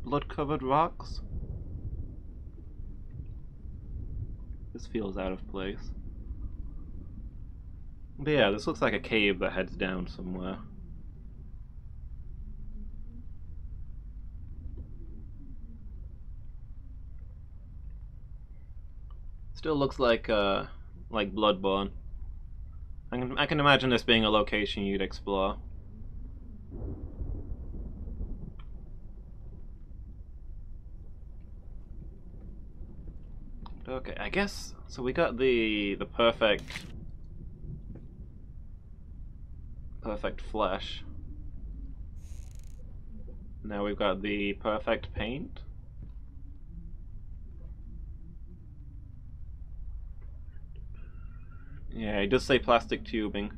S1: Blood-covered rocks? This feels out of place. But yeah, this looks like a cave that heads down somewhere. Still looks like Bloodborne. I can imagine this being a location you'd explore. Okay, I guess so. We got the perfect flesh. Now we've got the perfect paint. Yeah, it does say plastic tubing.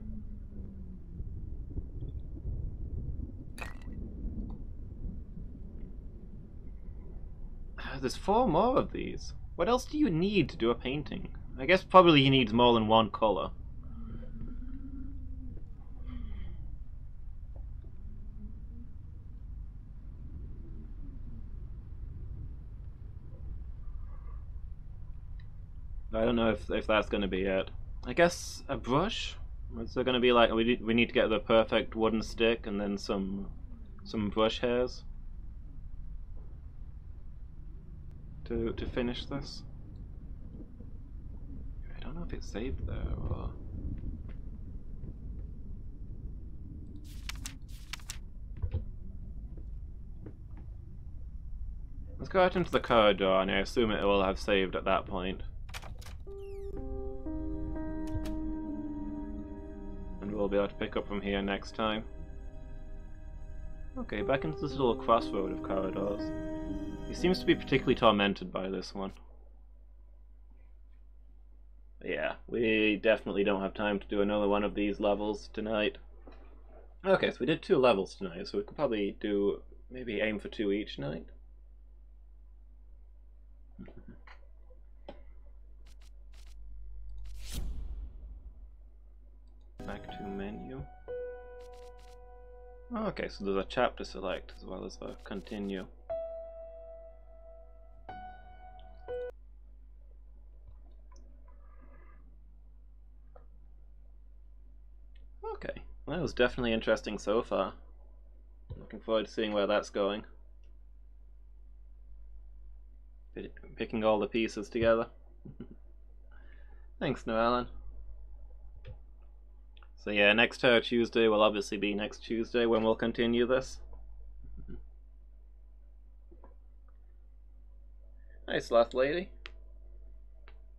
S1: There's 4 more of these. What else do you need to do a painting? I guess probably you need more than one color. I don't know if that's going to be it. I guess a brush? Is there going to be like we need to get the perfect wooden stick and then some brush hairs? to finish this. I don't know if it's saved there or... Let's go out into the corridor, and I assume it will have saved at that point. And we'll be able to pick up from here next time. Okay, back into this little crossroad of corridors. He seems to be particularly tormented by this one. But yeah, we definitely don't have time to do another one of these levels tonight. Okay, so we did 2 levels tonight, so we could probably do, maybe aim for 2 each night. Back to menu. Okay, so there's a chapter select as well as a continue. Okay, well, that was definitely interesting so far. Looking forward to seeing where that's going. Picking all the pieces together. Thanks, Noellen. So yeah, next Tuesday will obviously be next Tuesday when we'll continue this. Hi, Sloth Lady.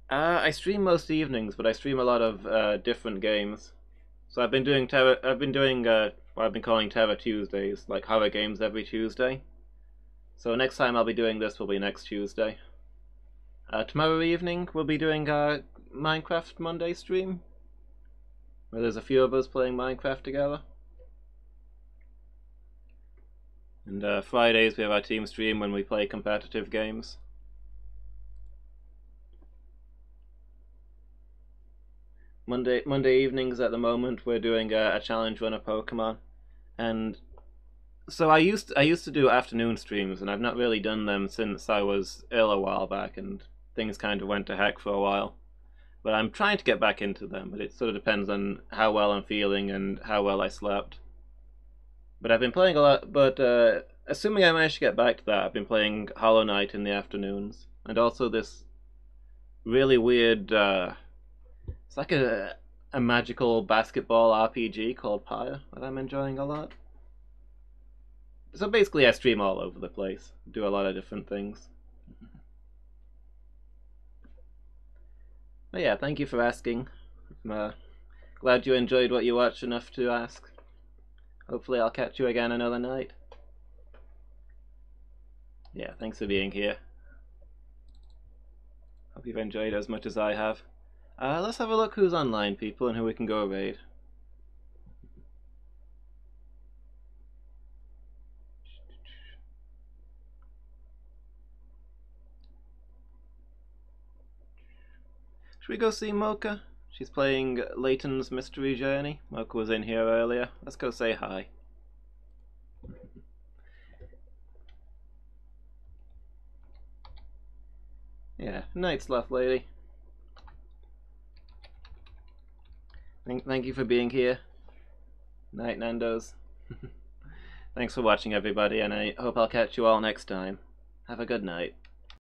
S1: I stream most evenings, but I stream a lot of different games. So I've been doing what I've been calling Terror Tuesdays, like horror games every Tuesday. So next time I'll be doing this will be next Tuesday. Tomorrow evening we'll be doing our Minecraft Monday stream, where there's a few of us playing Minecraft together. And Fridays we have our team stream when we play competitive games. Monday evenings at the moment we're doing a challenge run of Pokemon, and so I used to do afternoon streams, and I've not really done them since I was ill a while back, and things kind of went to heck for a while. But I'm trying to get back into them, but it sort of depends on how well I'm feeling and how well I slept. But I've been playing a lot, but assuming I manage to get back to that, I've been playing Hollow Knight in the afternoons, and also this really weird, it's like a magical basketball RPG called Pyre that I'm enjoying a lot. So basically I stream all over the place, do a lot of different things. But yeah, thank you for asking. I'm glad you enjoyed what you watched enough to ask. Hopefully I'll catch you again another night. Yeah, thanks for being here. Hope you've enjoyed as much as I have. Let's have a look who's online, people, and who we can go raid. Should we go see Mocha? She's playing Layton's Mystery Journey. Mocha was in here earlier. Let's go say hi. Yeah, night, Sloth Lady. Thank you for being here. Night, Nando's. Thanks for watching, everybody, and I hope I'll catch you all next time. Have a good night.